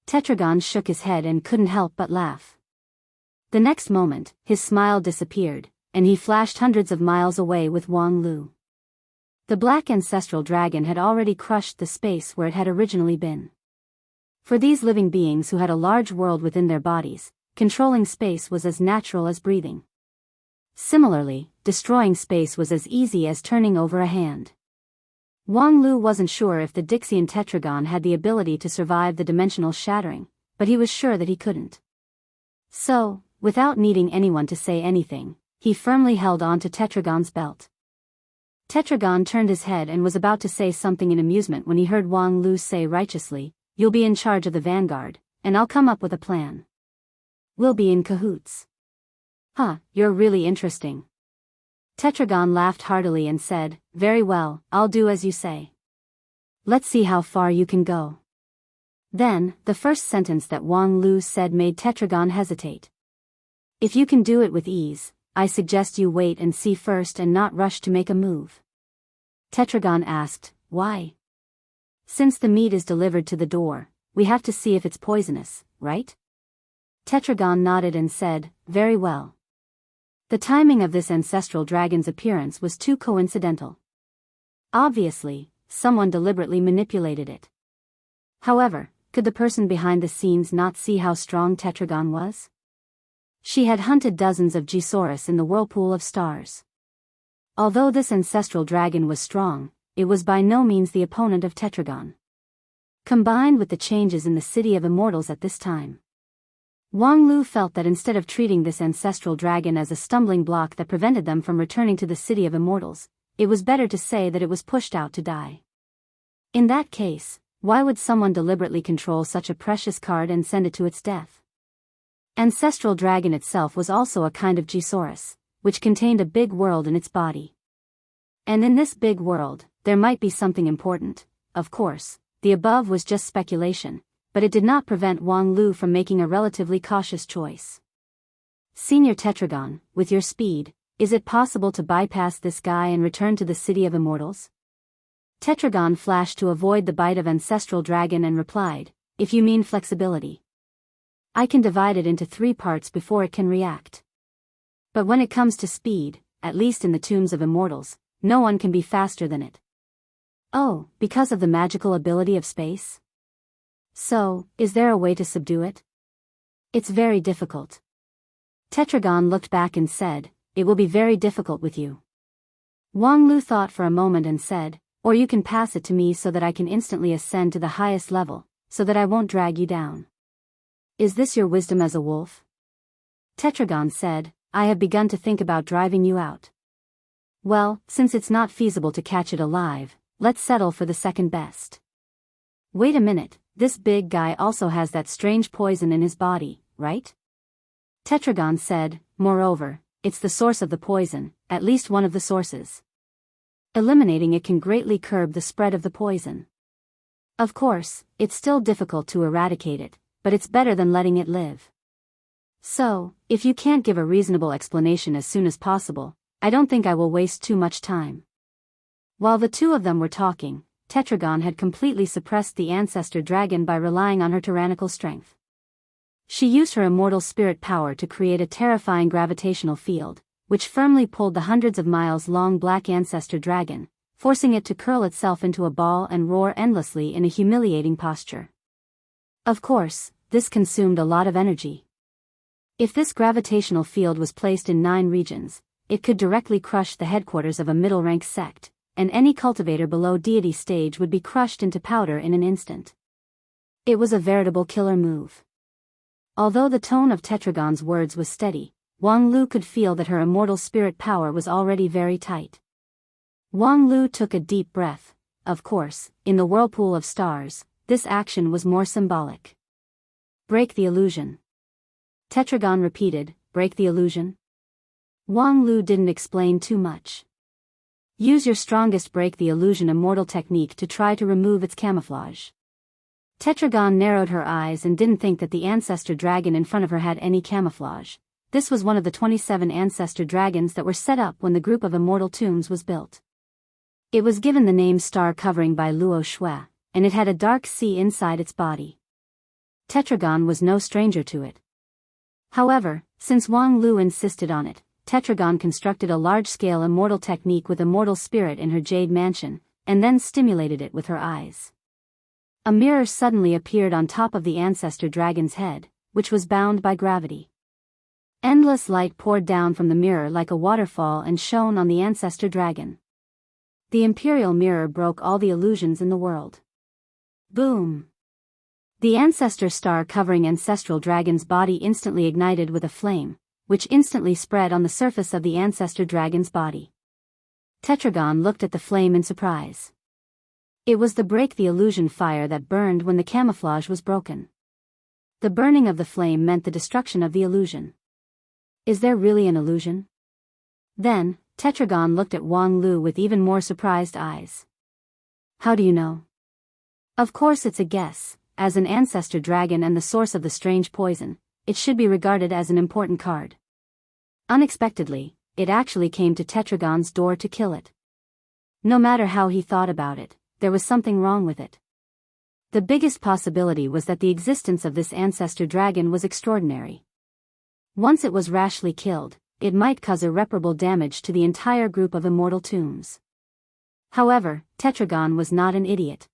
Tetragon shook his head and couldn't help but laugh. The next moment, his smile disappeared, and he flashed hundreds of miles away with Wang Lu. The black ancestral dragon had already crushed the space where it had originally been. For these living beings who had a large world within their bodies, controlling space was as natural as breathing. Similarly, destroying space was as easy as turning over a hand. Wang Lu wasn't sure if the Dixian tetragon had the ability to survive the dimensional shattering, but he was sure that he couldn't. So, without needing anyone to say anything, he firmly held on to Tetragon's belt. Tetragon turned his head and was about to say something in amusement when he heard Wang Lu say righteously, "You'll be in charge of the vanguard, and I'll come up with a plan. We'll be in cahoots." "Huh, you're really interesting." Tetragon laughed heartily and said, "Very well, I'll do as you say. Let's see how far you can go." Then, the first sentence that Wang Lu said made Tetragon hesitate. "If you can do it with ease, I suggest you wait and see first and not rush to make a move." Tetragon asked, "Why?" "Since the meat is delivered to the door, we have to see if it's poisonous, right?" Tetragon nodded and said, "Very well." The timing of this ancestral dragon's appearance was too coincidental. Obviously, someone deliberately manipulated it. However, could the person behind the scenes not see how strong Tetragon was? She had hunted dozens of Gisaurus in the whirlpool of stars. Although this ancestral dragon was strong, it was by no means the opponent of Tetragon. Combined with the changes in the City of Immortals at this time, Wang Lu felt that instead of treating this ancestral dragon as a stumbling block that prevented them from returning to the City of Immortals, it was better to say that it was pushed out to die. In that case, why would someone deliberately control such a precious card and send it to its death? Ancestral dragon itself was also a kind of Gisaurus, which contained a big world in its body. And in this big world, there might be something important. Of course, the above was just speculation, but it did not prevent Wang Lu from making a relatively cautious choice. "Senior Tetragon, with your speed, is it possible to bypass this guy and return to the City of Immortals?" Tetragon flashed to avoid the bite of ancestral dragon and replied, "If you mean flexibility, I can divide it into 3 parts before it can react. But when it comes to speed, at least in the tombs of immortals, no one can be faster than it." "Oh, because of the magical ability of space? So, is there a way to subdue it?" "It's very difficult." Tetragon looked back and said, "It will be very difficult with you." Wang Lu thought for a moment and said, "Or you can pass it to me so that I can instantly ascend to the highest level, so that I won't drag you down." "Is this your wisdom as a wolf?" Tetragon said, "I have begun to think about driving you out." "Well, since it's not feasible to catch it alive, let's settle for the second best." "Wait a minute, this big guy also has that strange poison in his body, right?" Tetragon said, "Moreover, it's the source of the poison, at least one of the sources. Eliminating it can greatly curb the spread of the poison. Of course, it's still difficult to eradicate it, but it's better than letting it live. So, if you can't give a reasonable explanation as soon as possible, I don't think I will waste too much time." While the two of them were talking, Tetragon had completely suppressed the ancestor dragon by relying on her tyrannical strength. She used her immortal spirit power to create a terrifying gravitational field, which firmly pulled the hundreds of miles-long black ancestor dragon, forcing it to curl itself into a ball and roar endlessly in a humiliating posture. Of course, this consumed a lot of energy. If this gravitational field was placed in 9 regions, it could directly crush the headquarters of a middle-rank sect, and any cultivator below deity stage would be crushed into powder in an instant. It was a veritable killer move. Although the tone of Tetragon's words was steady, Wang Lu could feel that her immortal spirit power was already very tight. Wang Lu took a deep breath. Of course, in the whirlpool of stars, this action was more symbolic. "Break the illusion." Tetragon repeated, "Break the illusion?" Wang Lu didn't explain too much. "Use your strongest break the illusion immortal technique to try to remove its camouflage." Tetragon narrowed her eyes and didn't think that the ancestor dragon in front of her had any camouflage. This was one of the 27 ancestor dragons that were set up when the group of immortal tombs was built. It was given the name Star Covering by Luo Shui, and it had a dark sea inside its body. Tetragon was no stranger to it. However, since Wang Lu insisted on it, Tetragon constructed a large-scale immortal technique with immortal spirit in her jade mansion, and then stimulated it with her eyes. A mirror suddenly appeared on top of the ancestor dragon's head, which was bound by gravity. Endless light poured down from the mirror like a waterfall and shone on the ancestor dragon. The imperial mirror broke all the illusions in the world. Boom! The ancestor star covering ancestral dragon's body instantly ignited with a flame, which instantly spread on the surface of the ancestor dragon's body. Tetragon looked at the flame in surprise. It was the break the illusion fire that burned when the camouflage was broken. The burning of the flame meant the destruction of the illusion. Is there really an illusion? Then, Tetragon looked at Wang Lu with even more surprised eyes. How do you know? Of course it's a guess. As an ancestor dragon and the source of the strange poison, it should be regarded as an important card. Unexpectedly, it actually came to Tetragon's door to kill it. No matter how he thought about it, there was something wrong with it. The biggest possibility was that the existence of this ancestor dragon was extraordinary. Once it was rashly killed, it might cause irreparable damage to the entire group of immortal tombs. However, Tetragon was not an idiot.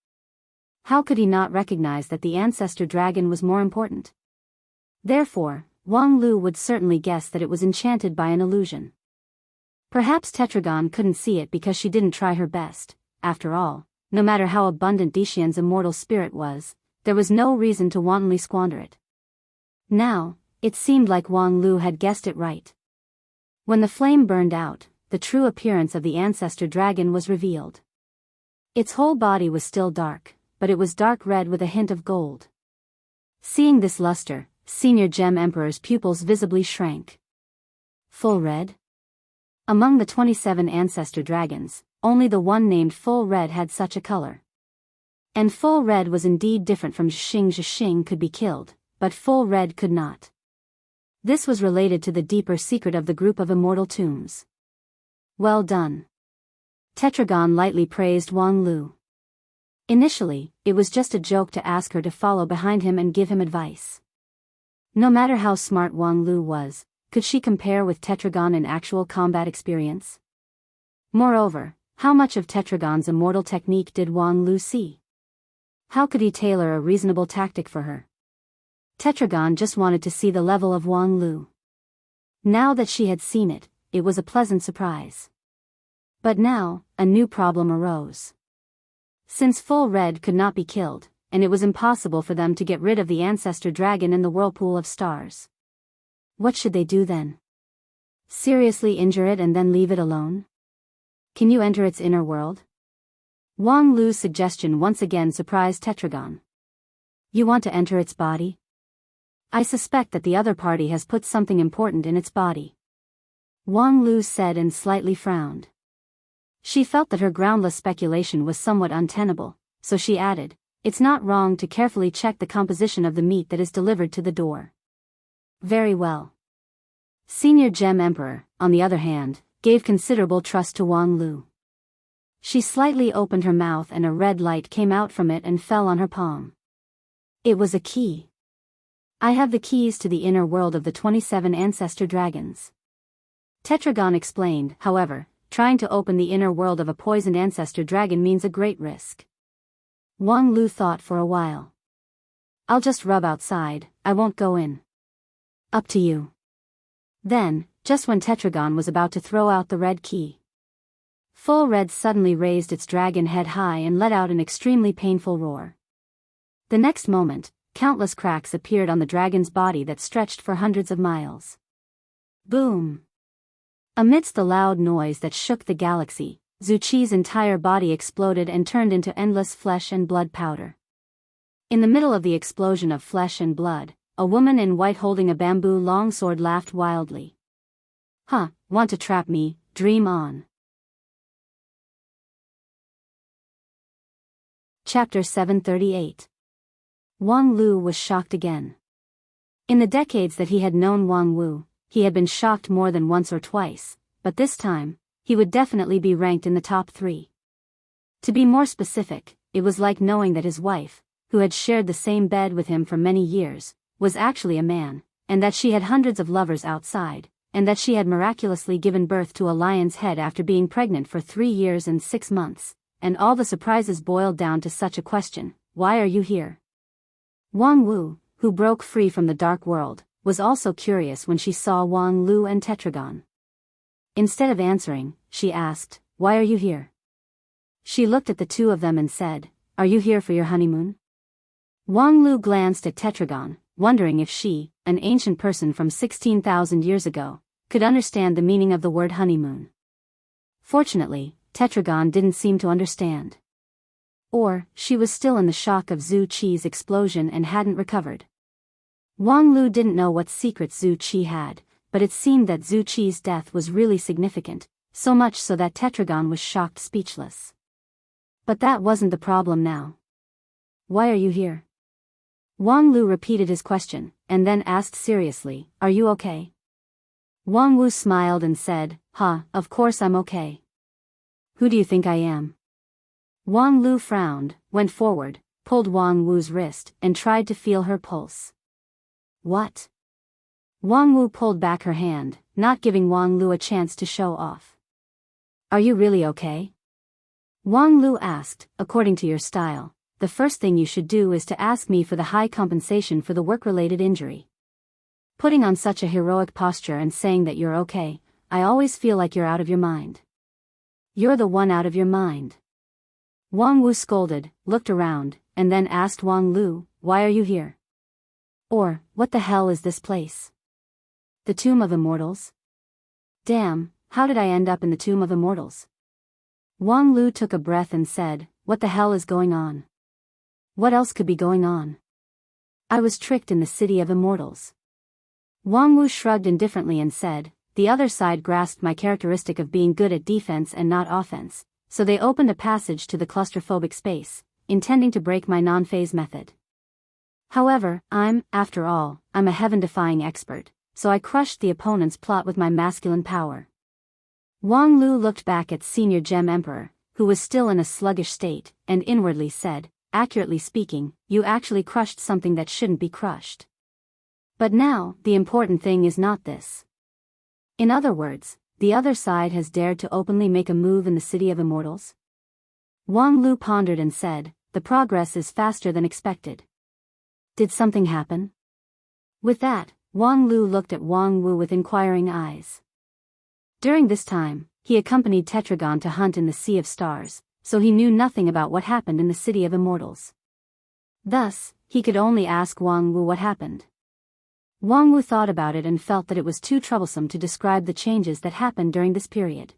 How could he not recognize that the ancestor dragon was more important? Therefore, Wang Lu would certainly guess that it was enchanted by an illusion. Perhaps Tetragon couldn't see it because she didn't try her best. After all, no matter how abundant Dixian's immortal spirit was, there was no reason to wantonly squander it. Now, it seemed like Wang Lu had guessed it right. When the flame burned out, the true appearance of the ancestor dragon was revealed. Its whole body was still dark, but it was dark red with a hint of gold. Seeing this luster, Senior Gem Emperor's pupils visibly shrank. Full red? Among the 27 ancestor dragons, only the one named Full Red had such a color. And Full Red was indeed different from Zhixing. Zhixing could be killed, but Full Red could not. This was related to the deeper secret of the group of immortal tombs. Well done. Tetragon lightly praised Wang Lu. Initially, it was just a joke to ask her to follow behind him and give him advice. No matter how smart Wang Lu was, could she compare with Tetragon in actual combat experience? Moreover, how much of Tetragon's immortal technique did Wang Lu see? How could he tailor a reasonable tactic for her? Tetragon just wanted to see the level of Wang Lu. Now that she had seen it, it was a pleasant surprise. But now, a new problem arose. Since Full Red could not be killed, and it was impossible for them to get rid of the ancestor dragon in the whirlpool of stars. What should they do then? Seriously injure it and then leave it alone? Can you enter its inner world? Wang Lu's suggestion once again surprised Tetragon. You want to enter its body? I suspect that the other party has put something important in its body. Wang Lu said and slightly frowned. She felt that her groundless speculation was somewhat untenable, so she added, it's not wrong to carefully check the composition of the meat that is delivered to the door. Very well. Senior Gem Emperor, on the other hand, gave considerable trust to Wang Lu. She slightly opened her mouth and a red light came out from it and fell on her palm. It was a key. I have the keys to the inner world of the 27 ancestor dragons. Tetragon explained, however, trying to open the inner world of a poisoned ancestor dragon means a great risk. Wang Lu thought for a while. I'll just rub outside, I won't go in. Up to you. Then, just when Tetragon was about to throw out the red key, Full Red suddenly raised its dragon head high and let out an extremely painful roar. The next moment, countless cracks appeared on the dragon's body that stretched for hundreds of miles. Boom! Amidst the loud noise that shook the galaxy, Zhu Qi's entire body exploded and turned into endless flesh and blood powder. In the middle of the explosion of flesh and blood, a woman in white holding a bamboo longsword laughed wildly. Huh, want to trap me, dream on. Chapter 738. Wang Lu was shocked again. In the decades that he had known Wang Wu, he had been shocked more than once or twice, but this time, he would definitely be ranked in the top 3. To be more specific, it was like knowing that his wife, who had shared the same bed with him for many years, was actually a man, and that she had hundreds of lovers outside, and that she had miraculously given birth to a lion's head after being pregnant for 3 years and 6 months, and all the surprises boiled down to such a question: why are you here? Wang Wu, who broke free from the dark world, was also curious when she saw Wang Lu and Tetragon. Instead of answering, she asked, why are you here? She looked at the two of them and said, are you here for your honeymoon? Wang Lu glanced at Tetragon, wondering if she, an ancient person from 16,000 years ago, could understand the meaning of the word honeymoon. Fortunately, Tetragon didn't seem to understand. Or, she was still in the shock of Zhu Qi's explosion and hadn't recovered. Wang Lu didn't know what secrets Zhu Qi had, but it seemed that Zhu Qi's death was really significant, so much so that Tetragon was shocked speechless. But that wasn't the problem now. Why are you here? Wang Lu repeated his question, and then asked seriously, are you okay? Wang Wu smiled and said, of course I'm okay. Who do you think I am? Wang Lu frowned, went forward, pulled Wang Wu's wrist, and tried to feel her pulse. What? Wang Wu pulled back her hand, not giving Wang Lu a chance to show off. Are you really okay? Wang Lu asked, according to your style, the first thing you should do is to ask me for the high compensation for the work-related injury. Putting on such a heroic posture and saying that you're okay, I always feel like you're out of your mind. You're the one out of your mind. Wang Wu scolded, looked around, and then asked Wang Lu, why are you here? Or, what the hell is this place? The Tomb of Immortals? Damn, how did I end up in the Tomb of Immortals? Wang Lu took a breath and said, what the hell is going on? What else could be going on? I was tricked in the City of Immortals. Wang Wu shrugged indifferently and said, the other side grasped my characteristic of being good at defense and not offense, so they opened a passage to the claustrophobic space, intending to break my non-phase method. However, after all, I'm a heaven-defying expert, so I crushed the opponent's plot with my masculine power. Wang Lu looked back at Senior Gem Emperor, who was still in a sluggish state, and inwardly said, accurately speaking, you actually crushed something that shouldn't be crushed. But now, the important thing is not this. In other words, the other side has dared to openly make a move in the City of Immortals? Wang Lu pondered and said, the progress is faster than expected. Did something happen? With that, Wang Lu looked at Wang Wu with inquiring eyes. During this time, he accompanied Tetragon to hunt in the Sea of Stars, so he knew nothing about what happened in the City of Immortals. Thus, he could only ask Wang Wu what happened. Wang Wu thought about it and felt that it was too troublesome to describe the changes that happened during this period.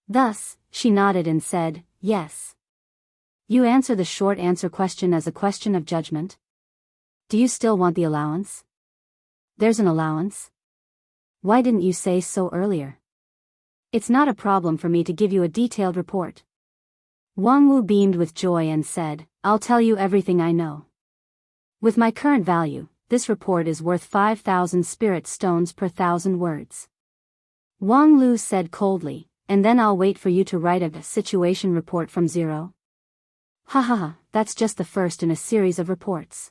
Thus, she nodded and said, yes. You answer the short answer question as a question of judgment? Do you still want the allowance? There's an allowance? Why didn't you say so earlier? It's not a problem for me to give you a detailed report. Wang Wu beamed with joy and said, I'll tell you everything I know. With my current value, this report is worth 5,000 spirit stones per 1,000 words. Wang Lu said coldly, and then I'll wait for you to write a situation report from zero. That's just the first in a series of reports.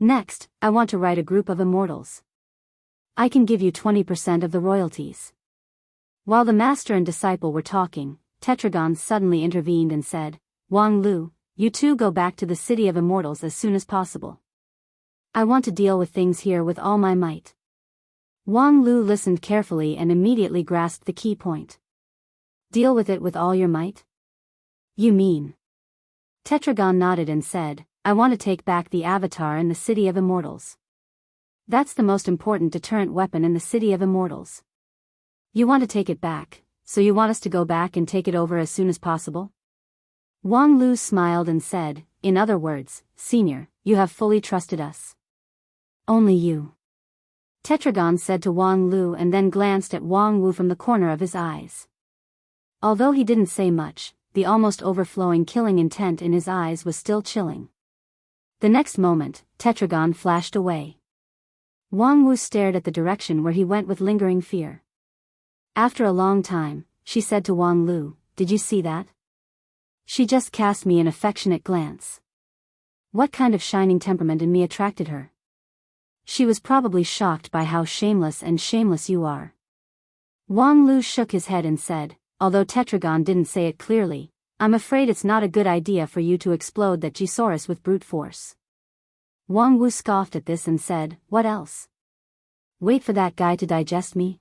Next, I want to write a group of immortals. I can give you 20% of the royalties. While the master and disciple were talking, Tetragon suddenly intervened and said, Wang Lu, you two go back to the City of Immortals as soon as possible. I want to deal with things here with all my might. Wang Lu listened carefully and immediately grasped the key point. Deal with it with all your might? You mean? Tetragon nodded and said, I want to take back the Avatar in the City of Immortals. That's the most important deterrent weapon in the City of Immortals. You want to take it back, so you want us to go back and take it over as soon as possible? Wang Lu smiled and said, in other words, Senior, you have fully trusted us. Only you. Tetragon said to Wang Lu and then glanced at Wang Wu from the corner of his eyes. Although he didn't say much, the almost overflowing killing intent in his eyes was still chilling. The next moment, Tetragon flashed away. Wang Wu stared at the direction where he went with lingering fear. After a long time, she said to Wang Lu, did you see that? She just cast me an affectionate glance. What kind of shining temperament in me attracted her? She was probably shocked by how shameless you are. Wang Lu shook his head and said, although Tetragon didn't say it clearly, I'm afraid it's not a good idea for you to explode that Gisaurus with brute force. Wang Wu scoffed at this and said, what else? Wait for that guy to digest me?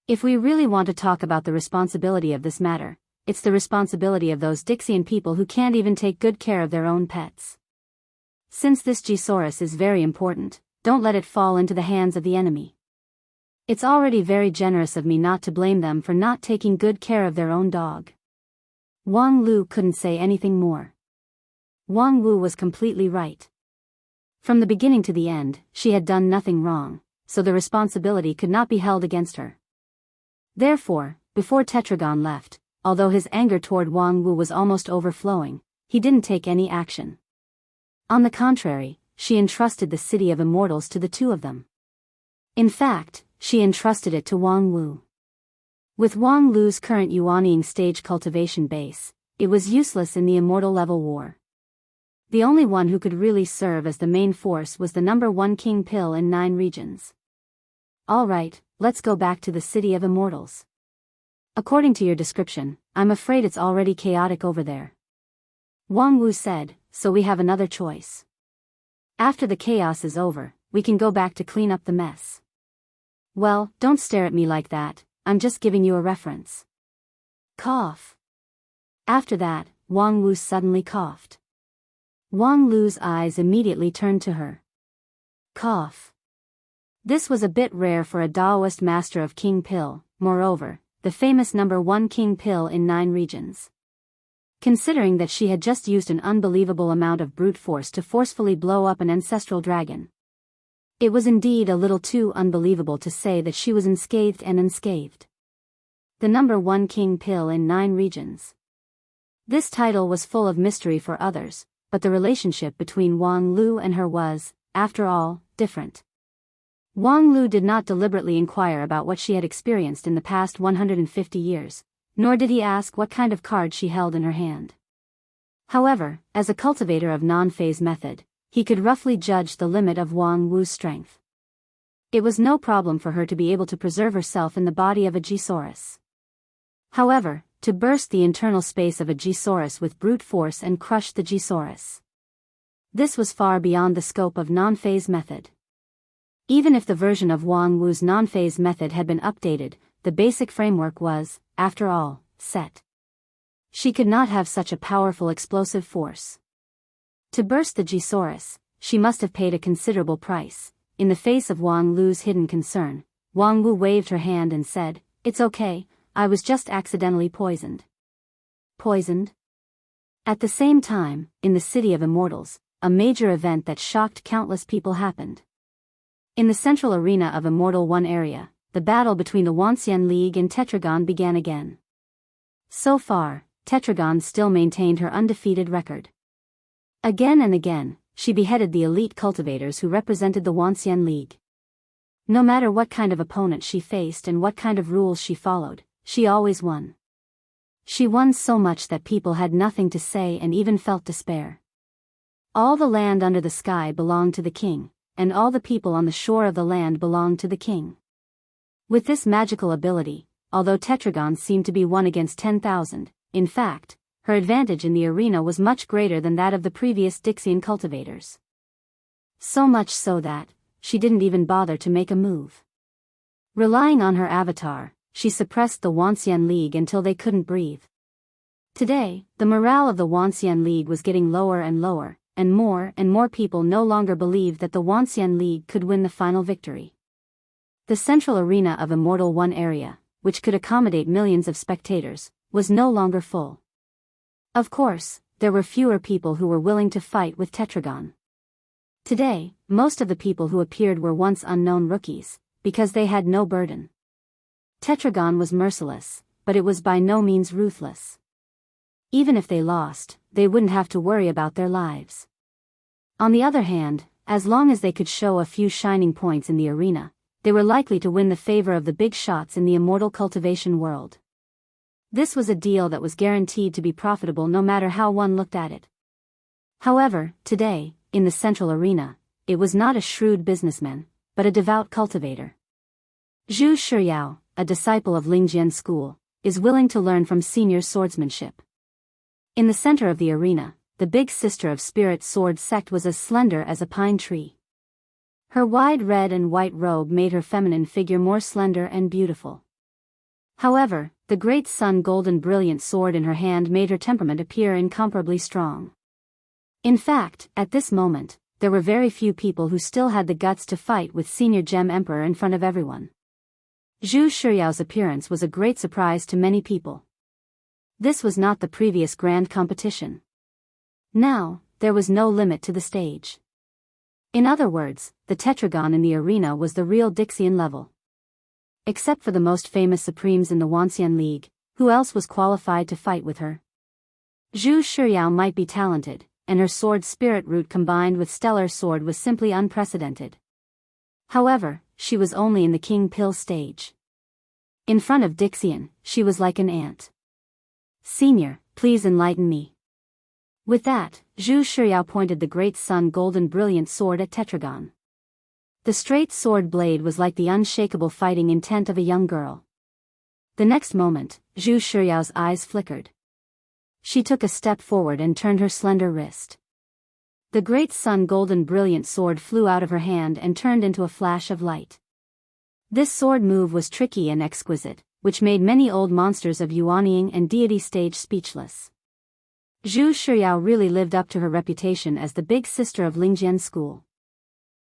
If we really want to talk about the responsibility of this matter, it's the responsibility of those Dixian people who can't even take good care of their own pets. Since this Gisaurus is very important, don't let it fall into the hands of the enemy. It's already very generous of me not to blame them for not taking good care of their own dog. Wang Lu couldn't say anything more. Wang Wu was completely right. From the beginning to the end, she had done nothing wrong, so the responsibility could not be held against her. Therefore, before Tetragon left, although his anger toward Wang Wu was almost overflowing, he didn't take any action. On the contrary, she entrusted the City of Immortals to the two of them. In fact, she entrusted it to Wang Wu. With Wang Lu's current Yuanying stage cultivation base, it was useless in the immortal level war. The only one who could really serve as the main force was the number 1 King Pill in 9 regions. Alright, let's go back to the City of Immortals. According to your description, I'm afraid it's already chaotic over there. Wang Wu said, so we have another choice. After the chaos is over, we can go back to clean up the mess. Well, don't stare at me like that, I'm just giving you a reference. Cough. After that, Wang Wu suddenly coughed. Wang Lu's eyes immediately turned to her. Cough. This was a bit rare for a Daoist master of King Pill, moreover, the famous number 1 King Pill in 9 regions. Considering that she had just used an unbelievable amount of brute force to forcefully blow up an ancestral dragon. It was indeed a little too unbelievable to say that she was unscathed and unscathed. The number 1 King Pill in 9 regions. This title was full of mystery for others, but the relationship between Wang Lu and her was, after all, different. Wang Lu did not deliberately inquire about what she had experienced in the past 150 years, nor did he ask what kind of card she held in her hand. However, as a cultivator of non-phase method, he could roughly judge the limit of Wang Wu's strength. It was no problem for her to be able to preserve herself in the body of a Gisaurus. However, to burst the internal space of a Gisaurus with brute force and crush the Gisaurus. This was far beyond the scope of non-phase method. Even if the version of Wang Wu's non-phase method had been updated, the basic framework was, after all, set. She could not have such a powerful explosive force. To burst the Gisaurus, she must have paid a considerable price. In the face of Wang Lu's hidden concern, Wang Wu waved her hand and said, "It's okay, I was just accidentally poisoned." Poisoned? At the same time, in the City of Immortals, a major event that shocked countless people happened. In the central arena of Immortal One area, the battle between the Wanxian League and Tetragon began again. So far, Tetragon still maintained her undefeated record. Again and again, she beheaded the elite cultivators who represented the Wanxian League. No matter what kind of opponent she faced and what kind of rules she followed, she always won. She won so much that people had nothing to say and even felt despair. All the land under the sky belonged to the king, and all the people on the shore of the land belonged to the king. With this magical ability, although Tetragon seemed to be 1 against 10,000, in fact, her advantage in the arena was much greater than that of the previous Dixian cultivators. So much so that, she didn't even bother to make a move. Relying on her avatar, she suppressed the Wanxian League until they couldn't breathe. Today, the morale of the Wanxian League was getting lower and lower, and more people no longer believed that the Wanxian League could win the final victory. The central arena of Immortal One area, which could accommodate millions of spectators, was no longer full. Of course, there were fewer people who were willing to fight with Tetragon. Today, most of the people who appeared were once unknown rookies, because they had no burden. Tetragon was merciless, but it was by no means ruthless. Even if they lost, they wouldn't have to worry about their lives. On the other hand, as long as they could show a few shining points in the arena, they were likely to win the favor of the big shots in the immortal cultivation world. This was a deal that was guaranteed to be profitable no matter how one looked at it. However, today, in the central arena, it was not a shrewd businessman, but a devout cultivator. Zhu Shiyao, a disciple of Lingjian's school, is willing to learn from senior swordsmanship. In the center of the arena, the big sister of Spirit Sword sect was as slender as a pine tree. Her wide red and white robe made her feminine figure more slender and beautiful. However, the great sun golden brilliant sword in her hand made her temperament appear incomparably strong. In fact, at this moment, there were very few people who still had the guts to fight with Senior Gem Emperor in front of everyone. Zhu Shiyao's appearance was a great surprise to many people. This was not the previous grand competition. Now, there was no limit to the stage. In other words, the tetragon in the arena was the real Dixian level. Except for the most famous supremes in the Wuxia League, who else was qualified to fight with her? Zhu Shiyao might be talented, and her sword spirit root combined with stellar sword was simply unprecedented. However, she was only in the King Pill stage. In front of Dixian, she was like an ant. Senior, please enlighten me. With that, Zhu Shiyao pointed the great sun golden brilliant sword at Tetragon. The straight sword blade was like the unshakable fighting intent of a young girl. The next moment, Zhu Shiyao's eyes flickered. She took a step forward and turned her slender wrist. The great sun golden brilliant sword flew out of her hand and turned into a flash of light. This sword move was tricky and exquisite, which made many old monsters of Yuanying and deity stage speechless. Zhu Shiyao really lived up to her reputation as the big sister of Lingjian school.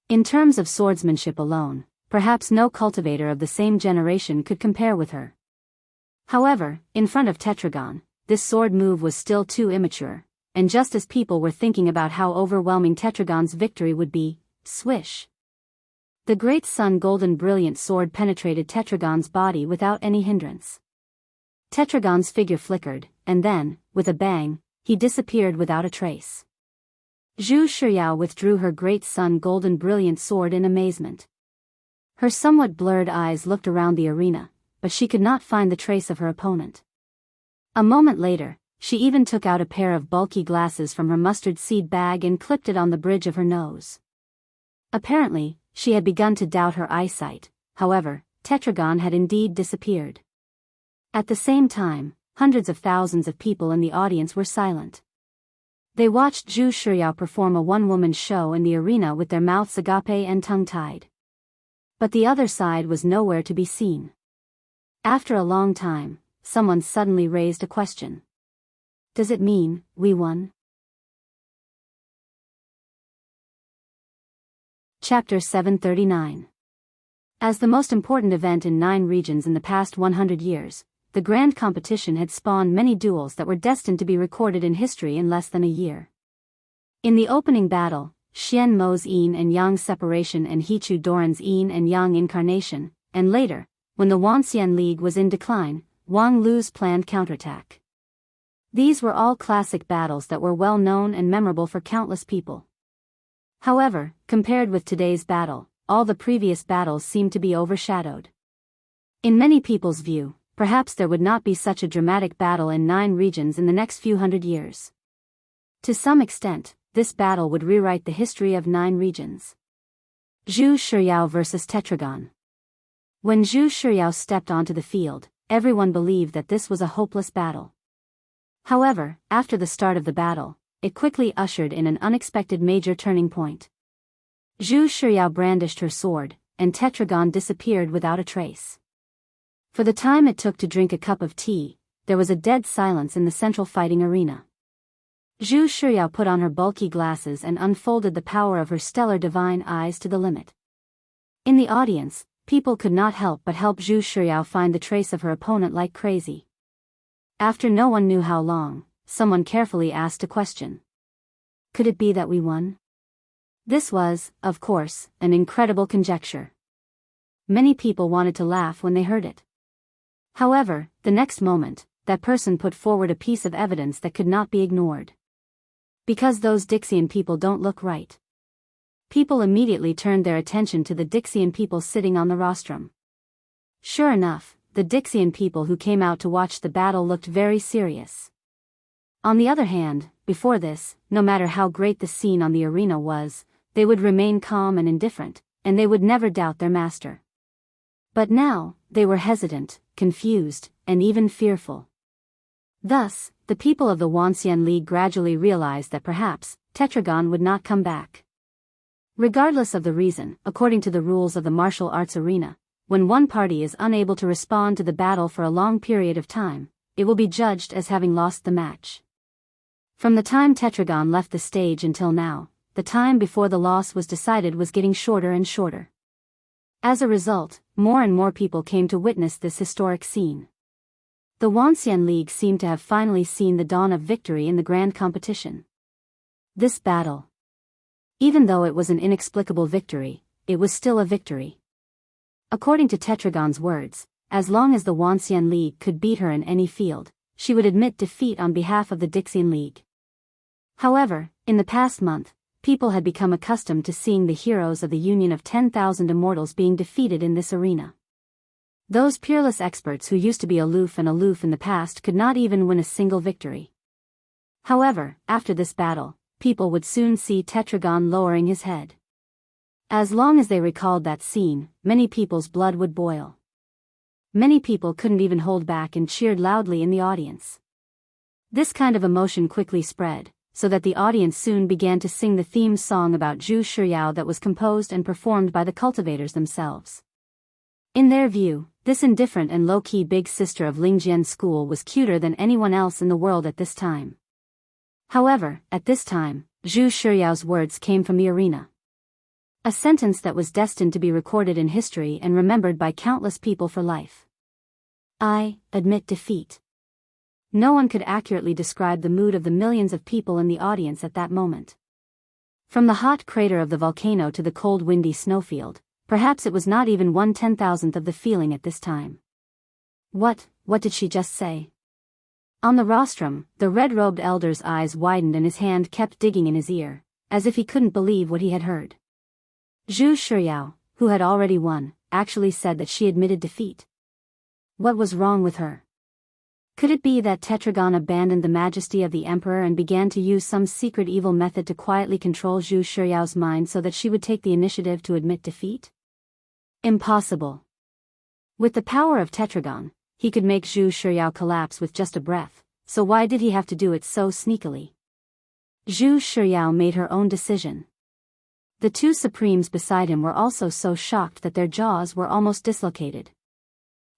In terms of swordsmanship alone, perhaps no cultivator of the same generation could compare with her. However, in front of Tetragon, this sword move was still too immature, and just as people were thinking about how overwhelming Tetragon's victory would be, swish! The great sun golden brilliant sword penetrated Tetragon's body without any hindrance. Tetragon's figure flickered, and then, with a bang, he disappeared without a trace. Zhu Shiyao withdrew her great sun golden brilliant sword in amazement. Her somewhat blurred eyes looked around the arena, but she could not find the trace of her opponent. A moment later, she even took out a pair of bulky glasses from her mustard seed bag and clipped it on the bridge of her nose. Apparently, she had begun to doubt her eyesight. However, Tetragon had indeed disappeared. At the same time, hundreds of thousands of people in the audience were silent. They watched Zhu Shiyao perform a one-woman show in the arena with their mouths agape and tongue-tied. But the other side was nowhere to be seen. After a long time, someone suddenly raised a question. Does it mean we won? Chapter 739. As the most important event in 9 regions in the past 100 years, the grand competition had spawned many duels that were destined to be recorded in history in less than a year. In the opening battle, Xian Mo's yin and yang separation and Hichu Doran's yin and yang incarnation, and later, when the Wuxia League was in decline, Wang Lu's planned counterattack. These were all classic battles that were well known and memorable for countless people. However, compared with today's battle, all the previous battles seemed to be overshadowed. In many people's view, perhaps there would not be such a dramatic battle in 9 regions in the next few hundred years. To some extent, this battle would rewrite the history of 9 regions. Zhu Shiyao versus Tetragon. When Zhu Shiyao stepped onto the field, everyone believed that this was a hopeless battle. However, after the start of the battle, it quickly ushered in an unexpected major turning point. Zhu Shiyao brandished her sword, and Tetragon disappeared without a trace. For the time it took to drink a cup of tea, there was a dead silence in the central fighting arena. Zhu Shiyao put on her bulky glasses and unfolded the power of her stellar divine eyes to the limit. In the audience, people could not help but help Zhu Shiyao find the trace of her opponent like crazy. After no one knew how long, someone carefully asked a question. Could it be that we won? This was, of course, an incredible conjecture. Many people wanted to laugh when they heard it. However, the next moment, that person put forward a piece of evidence that could not be ignored. Because those Dixian people don't look right. People immediately turned their attention to the Dixian people sitting on the rostrum. Sure enough, the Dixian people who came out to watch the battle looked very serious. On the other hand, before this, no matter how great the scene on the arena was, they would remain calm and indifferent, and they would never doubt their master. But now, they were hesitant, confused, and even fearful. Thus, the people of the Wanxian League gradually realized that perhaps Tetragon would not come back. Regardless of the reason, according to the rules of the martial arts arena, when one party is unable to respond to the battle for a long period of time, it will be judged as having lost the match. From the time Tetragon left the stage until now, the time before the loss was decided was getting shorter and shorter. As a result, more and more people came to witness this historic scene. The Wanxian League seemed to have finally seen the dawn of victory in the grand competition. This battle, even though it was an inexplicable victory, it was still a victory. According to Tetragon's words, as long as the Wanxian League could beat her in any field, she would admit defeat on behalf of the Dixian League. However, in the past month, people had become accustomed to seeing the heroes of the Union of 10,000 Immortals being defeated in this arena. Those peerless experts who used to be aloof in the past could not even win a single victory. However, after this battle, people would soon see Tetragon lowering his head. As long as they recalled that scene, many people's blood would boil. Many people couldn't even hold back and cheered loudly in the audience. This kind of emotion quickly spread, so that the audience soon began to sing the theme song about Zhu Shiyao that was composed and performed by the cultivators themselves. In their view, this indifferent and low-key big sister of Lingjian's school was cuter than anyone else in the world at this time. However, at this time, Zhu Shiyao's words came from the arena. A sentence that was destined to be recorded in history and remembered by countless people for life. I admit defeat. No one could accurately describe the mood of the millions of people in the audience at that moment. From the hot crater of the volcano to the cold windy snowfield, perhaps it was not even 1/10,000th of the feeling at this time. What did she just say? On the rostrum, the red-robed elder's eyes widened and his hand kept digging in his ear, as if he couldn't believe what he had heard. Zhu Shiyao, who had already won, actually said that she admitted defeat. What was wrong with her? Could it be that Tetragon abandoned the majesty of the emperor and began to use some secret evil method to quietly control Zhu Shiyao's mind so that she would take the initiative to admit defeat? Impossible. With the power of Tetragon, he could make Zhu Shiyao collapse with just a breath, so why did he have to do it so sneakily? Zhu Shiyao made her own decision. The two supremes beside him were also so shocked that their jaws were almost dislocated.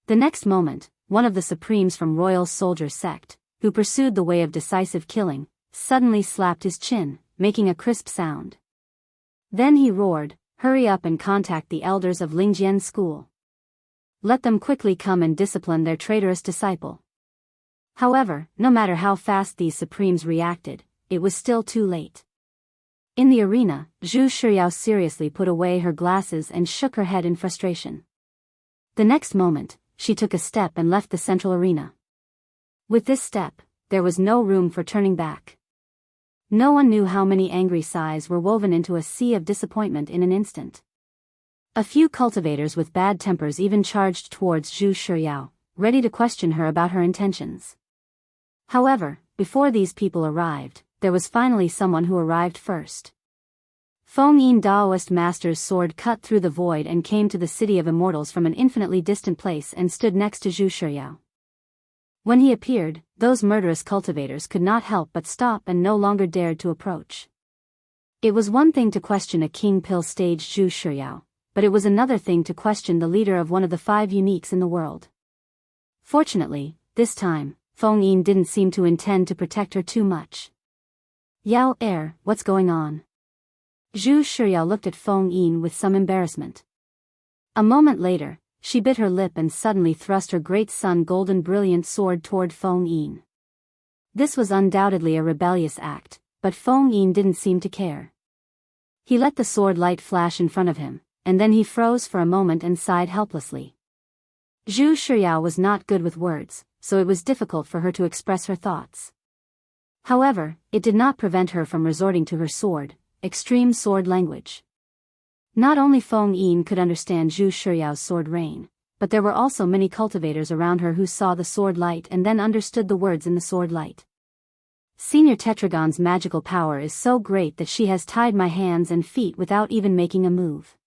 The next moment, one of the supremes from Royal Soldier Sect, who pursued the way of decisive killing, suddenly slapped his chin, making a crisp sound. Then he roared, "Hurry up and contact the elders of Lingjian's school. Let them quickly come and discipline their traitorous disciple." However, no matter how fast these supremes reacted, it was still too late. In the arena, Zhu Shiyao seriously put away her glasses and shook her head in frustration. The next moment, she took a step and left the central arena. With this step, there was no room for turning back. No one knew how many angry sighs were woven into a sea of disappointment in an instant. A few cultivators with bad tempers even charged towards Zhu Shiyao, ready to question her about her intentions. However, before these people arrived, there was finally someone who arrived first. Feng Yin Daoist master's sword cut through the void and came to the city of immortals from an infinitely distant place and stood next to Zhu Shiyao. When he appeared, those murderous cultivators could not help but stop and no longer dared to approach. It was one thing to question a king pill stage Zhu Shiyao, but it was another thing to question the leader of one of the 5 uniques in the world. Fortunately, this time, Feng Yin didn't seem to intend to protect her too much. "Yao what's going on?" Zhu Shiyao looked at Feng Yin with some embarrassment. A moment later, she bit her lip and suddenly thrust her great sun golden brilliant sword toward Feng Yin. This was undoubtedly a rebellious act, but Feng Yin didn't seem to care. He let the sword light flash in front of him, and then he froze for a moment and sighed helplessly. Zhu Shiyao was not good with words, so it was difficult for her to express her thoughts. However, it did not prevent her from resorting to her sword, extreme sword language. Not only Feng Yin could understand Zhu Shiyao's sword rain, but there were also many cultivators around her who saw the sword light and then understood the words in the sword light. "Senior Tetragon's magical power is so great that she has tied my hands and feet without even making a move.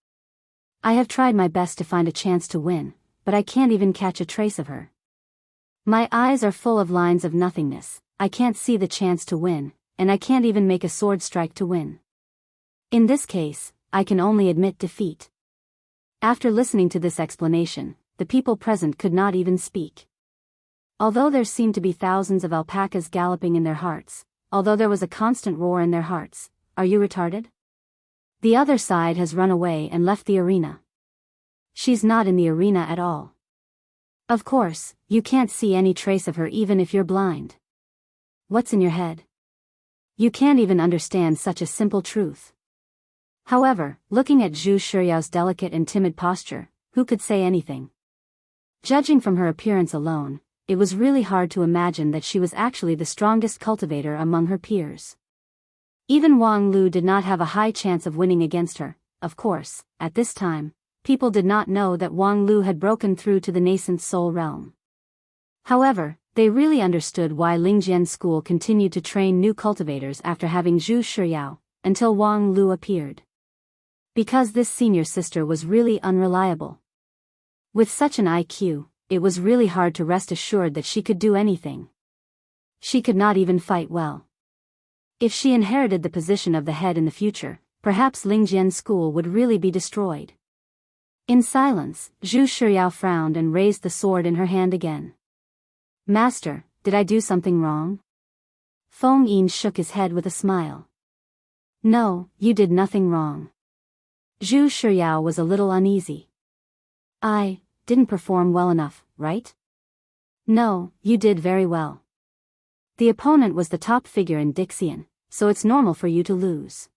I have tried my best to find a chance to win, but I can't even catch a trace of her. My eyes are full of lines of nothingness, I can't see the chance to win, and I can't even make a sword strike to win. In this case, I can only admit defeat. After listening to this explanation, the people present could not even speak. Although there seemed to be thousands of alpacas galloping in their hearts, although there was a constant roar in their hearts, are you retarded? The other side has run away and left the arena. She's not in the arena at all. Of course, you can't see any trace of her even if you're blind. What's in your head? You can't even understand such a simple truth. However, looking at Zhu Shiyao's delicate and timid posture, who could say anything? Judging from her appearance alone, it was really hard to imagine that she was actually the strongest cultivator among her peers. Even Wang Lu did not have a high chance of winning against her. Of course, at this time, people did not know that Wang Lu had broken through to the nascent soul realm. However, they really understood why Lingjian School continued to train new cultivators after having Zhu Shiyao, until Wang Lu appeared. Because this senior sister was really unreliable. With such an IQ, it was really hard to rest assured that she could do anything. She could not even fight well. If she inherited the position of the head in the future, perhaps Lingjian School would really be destroyed. In silence, Zhu Shiyao frowned and raised the sword in her hand again. Master, did I do something wrong? Feng Yin shook his head with a smile. No, you did nothing wrong. Zhu Shiyao was a little uneasy. I didn't perform well enough, right? No, you did very well. The opponent was the top figure in Dixian, so it's normal for you to lose.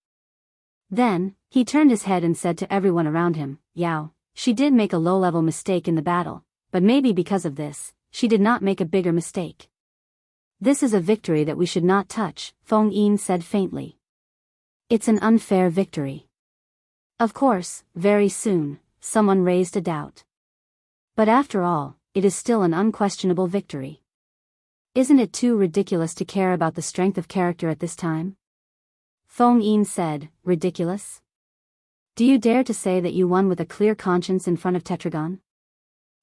Then, he turned his head and said to everyone around him, Yao, she did make a low-level mistake in the battle, but maybe because of this, she did not make a bigger mistake. This is a victory that we should not touch, Feng Yin said faintly. It's an unfair victory. Of course, very soon, someone raised a doubt. But after all, it is still an unquestionable victory. Isn't it too ridiculous to care about the strength of character at this time? Feng Yin said, ridiculous? Do you dare to say that you won with a clear conscience in front of Tetragon?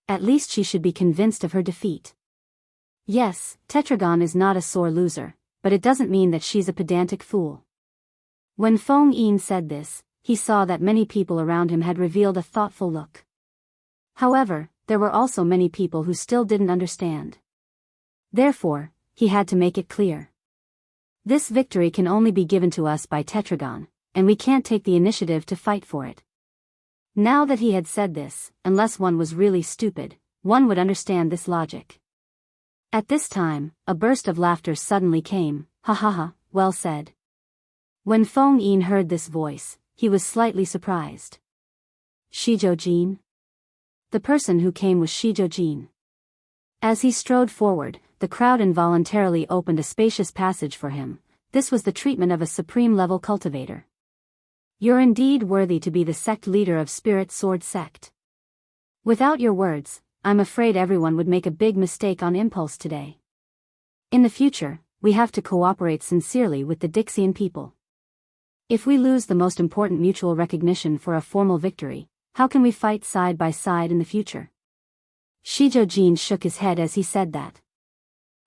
At least she should be convinced of her defeat. Yes, Tetragon is not a sore loser, but it doesn't mean that she's a pedantic fool. When Feng Yin said this, he saw that many people around him had revealed a thoughtful look. However, there were also many people who still didn't understand. Therefore, he had to make it clear. This victory can only be given to us by Tetragon, and we can't take the initiative to fight for it. Now that he had said this, unless one was really stupid, one would understand this logic. At this time, a burst of laughter suddenly came, ha ha ha, well said. When Feng Yin heard this voice, he was slightly surprised. Shizhou Jin? The person who came was Shizhou Jin. As he strode forward, the crowd involuntarily opened a spacious passage for him. This was the treatment of a supreme-level cultivator. You're indeed worthy to be the sect leader of Spirit Sword Sect. Without your words, I'm afraid everyone would make a big mistake on impulse today. In the future, we have to cooperate sincerely with the Dixian people. If we lose the most important mutual recognition for a formal victory, how can we fight side by side in the future? Shizhou Jin shook his head as he said that.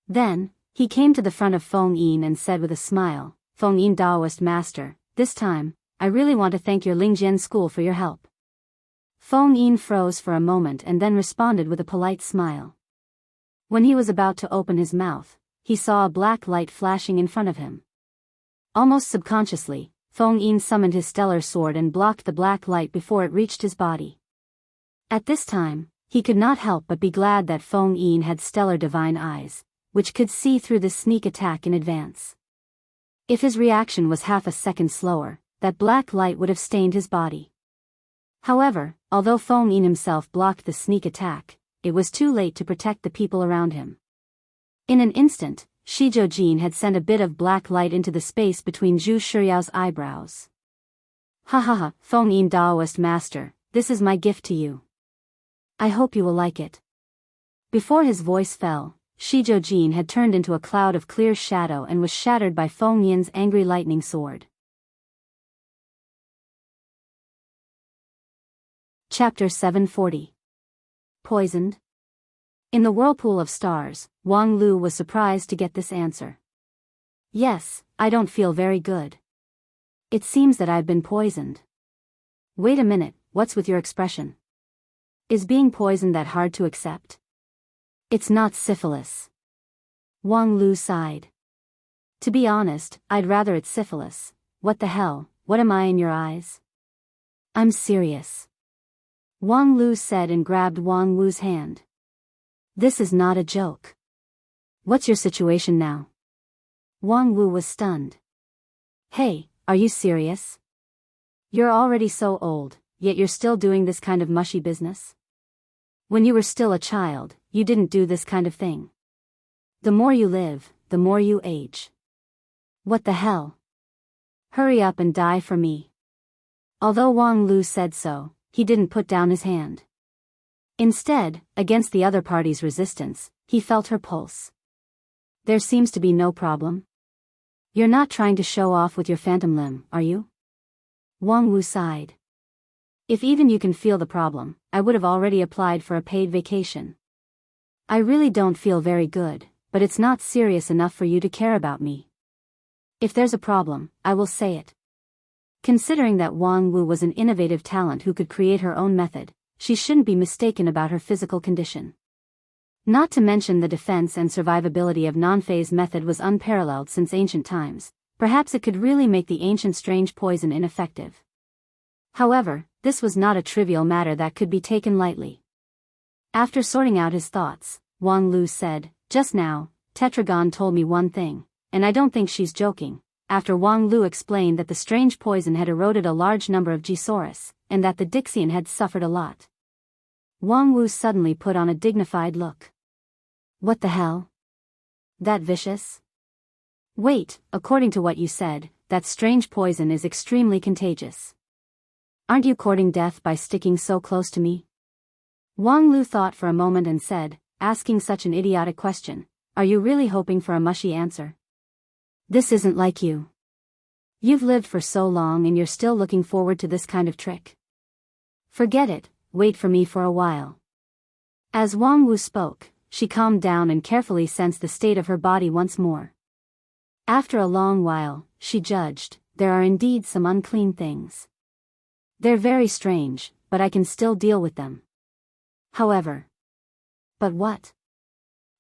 Then, he came to the front of Feng Yin and said with a smile, Feng Yin Daoist Master, this time, I really want to thank your Lingjian School for your help. Feng Yin froze for a moment and then responded with a polite smile. When he was about to open his mouth, he saw a black light flashing in front of him. Almost subconsciously, Feng Yin summoned his stellar sword and blocked the black light before it reached his body. At this time, he could not help but be glad that Feng Yin had stellar divine eyes, which could see through this sneak attack in advance. If his reaction was half a second slower, that black light would have stained his body. However, although Feng Yin himself blocked the sneak attack, it was too late to protect the people around him. In an instant, Shizhou Jin had sent a bit of black light into the space between Zhu Shiyao's eyebrows. Ha ha ha, Feng Yin Daoist Master, this is my gift to you. I hope you will like it. Before his voice fell, Shizhou Jin had turned into a cloud of clear shadow and was shattered by Feng Yin's angry lightning sword. Chapter 740. Poisoned? In the whirlpool of stars, Wang Lu was surprised to get this answer. Yes, I don't feel very good. It seems that I've been poisoned. Wait a minute, what's with your expression? Is being poisoned that hard to accept? It's not syphilis. Wang Lu sighed. To be honest, I'd rather it's syphilis. What the hell, what am I in your eyes? I'm serious. Wang Lu said and grabbed Wang Wu's hand. This is not a joke. What's your situation now? Wang Wu was stunned. Hey, are you serious? You're already so old, yet you're still doing this kind of mushy business? When you were still a child, you didn't do this kind of thing. The more you live, the more you age. What the hell? Hurry up and die for me. Although Wang Lu said so, he didn't put down his hand. Instead, against the other party's resistance, he felt her pulse. There seems to be no problem. You're not trying to show off with your phantom limb, are you? Wang Wu sighed. If even you can feel the problem, I would have already applied for a paid vacation. I really don't feel very good, but it's not serious enough for you to care about me. If there's a problem, I will say it. Considering that Wang Wu was an innovative talent who could create her own method, she shouldn't be mistaken about her physical condition. Not to mention the defense and survivability of non-phase method was unparalleled since ancient times. Perhaps it could really make the ancient strange poison ineffective. However, this was not a trivial matter that could be taken lightly. After sorting out his thoughts, Wang Lu said, just now, Tetragon told me one thing, and I don't think she's joking. After Wang Lu explained that the strange poison had eroded a large number of G-saurus, and that the Dixian had suffered a lot. Wang Wu suddenly put on a dignified look. What the hell? That vicious? Wait, according to what you said, that strange poison is extremely contagious. Aren't you courting death by sticking so close to me? Wang Lu thought for a moment and said, asking such an idiotic question, are you really hoping for a mushy answer? This isn't like you. You've lived for so long and you're still looking forward to this kind of trick. Forget it, wait for me for a while. As Wang Wu spoke, she calmed down and carefully sensed the state of her body once more. After a long while, she judged, there are indeed some unclean things. They're very strange, but I can still deal with them. However. But what?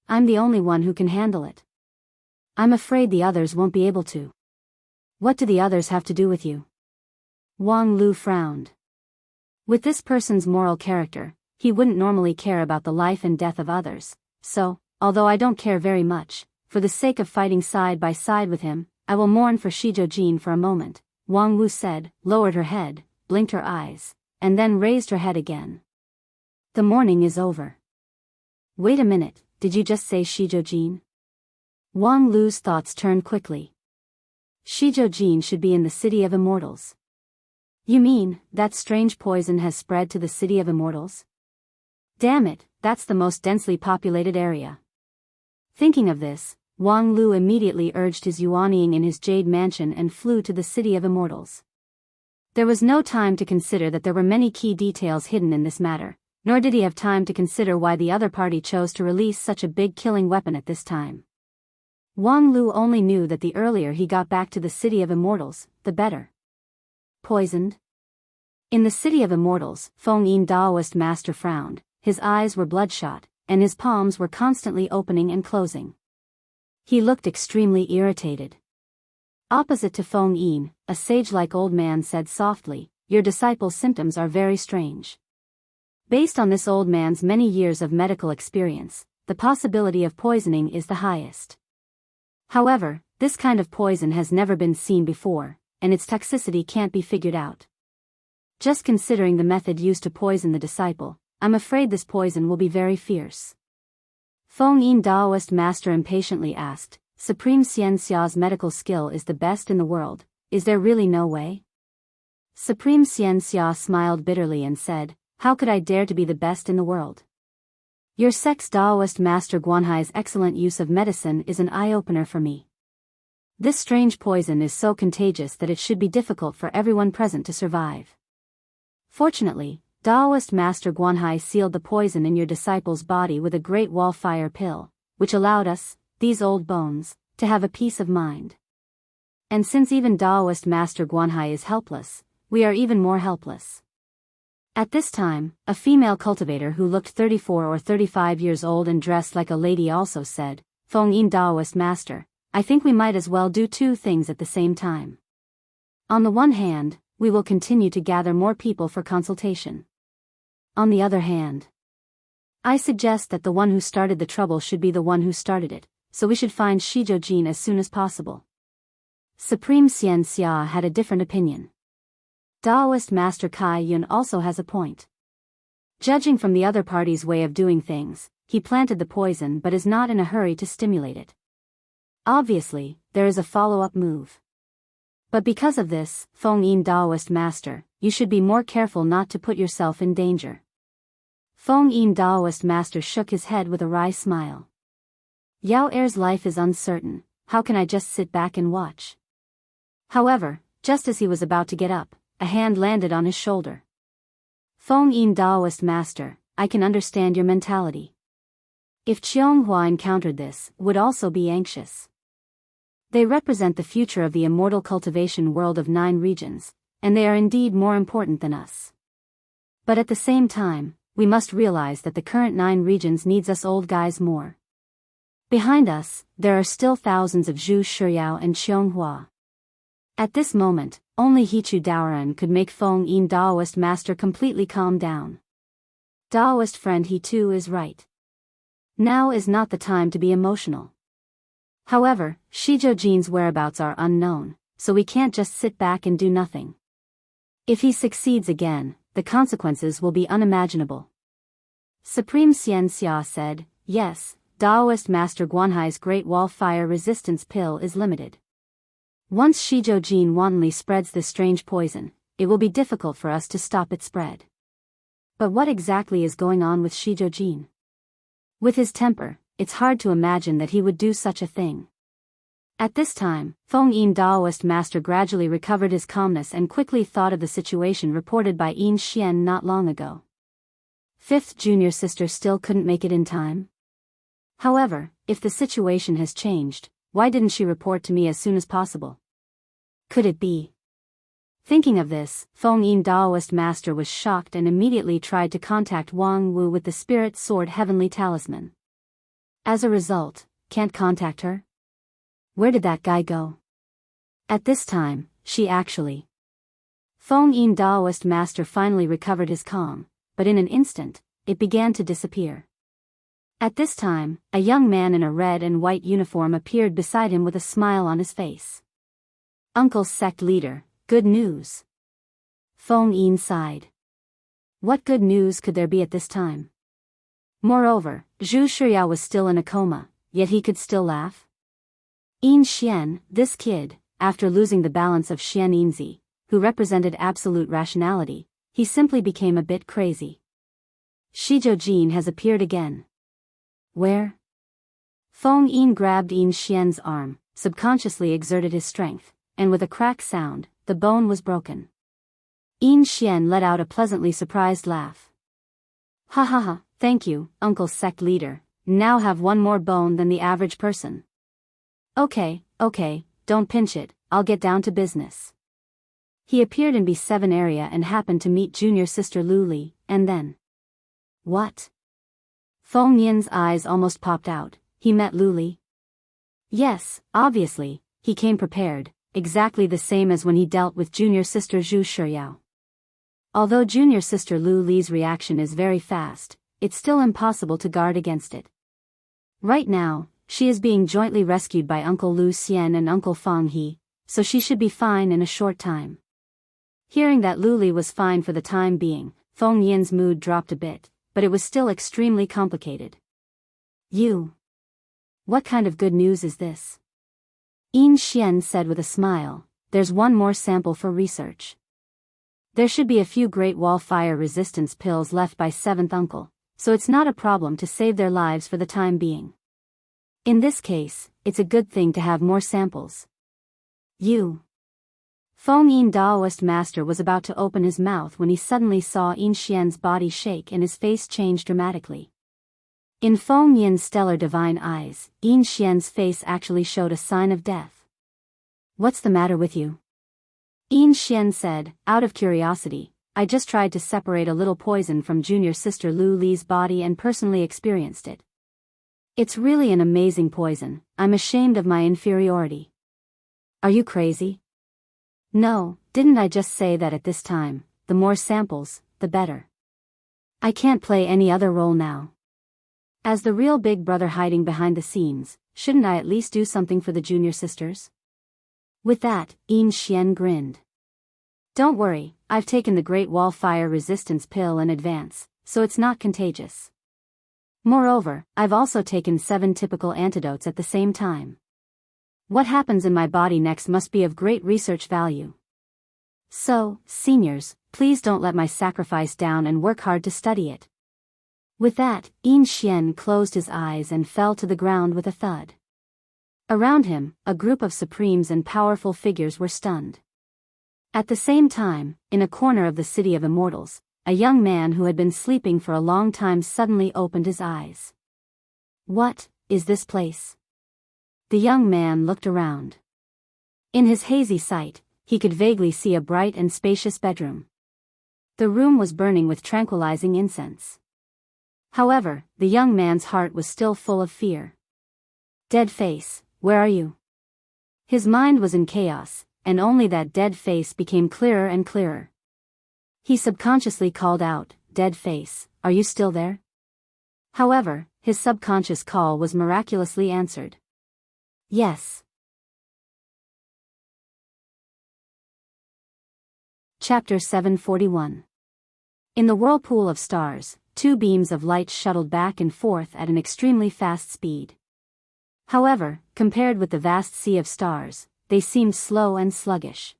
I'm the only one who can handle it. I'm afraid the others won't be able to. What do the others have to do with you? Wang Lu frowned. With this person's moral character, he wouldn't normally care about the life and death of others, so, although I don't care very much, for the sake of fighting side by side with him, I will mourn for Shizhou for a moment, Wang Wu said, lowered her head, blinked her eyes, and then raised her head again. The mourning is over. Wait a minute, did you just say Shizhou? Wang Lu's thoughts turned quickly. Shizhou should be in the City of Immortals. You mean, that strange poison has spread to the City of Immortals? Damn it, that's the most densely populated area. Thinking of this, Wang Lu immediately urged his Yuanying in his jade mansion and flew to the City of Immortals. There was no time to consider that there were many key details hidden in this matter, nor did he have time to consider why the other party chose to release such a big killing weapon at this time. Wang Lu only knew that the earlier he got back to the City of Immortals, the better. Poisoned? In the City of Immortals, Feng Yin Daoist master frowned, his eyes were bloodshot, and his palms were constantly opening and closing. He looked extremely irritated. Opposite to Feng Yin, a sage-like old man said softly, your disciple's symptoms are very strange. Based on this old man's many years of medical experience, the possibility of poisoning is the highest. However, this kind of poison has never been seen before, and its toxicity can't be figured out. Just considering the method used to poison the disciple, I'm afraid this poison will be very fierce. Feng Yin Daoist master impatiently asked, Supreme Xian Xia's medical skill is the best in the world, is there really no way? Supreme Xian Xia smiled bitterly and said, how could I dare to be the best in the world? Your sect's Daoist master Guanhai's excellent use of medicine is an eye-opener for me. This strange poison is so contagious that it should be difficult for everyone present to survive. Fortunately, Daoist Master Guanhai sealed the poison in your disciple's body with a great wall-fire pill, which allowed us, these old bones, to have a peace of mind. And since even Daoist Master Guanhai is helpless, we are even more helpless. At this time, a female cultivator who looked 34 or 35 years old and dressed like a lady also said, Feng Yin Daoist Master, I think we might as well do two things at the same time. On the one hand, we will continue to gather more people for consultation. On the other hand, I suggest that the one who started the trouble should be the one who started it, so we should find Shizhou as soon as possible. Supreme Xian Xia had a different opinion. Daoist Master Kai Yun also has a point. Judging from the other party's way of doing things, he planted the poison but is not in a hurry to stimulate it. Obviously, there is a follow-up move. But because of this, Feng Yin Daoist Master, you should be more careful not to put yourself in danger. Feng Yin Daoist Master shook his head with a wry smile. Yao Er's life is uncertain, how can I just sit back and watch? However, just as he was about to get up, a hand landed on his shoulder. Feng Yin Daoist Master, I can understand your mentality. If Jianghua encountered this, would also be anxious. They represent the future of the immortal cultivation world of 9 regions, and they are indeed more important than us. But at the same time, we must realize that the current 9 regions needs us old guys more. Behind us, there are still thousands of Zhu Shiyao and Qianghua. At this moment, only Hichu Daoran could make Feng Yin Daoist Master completely calm down. Daoist friend, he too is right. Now is not the time to be emotional. However, Shizhou whereabouts are unknown, so we can't just sit back and do nothing. If he succeeds again, the consequences will be unimaginable. Supreme Xian Xia said, yes, Daoist Master Guanhai's Great Wall Fire Resistance Pill is limited. Once Shizhou wantonly spreads this strange poison, it will be difficult for us to stop its spread. But what exactly is going on with Shizhou? With his temper, it's hard to imagine that he would do such a thing. At this time, Feng Yin Daoist Master gradually recovered his calmness and quickly thought of the situation reported by Yin Xian not long ago. 5th junior sister still couldn't make it in time? However, if the situation has changed, why didn't she report to me as soon as possible? Could it be? Thinking of this, Feng Yin Daoist Master was shocked and immediately tried to contact Wang Wu with the Spirit Sword Heavenly Talisman. As a result, can't contact her? Where did that guy go? At this time, she actually... Feng Yin Daoist Master finally recovered his calm, but in an instant, it began to disappear. At this time, a young man in a red and white uniform appeared beside him with a smile on his face. Uncle's sect leader, good news. Feng Yin sighed. What good news could there be at this time? Moreover, Zhu Shiyao was still in a coma, yet he could still laugh? Yin Xian, this kid, after losing the balance of Xian Yinzi, who represented absolute rationality, he simply became a bit crazy. Shizhou has appeared again. Where? Feng Yin grabbed Yin Xian's arm, subconsciously exerted his strength, and with a crack sound, the bone was broken. Yin Xian let out a pleasantly surprised laugh. Ha ha ha, thank you, Uncle's sect leader, now have one more bone than the average person. Okay, don't pinch it, I'll get down to business. He appeared in B7 area and happened to meet junior sister Lu Li, and then... What? Feng Yin's eyes almost popped out, he met Lu Li? Yes, obviously, he came prepared, exactly the same as when he dealt with junior sister Zhu Shiyao. Although junior sister Lu Li's reaction is very fast, it's still impossible to guard against it. Right now, she is being jointly rescued by Uncle Lu Xian and Uncle Feng He, so she should be fine in a short time. Hearing that Lu Li was fine for the time being, Feng Yin's mood dropped a bit, but it was still extremely complicated. You. What kind of good news is this? Yin Xian said with a smile, there's one more sample for research. There should be a few Great Wall Fire Resistance pills left by 7th uncle, so it's not a problem to save their lives for the time being. In this case, it's a good thing to have more samples. You. Feng Yin Daoist master was about to open his mouth when he suddenly saw Yin Xian's body shake and his face change dramatically. In Feng Yin's stellar divine eyes, Yin Xian's face actually showed a sign of death. "What's the matter with you?" Yin Xian said, out of curiosity. "I just tried to separate a little poison from junior sister Lu Li's body and personally experienced it. It's really an amazing poison. I'm ashamed of my inferiority." "Are you crazy?" "No, didn't I just say that at this time, the more samples, the better? I can't play any other role now. As the real big brother hiding behind the scenes, shouldn't I at least do something for the junior sisters?" With that, Yin Xian grinned. "Don't worry, I've taken the Great Wall Fire Resistance pill in advance, so it's not contagious. Moreover, I've also taken 7 typical antidotes at the same time. What happens in my body next must be of great research value. So, seniors, please don't let my sacrifice down and work hard to study it." With that, Yin Xian closed his eyes and fell to the ground with a thud. Around him, a group of supremes and powerful figures were stunned. At the same time, in a corner of the City of Immortals, a young man who had been sleeping for a long time suddenly opened his eyes. "What is this place?" The young man looked around. In his hazy sight, he could vaguely see a bright and spacious bedroom. The room was burning with tranquilizing incense. However, the young man's heart was still full of fear. "Dead face, where are you?" His mind was in chaos, and only that dead face became clearer and clearer. He subconsciously called out, "Dead face, are you still there?" However, his subconscious call was miraculously answered. "Yes." Chapter 741. In the whirlpool of stars, 2 beams of light shuttled back and forth at an extremely fast speed. However, compared with the vast sea of stars, they seemed slow and sluggish.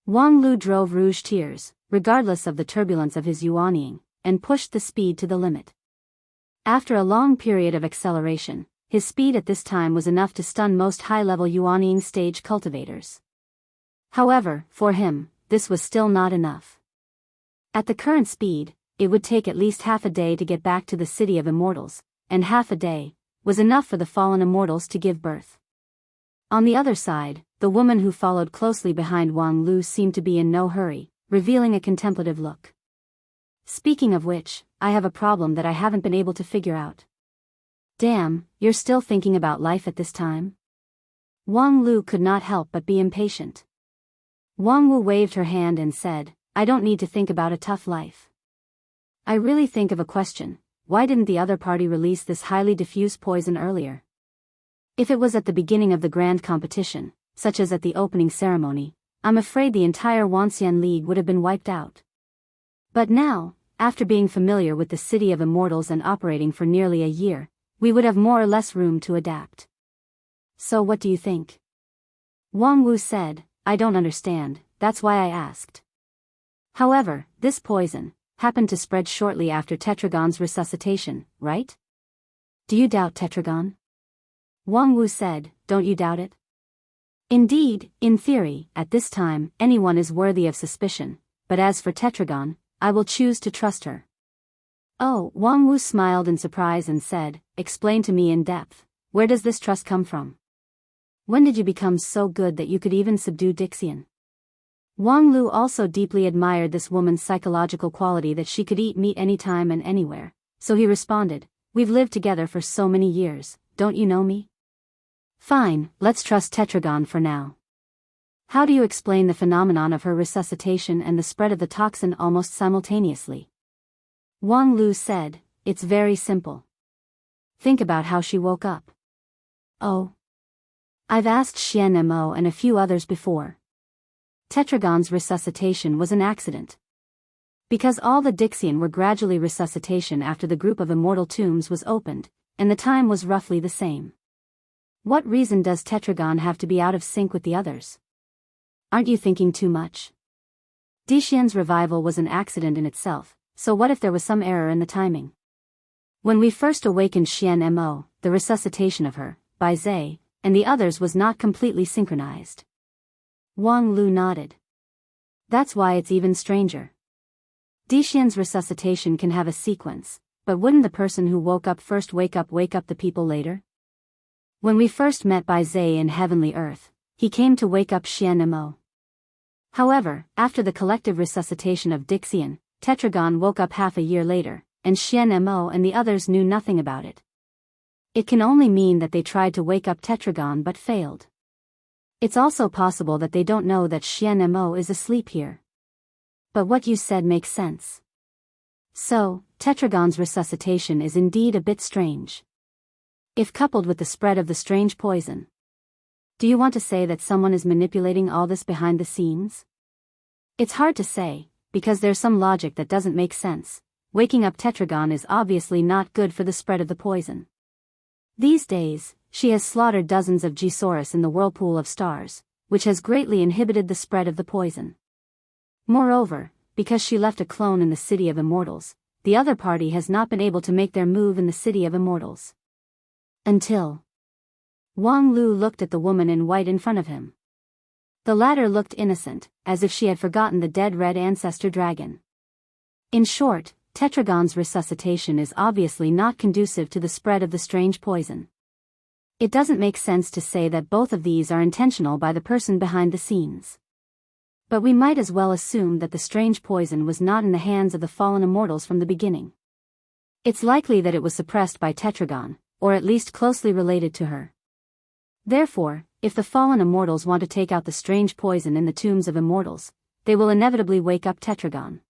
Wang Lu drove rouge tears, regardless of the turbulence of his yuanying, and pushed the speed to the limit. After a long period of acceleration, his speed at this time was enough to stun most high-level yuanying stage cultivators. However, for him, this was still not enough. At the current speed, it would take at least half a day to get back to the City of Immortals, and half a day was enough for the fallen immortals to give birth. On the other side, the woman who followed closely behind Wang Lu seemed to be in no hurry, revealing a contemplative look. "Speaking of which, I have a problem that I haven't been able to figure out." "Damn, you're still thinking about life at this time?" Wang Lu could not help but be impatient. Wang Wu waved her hand and said, "I don't need to think about a tough life. I really think of a question. Why didn't the other party release this highly diffuse poison earlier? If it was at the beginning of the grand competition, such as at the opening ceremony, I'm afraid the entire Wanxian League would have been wiped out. But now, after being familiar with the City of Immortals and operating for nearly a year, we would have more or less room to adapt. So what do you think?" Wang Wu said, "I don't understand, that's why I asked." However, this poison happened to spread shortly after Tetragon's resuscitation, right? "Do you doubt Tetragon?" Wang Wu said, "Don't you doubt it?" "Indeed, in theory, at this time, anyone is worthy of suspicion, but as for Tetragon, I will choose to trust her." "Oh," Wang Wu smiled in surprise and said, "Explain to me in depth, where does this trust come from? When did you become so good that you could even subdue Dixian?" Wang Lu also deeply admired this woman's psychological quality that she could eat meat anytime and anywhere, so he responded, "We've lived together for so many years, don't you know me?" "Fine, let's trust Tetragon for now. How do you explain the phenomenon of her resuscitation and the spread of the toxin almost simultaneously?" Wang Lu said, "It's very simple. Think about how she woke up." "Oh. I've asked Xian Mo and a few others before. Tetragon's resuscitation was an accident. Because all the Dixian were gradually resuscitation after the group of immortal tombs was opened, and the time was roughly the same. What reason does Tetragon have to be out of sync with the others? Aren't you thinking too much? Dixian's revival was an accident in itself, so what if there was some error in the timing? When we first awakened Xian Mo, the resuscitation of her, Bai Zhe, and the others was not completely synchronized. Wang Lu nodded. That's why it's even stranger. Dixian's resuscitation can have a sequence, but wouldn't the person who woke up first wake up the people later? When we first met Bai Zai in Heavenly Earth, he came to wake up Xian Mo. However, after the collective resuscitation of Dixian, Tetragon woke up half a year later, and Xian Mo and the others knew nothing about it. It can only mean that they tried to wake up Tetragon but failed. It's also possible that they don't know that Xian Mo is asleep here. But what you said makes sense. So, Tetragon's resuscitation is indeed a bit strange. If coupled with the spread of the strange poison. Do you want to say that someone is manipulating all this behind the scenes? It's hard to say, because there's some logic that doesn't make sense. Waking up Tetragon is obviously not good for the spread of the poison. These days, she has slaughtered dozens of Gisaurus in the whirlpool of stars, which has greatly inhibited the spread of the poison. Moreover, because she left a clone in the City of Immortals, the other party has not been able to make their move in the City of Immortals. Until Wang Lu looked at the woman in white in front of him. The latter looked innocent, as if she had forgotten the dead red ancestor dragon. In short, Tetragon's resuscitation is obviously not conducive to the spread of the strange poison. It doesn't make sense to say that both of these are intentional by the person behind the scenes. But we might as well assume that the strange poison was not in the hands of the fallen immortals from the beginning. It's likely that it was suppressed by Tetragon, or at least closely related to her. Therefore, if the fallen immortals want to take out the strange poison in the tombs of immortals, they will inevitably wake up Tetragon.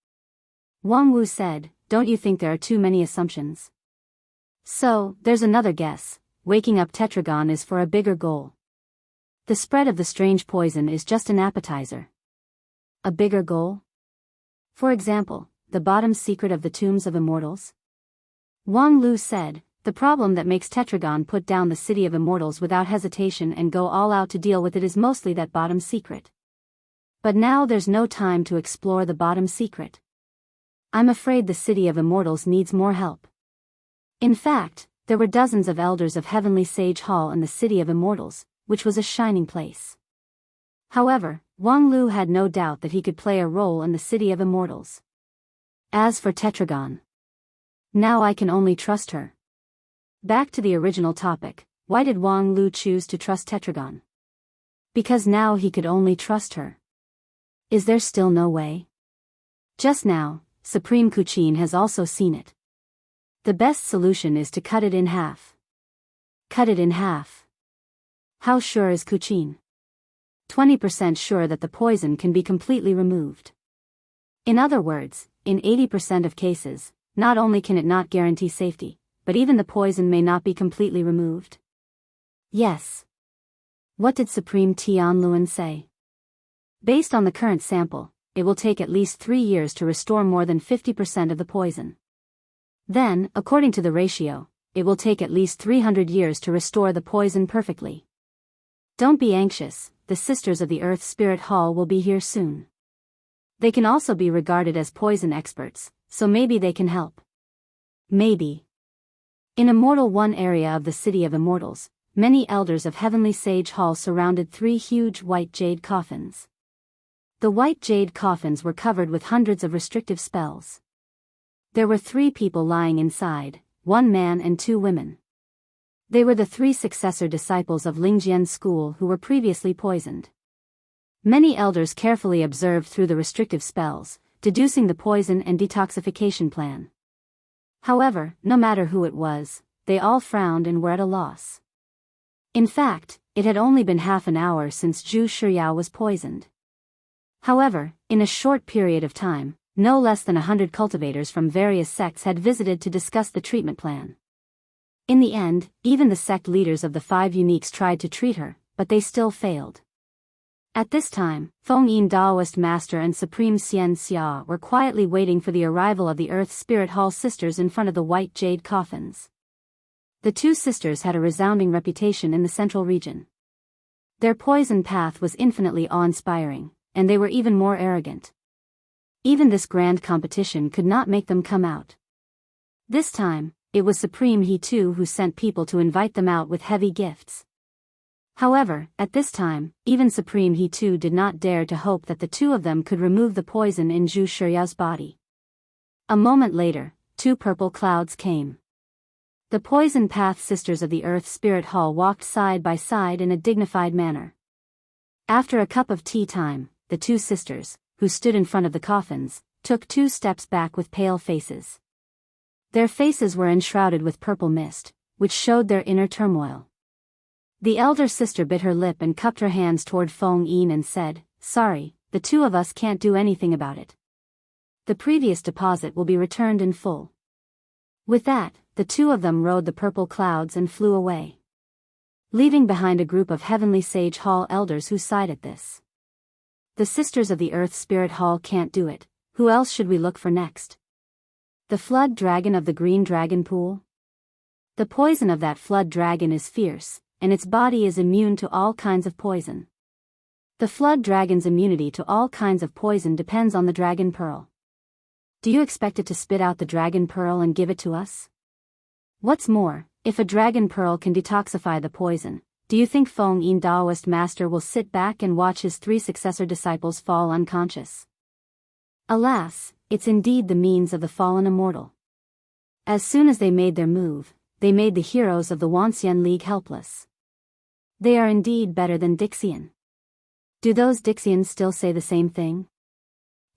Wang Wu said, "Don't you think there are too many assumptions?" So, there's another guess. Waking up Tetragon is for a bigger goal. The spread of the strange poison is just an appetizer. A bigger goal? For example, the bottom secret of the tombs of immortals? Wang Lu said, the problem that makes Tetragon put down the City of Immortals without hesitation and go all out to deal with it is mostly that bottom secret. But now there's no time to explore the bottom secret. I'm afraid the City of Immortals needs more help. In fact, there were dozens of elders of Heavenly Sage Hall in the City of Immortals, which was a shining place. However, Wang Lu had no doubt that he could play a role in the City of Immortals. As for Tetragon, now I can only trust her. Back to the original topic, why did Wang Lu choose to trust Tetragon? Because now he could only trust her. Is there still no way? Just now, Supreme Kuchin has also seen it. The best solution is to cut it in half. Cut it in half. How sure is Kuchin? 20% sure that the poison can be completely removed. In other words, in 80% of cases, not only can it not guarantee safety, but even the poison may not be completely removed. Yes. What did Supreme Tianluan say? Based on the current sample, it will take at least 3 years to restore more than 50% of the poison. Then, according to the ratio, it will take at least 300 years to restore the poison perfectly. Don't be anxious, the Sisters of the Earth Spirit Hall will be here soon. They can also be regarded as poison experts, so maybe they can help. Maybe. In Immortal One area of the City of Immortals, many elders of Heavenly Sage Hall surrounded 3 huge white jade coffins. The white jade coffins were covered with hundreds of restrictive spells. There were 3 people lying inside, 1 man and 2 women. They were the 3 successor disciples of Lingjian's school who were previously poisoned. Many elders carefully observed through the restrictive spells, deducing the poison and detoxification plan. However, no matter who it was, they all frowned and were at a loss. In fact, it had only been half an hour since Zhu Shiyao was poisoned. However, in a short period of time, no less than 100 cultivators from various sects had visited to discuss the treatment plan. In the end, even the sect leaders of the 5 uniques tried to treat her, but they still failed. At this time, Feng Yin Daoist Master and Supreme Xian Xia were quietly waiting for the arrival of the Earth Spirit Hall sisters in front of the white jade coffins. The 2 sisters had a resounding reputation in the central region. Their poison path was infinitely awe-inspiring, and they were even more arrogant. Even this grand competition could not make them come out. This time, it was Supreme He too who sent people to invite them out with heavy gifts. However, at this time, even Supreme He too did not dare to hope that the two of them could remove the poison in Zhu Shiyao's body. A moment later, two purple clouds came. The Poison Path Sisters of the Earth Spirit Hall walked side by side in a dignified manner. After a cup of tea time, the two sisters, who stood in front of the coffins, took 2 steps back with pale faces. Their faces were enshrouded with purple mist, which showed their inner turmoil. The elder sister bit her lip and cupped her hands toward Feng Yin and said, "Sorry, the two of us can't do anything about it. The previous deposit will be returned in full." With that, the two of them rode the purple clouds and flew away, leaving behind a group of Heavenly Sage Hall elders who sighed at this. The Sisters of the Earth Spirit Hall can't do it, who else should we look for next? The flood dragon of the Green Dragon Pool? The poison of that flood dragon is fierce, and its body is immune to all kinds of poison. The flood dragon's immunity to all kinds of poison depends on the dragon pearl. Do you expect it to spit out the dragon pearl and give it to us? What's more, if a dragon pearl can detoxify the poison, do you think Feng Yin Daoist master will sit back and watch his 3 successor disciples fall unconscious? Alas, it's indeed the means of the fallen immortal. As soon as they made their move, they made the heroes of the Wanxian League helpless. They are indeed better than Dixian. Do those Dixians still say the same thing?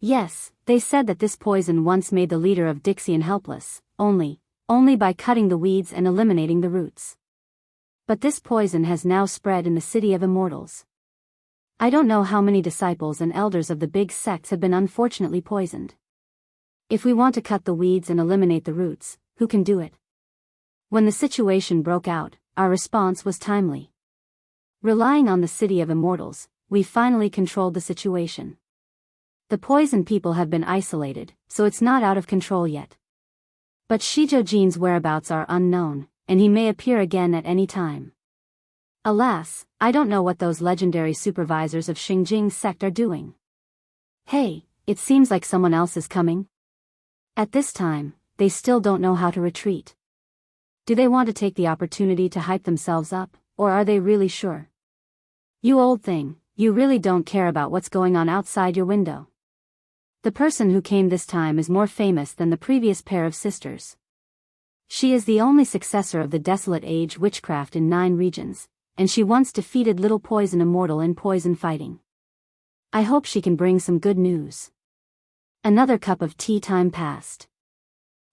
Yes, they said that this poison once made the leader of Dixian helpless, only by cutting the weeds and eliminating the roots. But this poison has now spread in the city of immortals. I don't know how many disciples and elders of the big sects have been unfortunately poisoned. If we want to cut the weeds and eliminate the roots, who can do it? When the situation broke out, our response was timely. Relying on the city of immortals, we finally controlled the situation. The poison people have been isolated, so it's not out of control yet. But Shizhou Jin's whereabouts are unknown, and he may appear again at any time. Alas, I don't know what those legendary supervisors of Xingjing's sect are doing. Hey, it seems like someone else is coming. At this time, they still don't know how to retreat. Do they want to take the opportunity to hype themselves up, or are they really sure? You old thing, you really don't care about what's going on outside your window. The person who came this time is more famous than the previous pair of sisters. She is the only successor of the Desolate Age witchcraft in 9 regions, and she once defeated Little Poison Immortal in poison fighting. I hope she can bring some good news. Another cup of tea time passed.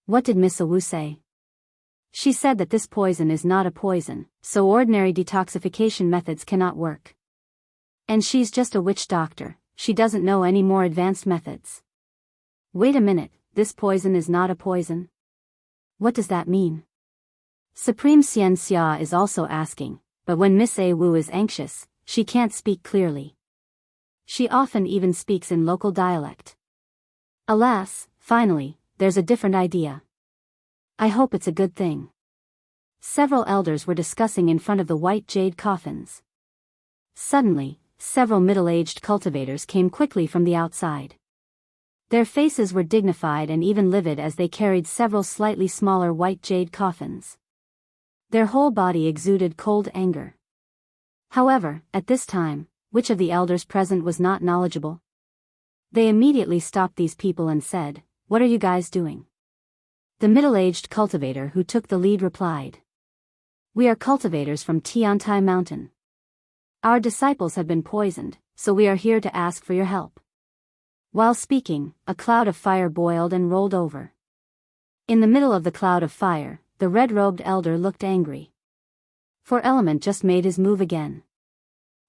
What did Miss Awu say? She said that this poison is not a poison, so ordinary detoxification methods cannot work. And she's just a witch doctor, she doesn't know any more advanced methods. Wait a minute, this poison is not a poison? What does that mean? Supreme Xian Xia is also asking, but when Miss A Wu is anxious, she can't speak clearly. She often even speaks in local dialect. Alas, finally, there's a different idea. I hope it's a good thing. Several elders were discussing in front of the white jade coffins. Suddenly, several middle-aged cultivators came quickly from the outside. Their faces were dignified and even livid as they carried several slightly smaller white jade coffins. Their whole body exuded cold anger. However, at this time, which of the elders present was not knowledgeable? They immediately stopped these people and said, "What are you guys doing?" The middle-aged cultivator who took the lead replied, "We are cultivators from Tiantai Mountain. Our disciples have been poisoned, so we are here to ask for your help." While speaking, a cloud of fire boiled and rolled over. In the middle of the cloud of fire, the red-robed elder looked angry. For Element just made his move again.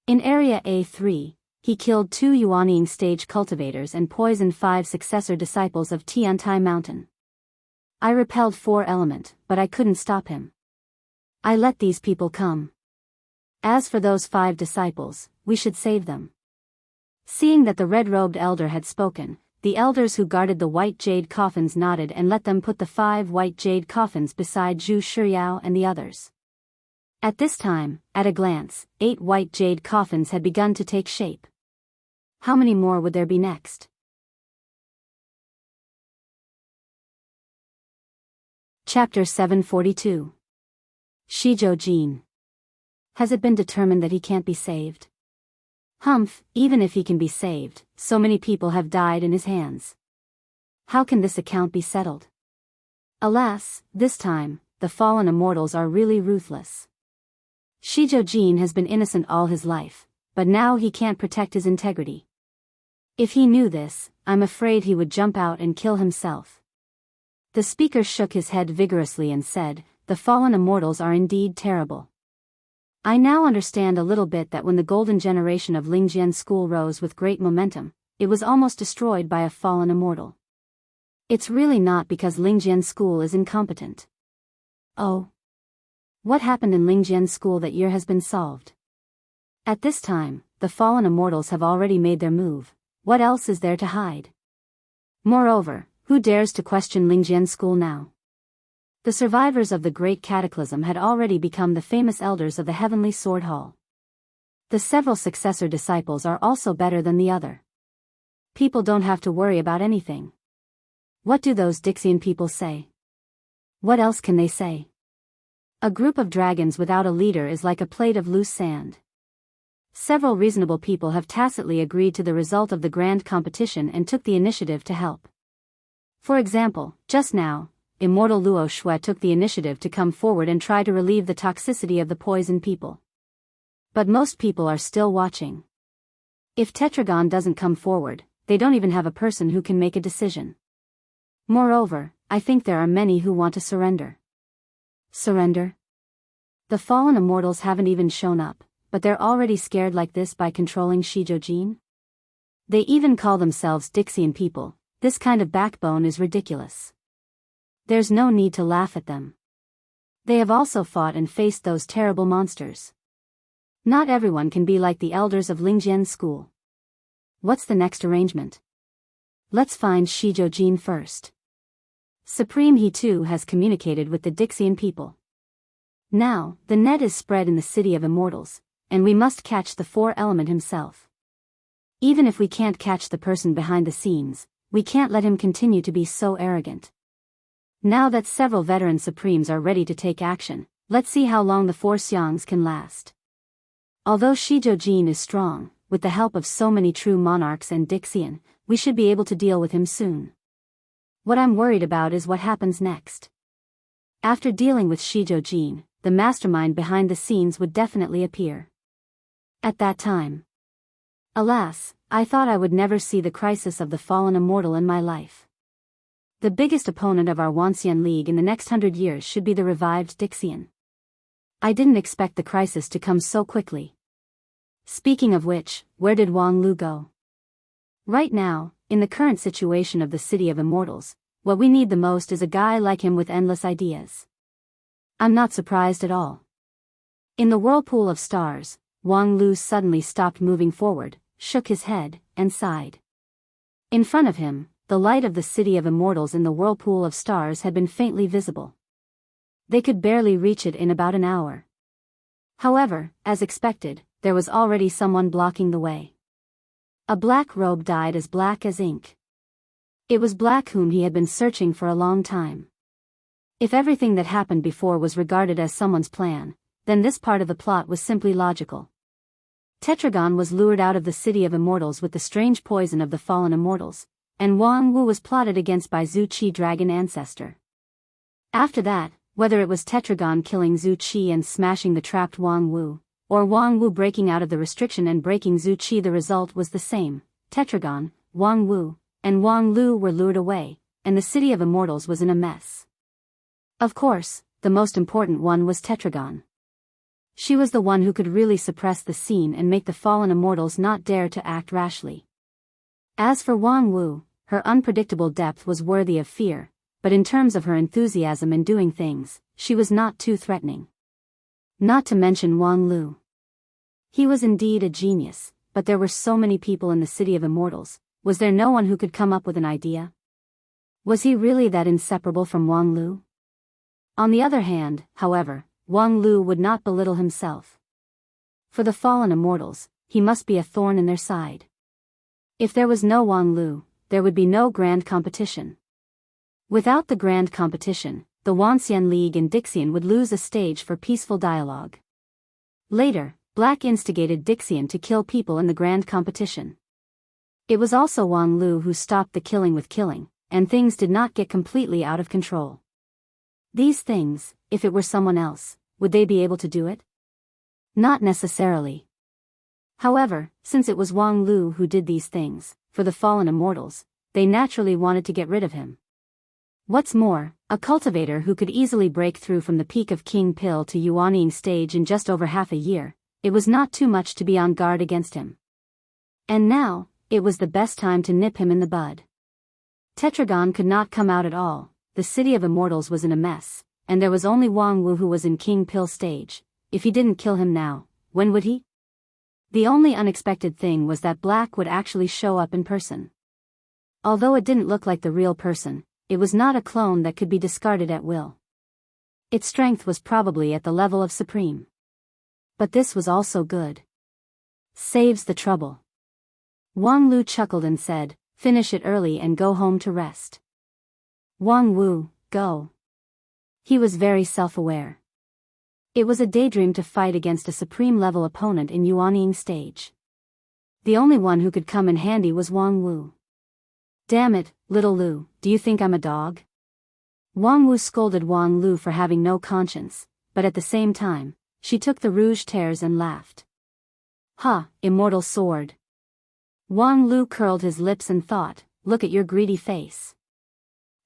In Area A3, he killed 2 Yuanying stage cultivators and poisoned 5 successor disciples of Tiantai Mountain. I repelled 4 Element, but I couldn't stop him. I let these people come. As for those 5 disciples, we should save them. Seeing that the red-robed elder had spoken, the elders who guarded the white jade coffins nodded and let them put the 5 white jade coffins beside Zhu Shiao and the others. At this time, at a glance, 8 white jade coffins had begun to take shape. How many more would there be next? Chapter 742. Shizhou Jin. Has it been determined that he can't be saved? Humph, even if he can be saved, so many people have died in his hands. How can this account be settled? Alas, this time, the fallen immortals are really ruthless. Shizhou has been innocent all his life, but now he can't protect his integrity. If he knew this, I'm afraid he would jump out and kill himself. The speaker shook his head vigorously and said, "The fallen immortals are indeed terrible. I now understand a little bit that when the golden generation of Lingjian school rose with great momentum, it was almost destroyed by a fallen immortal. It's really not because Lingjian school is incompetent." Oh. What happened in Lingjian school that year has been solved. At this time, the fallen immortals have already made their move. What else is there to hide? Moreover, who dares to question Lingjian school now? The survivors of the Great Cataclysm had already become the famous elders of the Heavenly Sword Hall. The several successor disciples are also better than the other. People don't have to worry about anything. What do those Dixian people say? What else can they say? A group of dragons without a leader is like a plate of loose sand. Several reasonable people have tacitly agreed to the result of the grand competition and took the initiative to help. For example, just now, Immortal Luo Shui took the initiative to come forward and try to relieve the toxicity of the poison people. But most people are still watching. If Tetragon doesn't come forward, they don't even have a person who can make a decision. Moreover, I think there are many who want to surrender. Surrender? The fallen immortals haven't even shown up, but they're already scared like this by controlling Shizhou. They even call themselves Dixian people. This kind of backbone is ridiculous. There's no need to laugh at them. They have also fought and faced those terrible monsters. Not everyone can be like the elders of Lingjian school. What's the next arrangement? Let's find Shizhou first. Supreme He too has communicated with the Dixian people. Now, the net is spread in the city of immortals, and we must catch the four element himself. Even if we can't catch the person behind the scenes, we can't let him continue to be so arrogant. Now that several veteran supremes are ready to take action, let's see how long the four Xiangs can last. Although Shizhou is strong, with the help of so many true monarchs and Dixian, we should be able to deal with him soon. What I'm worried about is what happens next. After dealing with Shizhou, the mastermind behind the scenes would definitely appear. At that time. Alas, I thought I would never see the crisis of the fallen immortal in my life. The biggest opponent of our Wanxian League in the next 100 years should be the revived Dixian. I didn't expect the crisis to come so quickly. Speaking of which, where did Wang Lu go? Right now, in the current situation of the City of Immortals, what we need the most is a guy like him with endless ideas. I'm not surprised at all. In the whirlpool of stars, Wang Lu suddenly stopped moving forward, shook his head, and sighed. In front of him, the light of the City of Immortals in the whirlpool of stars had been faintly visible. They could barely reach it in about an hour. However, as expected, there was already someone blocking the way. A black robe dyed as black as ink. It was Black whom he had been searching for a long time. If everything that happened before was regarded as someone's plan, then this part of the plot was simply logical. Tetragon was lured out of the City of Immortals with the strange poison of the fallen immortals, and Wang Wu was plotted against by Zhu Qi dragon ancestor. After that, whether it was Tetragon killing Zhu Qi and smashing the trapped Wang Wu, or Wang Wu breaking out of the restriction and breaking Zhu Qi, the result was the same. Tetragon, Wang Wu, and Wang Lu were lured away, and the City of Immortals was in a mess. Of course, the most important one was Tetragon. She was the one who could really suppress the scene and make the fallen immortals not dare to act rashly. As for Wang Wu, her unpredictable depth was worthy of fear, but in terms of her enthusiasm in doing things, she was not too threatening. Not to mention Wang Lu. He was indeed a genius, but there were so many people in the City of Immortals. Was there no one who could come up with an idea? Was he really that inseparable from Wang Lu? On the other hand, however, Wang Lu would not belittle himself. For the fallen immortals, he must be a thorn in their side. If there was no Wang Lu, there would be no grand competition. Without the grand competition, the Wanxian League and Dixian would lose a stage for peaceful dialogue. Later, Black instigated Dixian to kill people in the grand competition. It was also Wang Lu who stopped the killing with killing, and things did not get completely out of control. These things, if it were someone else, would they be able to do it? Not necessarily. However, since it was Wang Lu who did these things, for the fallen immortals, they naturally wanted to get rid of him. What's more, a cultivator who could easily break through from the peak of King Pill to Yuanying stage in just over half a year, it was not too much to be on guard against him. And now, it was the best time to nip him in the bud. Tetragon could not come out at all, the city of immortals was in a mess, and there was only Wang Wu who was in King Pill stage. If he didn't kill him now, when would he? The only unexpected thing was that Black would actually show up in person. Although it didn't look like the real person, it was not a clone that could be discarded at will. Its strength was probably at the level of Supreme. But this was also good. Saves the trouble. Wang Lu chuckled and said, "Finish it early and go home to rest." Wang Wu, go. He was very self-aware. It was a daydream to fight against a supreme-level opponent in Yuanying stage. The only one who could come in handy was Wang Wu. "Damn it, little Lu, do you think I'm a dog?" Wang Wu scolded Wang Lu for having no conscience, but at the same time, she took the rouge tears and laughed. "Ha, immortal sword." Wang Lu curled his lips and thought, "Look at your greedy face."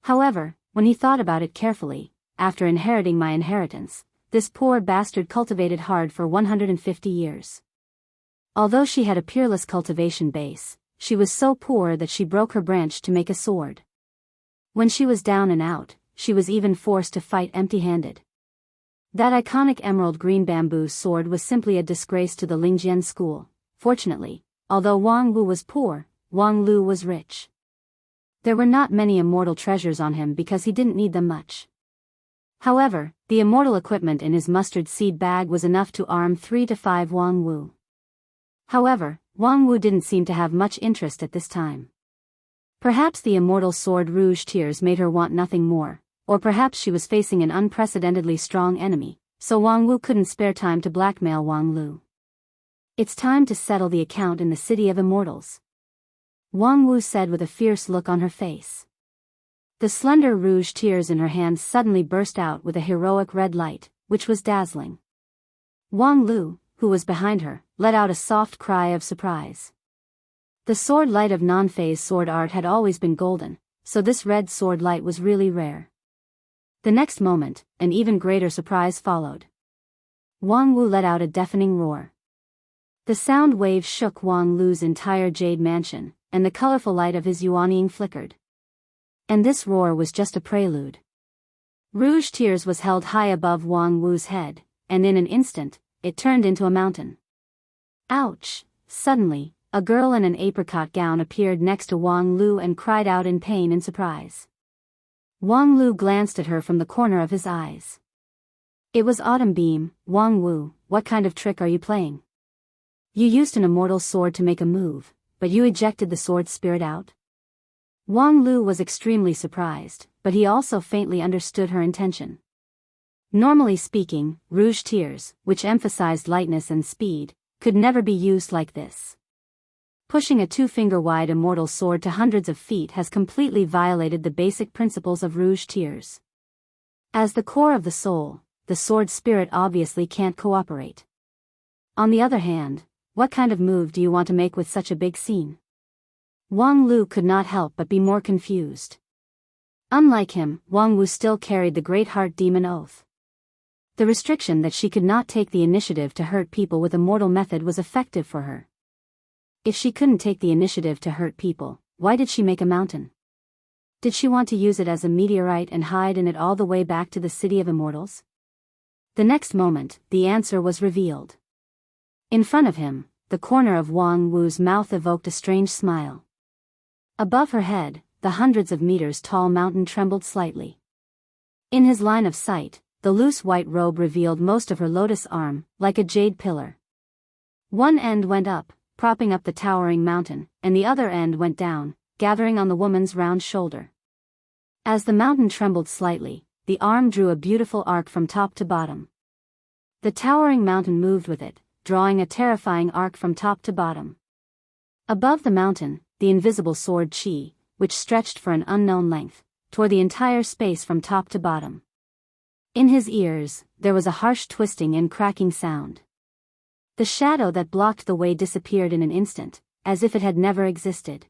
However, when he thought about it carefully, after inheriting my inheritance, this poor bastard cultivated hard for 150 years. Although she had a peerless cultivation base, she was so poor that she broke her branch to make a sword. When she was down and out, she was even forced to fight empty-handed. That iconic emerald green bamboo sword was simply a disgrace to the Lingjian school. Fortunately, although Wang Wu was poor, Wang Lu was rich. There were not many immortal treasures on him because he didn't need them much. However, the immortal equipment in his mustard seed bag was enough to arm 3 to 5 Wang Wu. However, Wang Wu didn't seem to have much interest at this time. Perhaps the immortal sword Rouge Tears made her want nothing more, or perhaps she was facing an unprecedentedly strong enemy, so Wang Wu couldn't spare time to blackmail Wang Lu. "It's time to settle the account in the city of immortals," Wang Wu said with a fierce look on her face. The slender Rouge Tears in her hands suddenly burst out with a heroic red light, which was dazzling. Wang Lu, who was behind her, let out a soft cry of surprise. The sword light of non-phase sword art had always been golden, so this red sword light was really rare. The next moment, an even greater surprise followed. Wang Wu let out a deafening roar. The sound wave shook Wang Lu's entire jade mansion, and the colorful light of his Yuanying flickered. And this roar was just a prelude. Rouge Tears was held high above Wang Wu's head, and in an instant, it turned into a mountain. Ouch! Suddenly, a girl in an apricot gown appeared next to Wang Lu and cried out in pain and surprise. Wang Lu glanced at her from the corner of his eyes. It was Autumn Beam. "Wang Wu, what kind of trick are you playing? You used an immortal sword to make a move, but you ejected the sword spirit out?" Wang Lu was extremely surprised, but he also faintly understood her intention. Normally speaking, Rouge Tears, which emphasized lightness and speed, could never be used like this. Pushing a 2-finger-wide immortal sword to hundreds of feet has completely violated the basic principles of Rouge Tears. As the core of the soul, the sword spirit obviously can't cooperate. On the other hand, what kind of move do you want to make with such a big scene? Wang Lu could not help but be more confused. Unlike him, Wang Wu still carried the Great Heart Demon Oath. The restriction that she could not take the initiative to hurt people with a mortal method was effective for her. If she couldn't take the initiative to hurt people, why did she make a mountain? Did she want to use it as a meteorite and hide in it all the way back to the city of immortals? The next moment, the answer was revealed. In front of him, the corner of Wang Wu's mouth evoked a strange smile. Above her head, the hundreds of meters tall mountain trembled slightly. In his line of sight, the loose white robe revealed most of her lotus arm, like a jade pillar. One end went up, propping up the towering mountain, and the other end went down, gathering on the woman's round shoulder. As the mountain trembled slightly, the arm drew a beautiful arc from top to bottom. The towering mountain moved with it, drawing a terrifying arc from top to bottom. Above the mountain, the invisible sword Qi, which stretched for an unknown length, tore the entire space from top to bottom. In his ears, there was a harsh twisting and cracking sound. The shadow that blocked the way disappeared in an instant, as if it had never existed.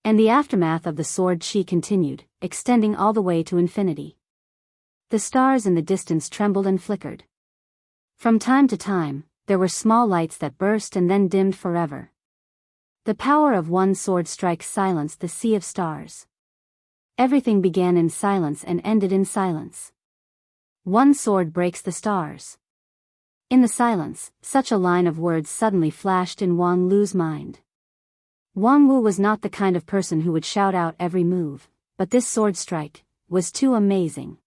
And the aftermath of the sword Qi continued, extending all the way to infinity. The stars in the distance trembled and flickered. From time to time, there were small lights that burst and then dimmed forever. The power of one sword strike silenced the sea of stars. Everything began in silence and ended in silence. One sword breaks the stars. In the silence, such a line of words suddenly flashed in Wang Lu's mind. Wang Wu was not the kind of person who would shout out every move, but this sword strike was too amazing.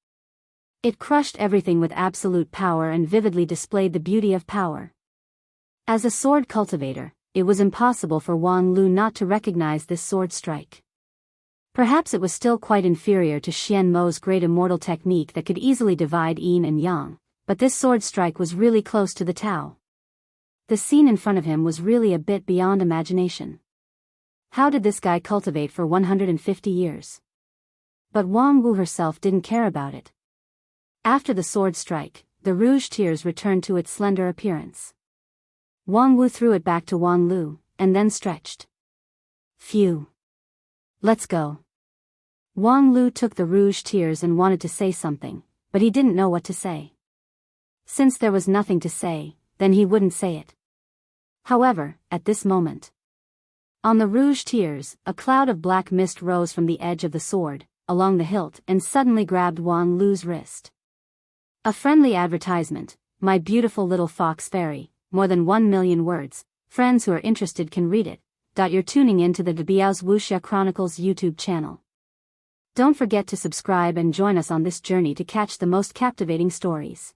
It crushed everything with absolute power and vividly displayed the beauty of power. As a sword cultivator, it was impossible for Wang Lu not to recognize this sword strike. Perhaps it was still quite inferior to Xian Mo's great immortal technique that could easily divide yin and yang, but this sword strike was really close to the Tao. The scene in front of him was really a bit beyond imagination. How did this guy cultivate for 150 years? But Wang Wu herself didn't care about it. After the sword strike, the rouge tears returned to its slender appearance. Wang Wu threw it back to Wang Lu, and then stretched. Phew. Let's go. Wang Lu took the rouge tears and wanted to say something, but he didn't know what to say. Since there was nothing to say, then he wouldn't say it. However, at this moment, on the rouge tears, a cloud of black mist rose from the edge of the sword, along the hilt, and suddenly grabbed Wang Lu's wrist. A friendly advertisement, my beautiful little fox fairy, more than 1 million words, friends who are interested can read it. You're tuning in to the Biyao's Wuxia Chronicles YouTube channel. Don't forget to subscribe and join us on this journey to catch the most captivating stories.